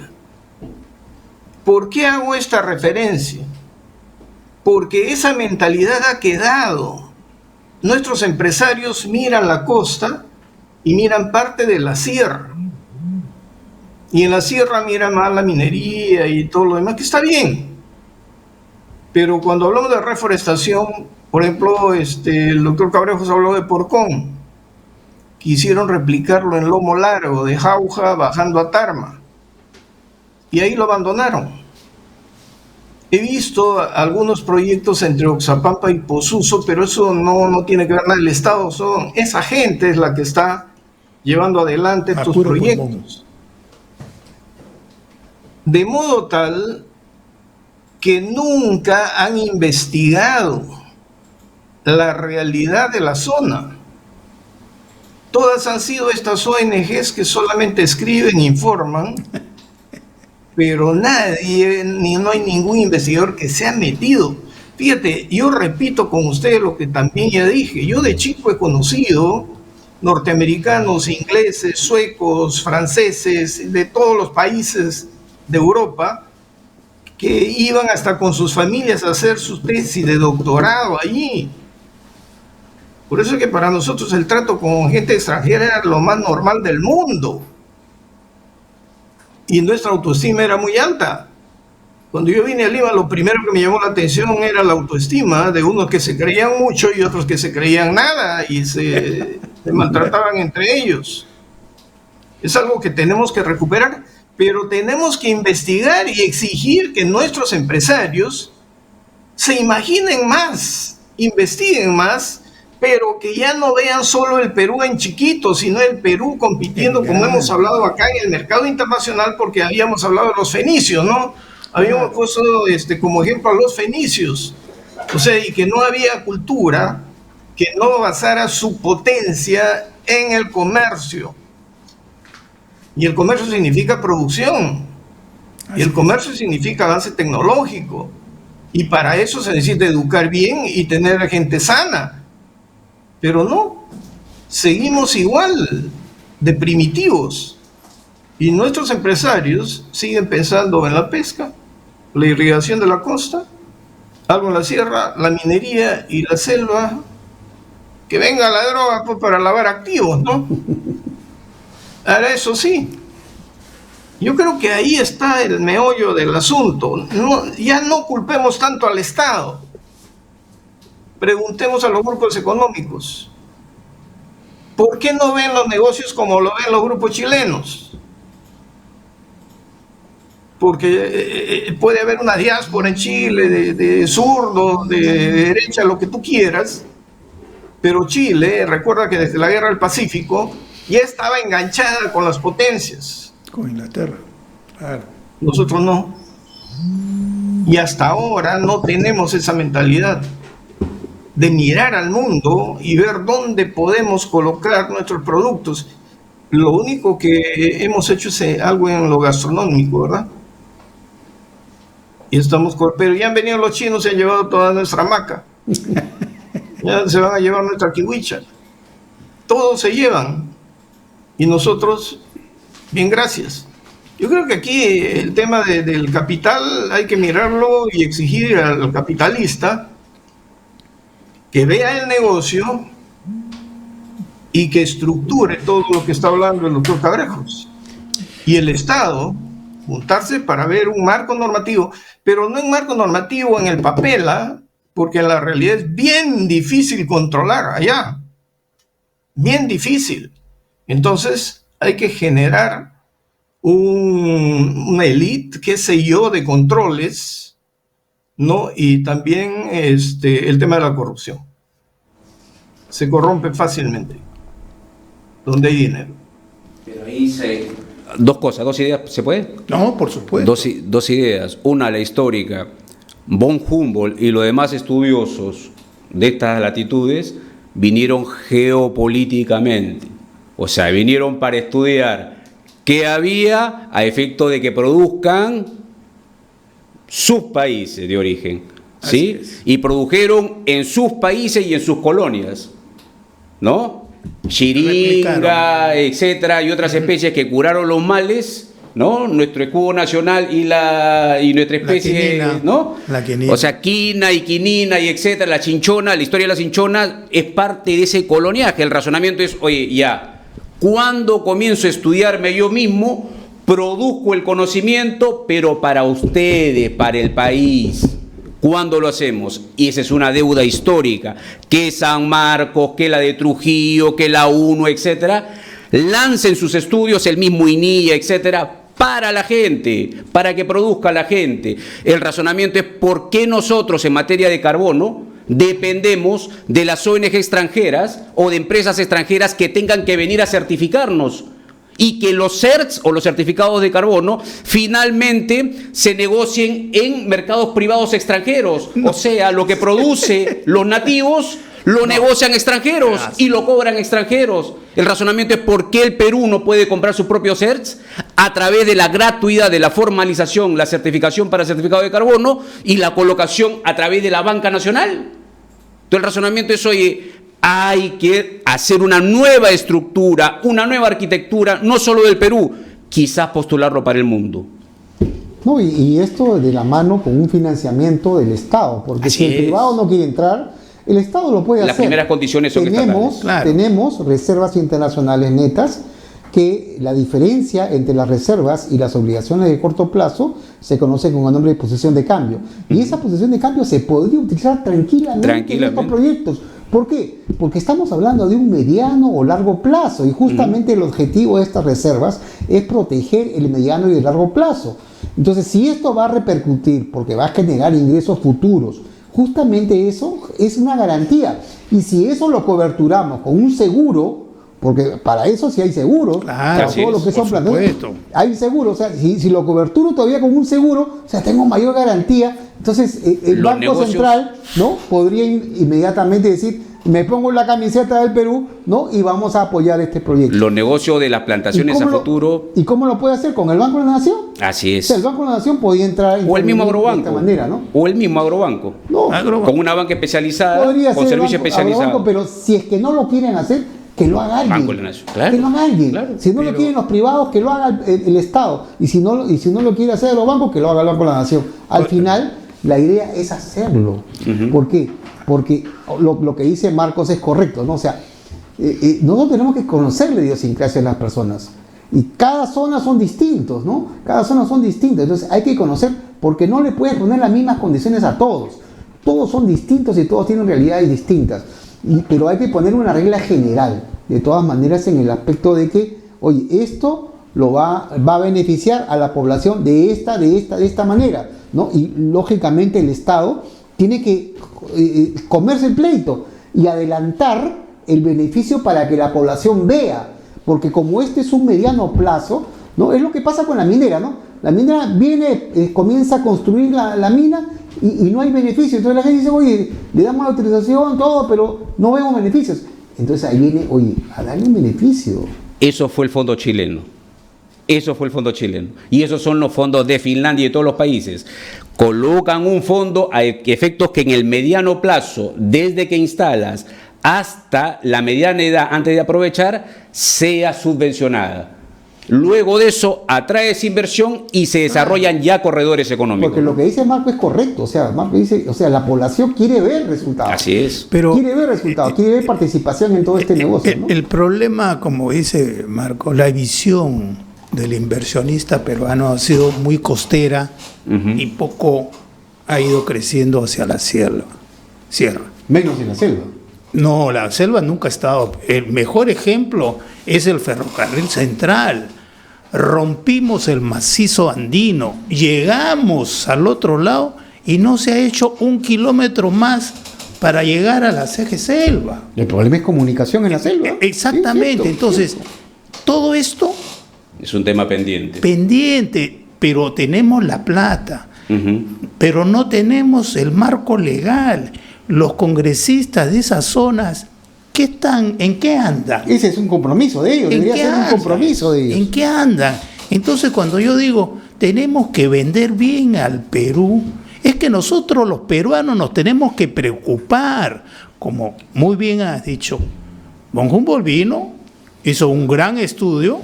[SPEAKER 2] ¿Por qué hago esta referencia? Porque esa mentalidad ha quedado. Nuestros empresarios miran la costa y miran parte de la sierra. Y en la sierra miran más la minería y todo lo demás, que está bien. Pero cuando hablamos de reforestación, por ejemplo, el doctor Cabrejos habló de Porcón. Quisieron replicarlo en Lomo Largo, de Jauja, bajando a Tarma. Y ahí lo abandonaron. He visto algunos proyectos entre Oxapampa y Posuso, pero eso no tiene que ver nada. El Estado, esa gente es la que está llevando adelante estos proyectos. De modo tal que nunca han investigado la realidad de la zona. Todas han sido estas ONGs que solamente escriben, informan, pero no hay ningún investigador que se ha metido. Fíjate, yo repito con ustedes lo que también ya dije. Yo de chico he conocido norteamericanos, ingleses, suecos, franceses, de todos los países de Europa, que iban hasta con sus familias a hacer su tesis de doctorado allí. Por eso es que para nosotros el trato con gente extranjera era lo más normal del mundo. Y nuestra autoestima era muy alta. Cuando yo vine a Lima, lo primero que me llamó la atención era la autoestima de unos que se creían mucho y otros que se creían nada y se maltrataban entre ellos. Es algo que tenemos que recuperar, pero tenemos que investigar y exigir que nuestros empresarios se imaginen más, investiguen más, pero que ya no vean solo el Perú en chiquito, sino el Perú compitiendo, como hemos hablado acá, en el mercado internacional, porque habíamos hablado de los fenicios, ¿no? Habíamos puesto como ejemplo a los fenicios, o sea, y que no había cultura que no basara su potencia en el comercio. Y el comercio significa producción, y el comercio significa avance tecnológico, y para eso se necesita educar bien y tener gente sana. Pero no, seguimos igual de primitivos y nuestros empresarios siguen pensando en la pesca, la irrigación de la costa, algo en la sierra, la minería y la selva, que venga la droga pues, para lavar activos, ¿no? Ahora eso sí, yo creo que ahí está el meollo del asunto. Ya no culpemos tanto al Estado. Preguntemos a los grupos económicos, ¿por qué no ven los negocios como lo ven los grupos chilenos? Porque puede haber una diáspora en Chile de zurdos, de derecha, lo que tú quieras, pero Chile, recuerda que desde la Guerra del Pacífico ya estaba enganchada con las potencias.
[SPEAKER 1] Con Inglaterra, claro.
[SPEAKER 2] Nosotros no. Y hasta ahora no tenemos esa mentalidad de mirar al mundo y ver dónde podemos colocar nuestros productos. Lo único que hemos hecho es algo en lo gastronómico, ¿verdad? Y pero ya han venido los chinos, se han llevado toda nuestra hamaca. Ya se van a llevar nuestra kiwicha. Todos se llevan. Y nosotros, bien, gracias. Yo creo que aquí el tema del capital hay que mirarlo y exigir al capitalista que vea el negocio y que estructure todo lo que está hablando el doctor Cabrejos. Y el Estado, juntarse para ver un marco normativo, pero no un marco normativo en el papel, porque en la realidad es bien difícil controlar allá. Bien difícil. Entonces hay que generar una élite, qué sé yo, de controles, ¿no? Y también el tema de la corrupción. Se corrompe fácilmente donde hay dinero.
[SPEAKER 4] Pero ahí dos cosas, dos ideas, ¿se puede?
[SPEAKER 1] No, por supuesto.
[SPEAKER 4] Dos ideas. Una, la histórica. Von Humboldt y los demás estudiosos de estas latitudes vinieron geopolíticamente. O sea, vinieron para estudiar qué había a efecto de que produzcan sus países de origen, ¿sí? Y produjeron en sus países y en sus colonias, ¿no? Chiringa, etcétera, y otras especies que curaron los males ¿no? Nuestro escudo nacional y nuestra especie,
[SPEAKER 1] quinina,
[SPEAKER 4] ¿no?
[SPEAKER 1] la quinina.
[SPEAKER 4] O sea, quina y quinina y etcétera, la chinchona, la historia de la chinchona es parte de ese coloniaje. El razonamiento es, oye, ya, ¿cuándo comienzo a estudiarme yo mismo? Produzco el conocimiento, pero para ustedes, para el país. ¿Cuándo lo hacemos? Y esa es una deuda histórica, que San Marcos, que la de Trujillo, que la UNO, etcétera, lancen sus estudios, el mismo INIA, etcétera, para la gente, para que produzca la gente. El razonamiento es por qué nosotros en materia de carbono dependemos de las ONG extranjeras o de empresas extranjeras que tengan que venir a certificarnos. Y que los CERTs o los certificados de carbono finalmente se negocien en mercados privados extranjeros. O sea, lo que produce los nativos lo negocian extranjeros y lo cobran extranjeros. El razonamiento es por qué el Perú no puede comprar sus propios CERTs a través de la gratuidad, de la formalización, la certificación para certificado de carbono y la colocación a través de la banca nacional. Entonces el razonamiento es, oye, hay que hacer una nueva estructura, una nueva arquitectura, no solo del Perú, quizás postularlo para el mundo.
[SPEAKER 3] No, y esto de la mano con un financiamiento del Estado, porque
[SPEAKER 4] Así
[SPEAKER 3] si el
[SPEAKER 4] es.
[SPEAKER 3] privado no quiere entrar, el Estado lo puede
[SPEAKER 4] Las
[SPEAKER 3] hacer.
[SPEAKER 4] primeras condiciones son estatales.
[SPEAKER 1] Claro.
[SPEAKER 3] Tenemos reservas internacionales netas, que la diferencia entre las reservas y las obligaciones de corto plazo se conoce con el nombre de posición de cambio. Y esa posición de cambio se podría utilizar tranquilamente en estos proyectos. ¿Por qué? Porque estamos hablando de un mediano o largo plazo y justamente el objetivo de estas reservas es proteger el mediano y el largo plazo. Entonces, si esto va a repercutir porque va a generar ingresos futuros, justamente eso es una garantía. Y si eso lo coberturamos con un seguro, porque para eso sí hay seguros,
[SPEAKER 1] Claro,
[SPEAKER 3] para todo lo que son
[SPEAKER 1] por
[SPEAKER 3] planteos,
[SPEAKER 1] supuesto.
[SPEAKER 3] hay seguro, o sea, si lo coberturo todavía con un seguro, o sea, tengo mayor garantía, entonces el
[SPEAKER 4] Los
[SPEAKER 3] Banco
[SPEAKER 4] negocios.
[SPEAKER 3] Central, ¿no?, podría inmediatamente decir, me pongo la camiseta del Perú, ¿no?, y vamos a apoyar este proyecto.
[SPEAKER 4] Los negocios de las plantaciones a futuro.
[SPEAKER 3] ¿Y cómo lo puede hacer? ¿Con el Banco de la Nación?
[SPEAKER 4] Así
[SPEAKER 3] O
[SPEAKER 4] es.
[SPEAKER 3] sea, el Banco de la Nación podía entrar
[SPEAKER 4] O el mismo
[SPEAKER 3] de
[SPEAKER 4] agrobanco.
[SPEAKER 3] esta manera, ¿no?
[SPEAKER 4] O el mismo agrobanco.
[SPEAKER 3] No,
[SPEAKER 4] Con una banca especializada,
[SPEAKER 3] podría
[SPEAKER 4] con
[SPEAKER 3] ser
[SPEAKER 4] servicio
[SPEAKER 3] banco,
[SPEAKER 4] especializado.
[SPEAKER 3] agrobanco, pero si es que no lo quieren hacer, que lo haga alguien.
[SPEAKER 4] Banco de la Nación, claro,
[SPEAKER 3] que lo haga alguien.
[SPEAKER 4] claro.
[SPEAKER 3] Si no lo
[SPEAKER 1] Pero-
[SPEAKER 3] quieren los privados, que lo haga el Estado. Y si no lo quiere hacer los bancos, que lo haga el Banco de la Nación. Al final, la idea es hacerlo. ¿Por qué? Porque lo que dice Marcos es correcto, ¿no? O sea, nosotros tenemos que conocer la idiosincrasia de las personas. Y cada zona son distintos, ¿no? Cada zona son distintas. Entonces hay que conocer, porque no le puedes poner las mismas condiciones a todos. Todos son distintos y todos tienen realidades distintas. Pero hay que poner una regla general, de todas maneras, en el aspecto de que, oye, esto va a beneficiar a la población de esta manera, ¿no? Y lógicamente el Estado tiene que comerse el pleito y adelantar el beneficio para que la población vea, porque como este es un mediano plazo, ¿no? Es lo que pasa con la minera, ¿no? La minera viene, comienza a construir la mina y no hay beneficio. Entonces la gente dice, oye, le damos la autorización, todo, pero no vemos beneficios. Entonces ahí viene, oye, a darle un beneficio.
[SPEAKER 4] Eso fue el fondo chileno. Eso fue el fondo chileno. Y esos son los fondos de Finlandia y de todos los países. Colocan un fondo a efectos que en el mediano plazo, desde que instalas hasta la mediana edad, antes de aprovechar, sea subvencionada. Luego de eso, atraes inversión y se desarrollan ya corredores económicos.
[SPEAKER 3] Porque lo que dice Marco es correcto. O sea, Marco dice, o sea, la población quiere ver resultados.
[SPEAKER 4] Así es.
[SPEAKER 1] Pero
[SPEAKER 3] Quiere ver resultados, quiere ver participación en todo este negocio, ¿no?
[SPEAKER 1] el problema, como dice Marco, la visión del inversionista peruano ha sido muy costera y poco ha ido creciendo hacia la sierra.
[SPEAKER 3] Menos en la selva.
[SPEAKER 1] No, la selva nunca ha estado. El mejor ejemplo es el ferrocarril central. Rompimos el macizo andino, llegamos al otro lado y no se ha hecho 1 kilómetro más para llegar a la CG Selva.
[SPEAKER 3] El problema es comunicación en la selva.
[SPEAKER 1] Exactamente.
[SPEAKER 3] Sí, cierto,
[SPEAKER 1] Entonces,
[SPEAKER 3] cierto.
[SPEAKER 1] todo esto
[SPEAKER 4] Es un tema pendiente.
[SPEAKER 1] pendiente, pero tenemos la plata, pero no tenemos el marco legal. Los congresistas de esas zonas, ¿en qué andan?
[SPEAKER 3] Ese es un compromiso de ellos,
[SPEAKER 1] ¿En
[SPEAKER 3] debería
[SPEAKER 1] qué
[SPEAKER 3] ser un
[SPEAKER 1] andan?
[SPEAKER 3] compromiso de ellos.
[SPEAKER 1] ¿En qué andan? Entonces, cuando yo digo, tenemos que vender bien al Perú, es que nosotros los peruanos nos tenemos que preocupar. Como muy bien has dicho, von Humboldt vino, hizo un gran estudio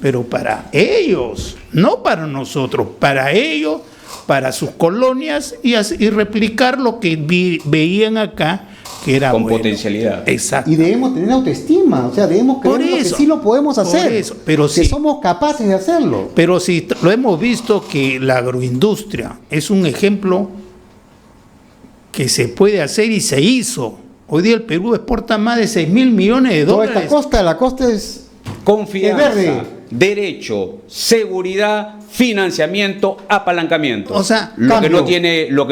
[SPEAKER 1] pero para ellos, no para nosotros, para ellos, para sus colonias y replicar lo que veían acá, que era
[SPEAKER 4] con
[SPEAKER 1] bueno.
[SPEAKER 4] potencialidad.
[SPEAKER 1] Exacto.
[SPEAKER 3] Y debemos tener autoestima, o sea, debemos
[SPEAKER 1] Por
[SPEAKER 3] creer que
[SPEAKER 1] eso,
[SPEAKER 3] sí lo podemos
[SPEAKER 1] por
[SPEAKER 3] hacer,
[SPEAKER 1] eso, pero
[SPEAKER 3] que
[SPEAKER 1] sí.
[SPEAKER 3] somos capaces de hacerlo.
[SPEAKER 1] Pero si lo hemos visto que la agroindustria es un ejemplo que se puede hacer y se hizo. Hoy día el Perú exporta más de 6.000 millones de
[SPEAKER 3] Toda
[SPEAKER 1] dólares.
[SPEAKER 3] esta costa, la costa es
[SPEAKER 4] Confianza,
[SPEAKER 3] es verde.
[SPEAKER 4] derecho, seguridad, financiamiento, apalancamiento.
[SPEAKER 1] O sea,
[SPEAKER 4] lo
[SPEAKER 3] cambio.
[SPEAKER 4] que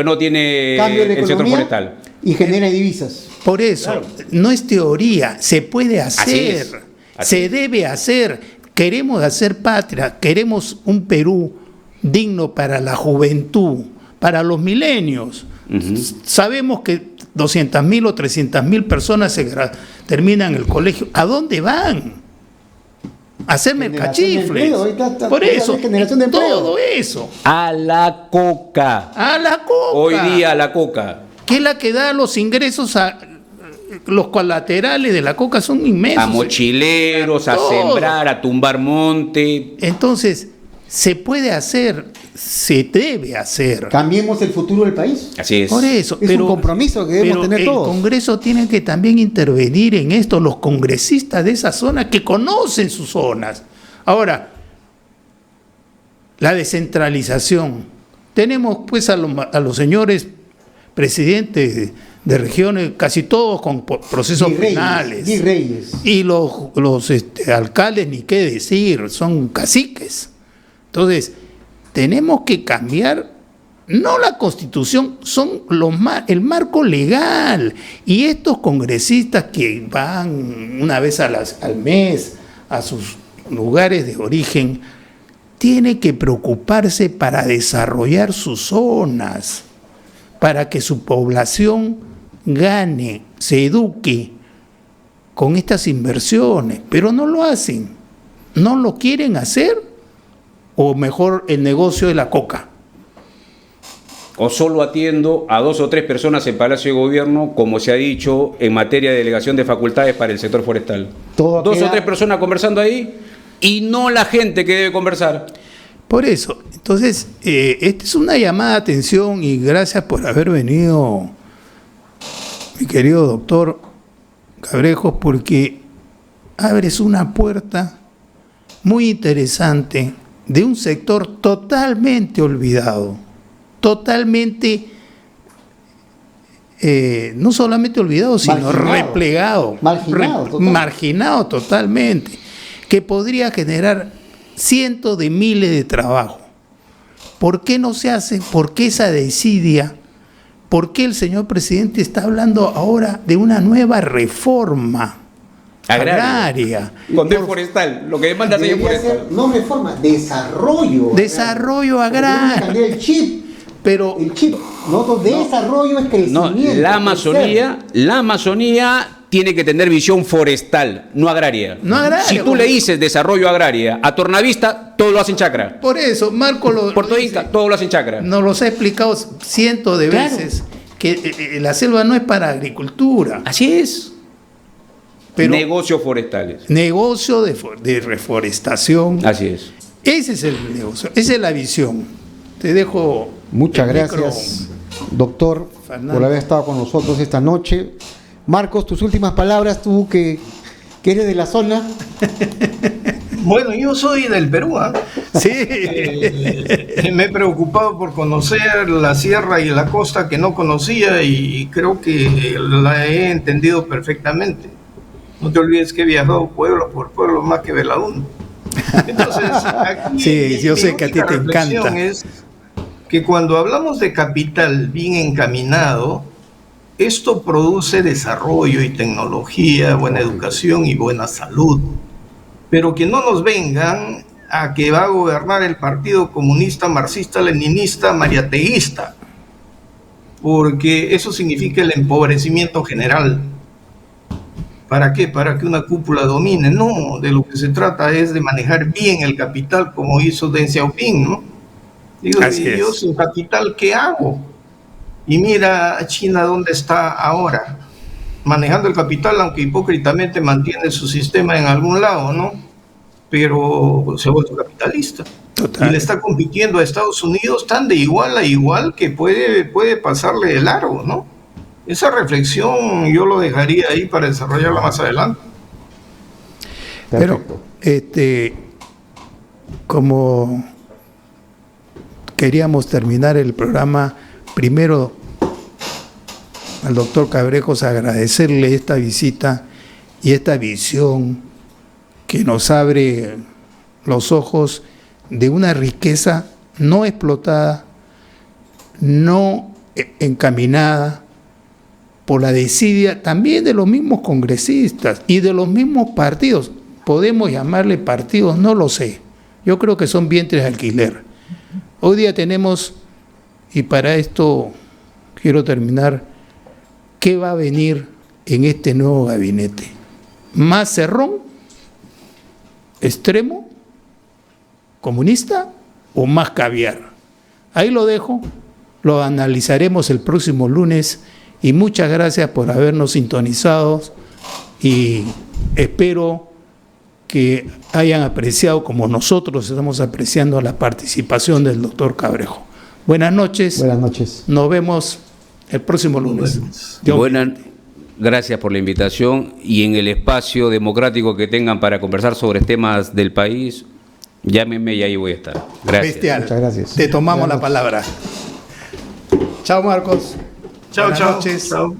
[SPEAKER 4] no tiene
[SPEAKER 3] Cambio de
[SPEAKER 4] el sector
[SPEAKER 3] economía
[SPEAKER 4] forestal.
[SPEAKER 3] y genera divisas.
[SPEAKER 1] Por eso, no es teoría, se puede hacer,
[SPEAKER 4] es, así
[SPEAKER 1] se
[SPEAKER 4] es.
[SPEAKER 1] debe hacer. Queremos hacer patria, queremos un Perú digno para la juventud, para los milenios. Sabemos que 200.000 o 300.000 personas terminan el colegio. ¿A dónde van? A hacer
[SPEAKER 3] Generación de
[SPEAKER 1] mercachifles.
[SPEAKER 3] empleo, ahorita está
[SPEAKER 1] Por eso,
[SPEAKER 3] la generación de empleo.
[SPEAKER 1] todo eso.
[SPEAKER 4] A la coca.
[SPEAKER 1] A la coca.
[SPEAKER 4] Hoy día a la coca.
[SPEAKER 1] Que es la que da los ingresos a los colaterales de la coca son inmensos.
[SPEAKER 4] A mochileros, a
[SPEAKER 1] Todo.
[SPEAKER 4] sembrar, a tumbar monte.
[SPEAKER 1] Entonces, se puede hacer, se debe hacer.
[SPEAKER 3] Cambiemos el futuro del país.
[SPEAKER 4] Así es.
[SPEAKER 1] Por eso,
[SPEAKER 3] Es un compromiso que debemos
[SPEAKER 1] pero
[SPEAKER 3] tener
[SPEAKER 1] el
[SPEAKER 3] todos.
[SPEAKER 1] Congreso tiene que también intervenir en esto, los congresistas de esa zona que conocen sus zonas. Ahora, la descentralización. Tenemos pues a los señores presidentes de regiones, casi todos con procesos penales.
[SPEAKER 3] Virreyes.
[SPEAKER 1] Y los alcaldes, ni qué decir, son caciques. Entonces, tenemos que cambiar, no la Constitución, son el marco legal. Y estos congresistas que van una vez al mes a sus lugares de origen, tienen que preocuparse para desarrollar sus zonas, para que su población gane, se eduque con estas inversiones, pero no lo hacen, no lo quieren hacer, o mejor el negocio de la coca.
[SPEAKER 4] O solo atiendo a 2 o 3 personas en Palacio de Gobierno, como se ha dicho, en materia de delegación de facultades para el sector forestal. 2 o 3 personas conversando ahí y no la gente que debe conversar.
[SPEAKER 1] Por eso, entonces, esta es una llamada de atención y gracias por haber venido, mi querido doctor Cabrejos, porque abres una puerta muy interesante de un sector totalmente olvidado, totalmente, no solamente olvidado, sino replegado, marginado totalmente, que podría generar cientos de miles de trabajos. ¿Por qué no se hace? ¿Por qué esa desidia? ¿Por qué el señor presidente está hablando ahora de una nueva reforma agraria?
[SPEAKER 4] Con ley forestal, lo que demanda ley forestal.
[SPEAKER 3] No reforma, desarrollo.
[SPEAKER 1] Desarrollo agrario.
[SPEAKER 3] Cambiar el chip.
[SPEAKER 1] Pero
[SPEAKER 3] el chip, no, desarrollo es crecimiento.
[SPEAKER 4] No, la Amazonía tiene que tener visión forestal, no agraria.
[SPEAKER 1] No agraria.
[SPEAKER 4] Si tú le dices desarrollo agraria a Tornavista, todo lo hacen chacra.
[SPEAKER 1] Por eso, Marco
[SPEAKER 4] Puerto Inca, todo lo hacen chacra.
[SPEAKER 1] Nos los ha explicado cientos de veces que la selva no es para agricultura.
[SPEAKER 4] Así es.
[SPEAKER 1] Pero
[SPEAKER 4] negocios forestales.
[SPEAKER 1] Negocio de reforestación.
[SPEAKER 4] Así es.
[SPEAKER 1] Ese es el negocio, esa es la visión. Te dejo.
[SPEAKER 3] Muchas gracias, doctor,
[SPEAKER 1] Fernando,
[SPEAKER 3] por haber estado con nosotros esta noche. Marcos, tus últimas palabras, tú que eres de la zona.
[SPEAKER 2] Bueno, yo soy del Perú, ¿eh?
[SPEAKER 1] Sí.
[SPEAKER 2] Me he preocupado por conocer la sierra y la costa que no conocía y creo que la he entendido perfectamente. No te olvides que he viajado pueblo por pueblo más que Belaún. Entonces, aquí
[SPEAKER 1] sí, yo sé que a ti te encanta.
[SPEAKER 2] Es que cuando hablamos de capital bien encaminado, esto produce desarrollo y tecnología, buena educación y buena salud. Pero que no nos vengan a que va a gobernar el Partido Comunista, Marxista, Leninista, Mariateísta, porque eso significa el empobrecimiento general. ¿Para qué? Para que una cúpula domine. No, de lo que se trata es de manejar bien el capital como hizo Deng Xiaoping, ¿no? Digo, yo sin capital, ¿qué hago? Y mira China dónde está ahora, manejando el capital, aunque hipócritamente mantiene su sistema en algún lado, ¿no? pero se ha vuelto capitalista.
[SPEAKER 1] Total.
[SPEAKER 2] Y le está compitiendo a Estados Unidos tan de igual a igual que puede pasarle de largo, ¿no? Esa reflexión yo lo dejaría ahí para desarrollarla más adelante.
[SPEAKER 1] Pero, como queríamos terminar el programa, primero al doctor Cabrejos agradecerle esta visita y esta visión que nos abre los ojos de una riqueza no explotada, no encaminada por la desidia también de los mismos congresistas y de los mismos partidos. Podemos llamarle partidos, no lo sé. Yo creo que son vientres de alquiler. Hoy día tenemos, y para esto quiero terminar, ¿qué va a venir en este nuevo gabinete? ¿Más cerrón, extremo, comunista o más caviar? Ahí lo dejo, lo analizaremos el próximo lunes y muchas gracias por habernos sintonizado y espero que hayan apreciado como nosotros estamos apreciando la participación del doctor Cabrejo. Buenas noches.
[SPEAKER 3] Buenas noches.
[SPEAKER 1] Nos vemos el próximo lunes.
[SPEAKER 4] Gracias por la invitación y en el espacio democrático que tengan para conversar sobre temas del país, llámenme y ahí voy a estar. Gracias.
[SPEAKER 1] Bestial.
[SPEAKER 3] Muchas gracias.
[SPEAKER 1] Te tomamos la palabra. Chao, Marcos.
[SPEAKER 2] Chao,
[SPEAKER 1] Buenas
[SPEAKER 2] chao.
[SPEAKER 1] noches.
[SPEAKER 2] Chao.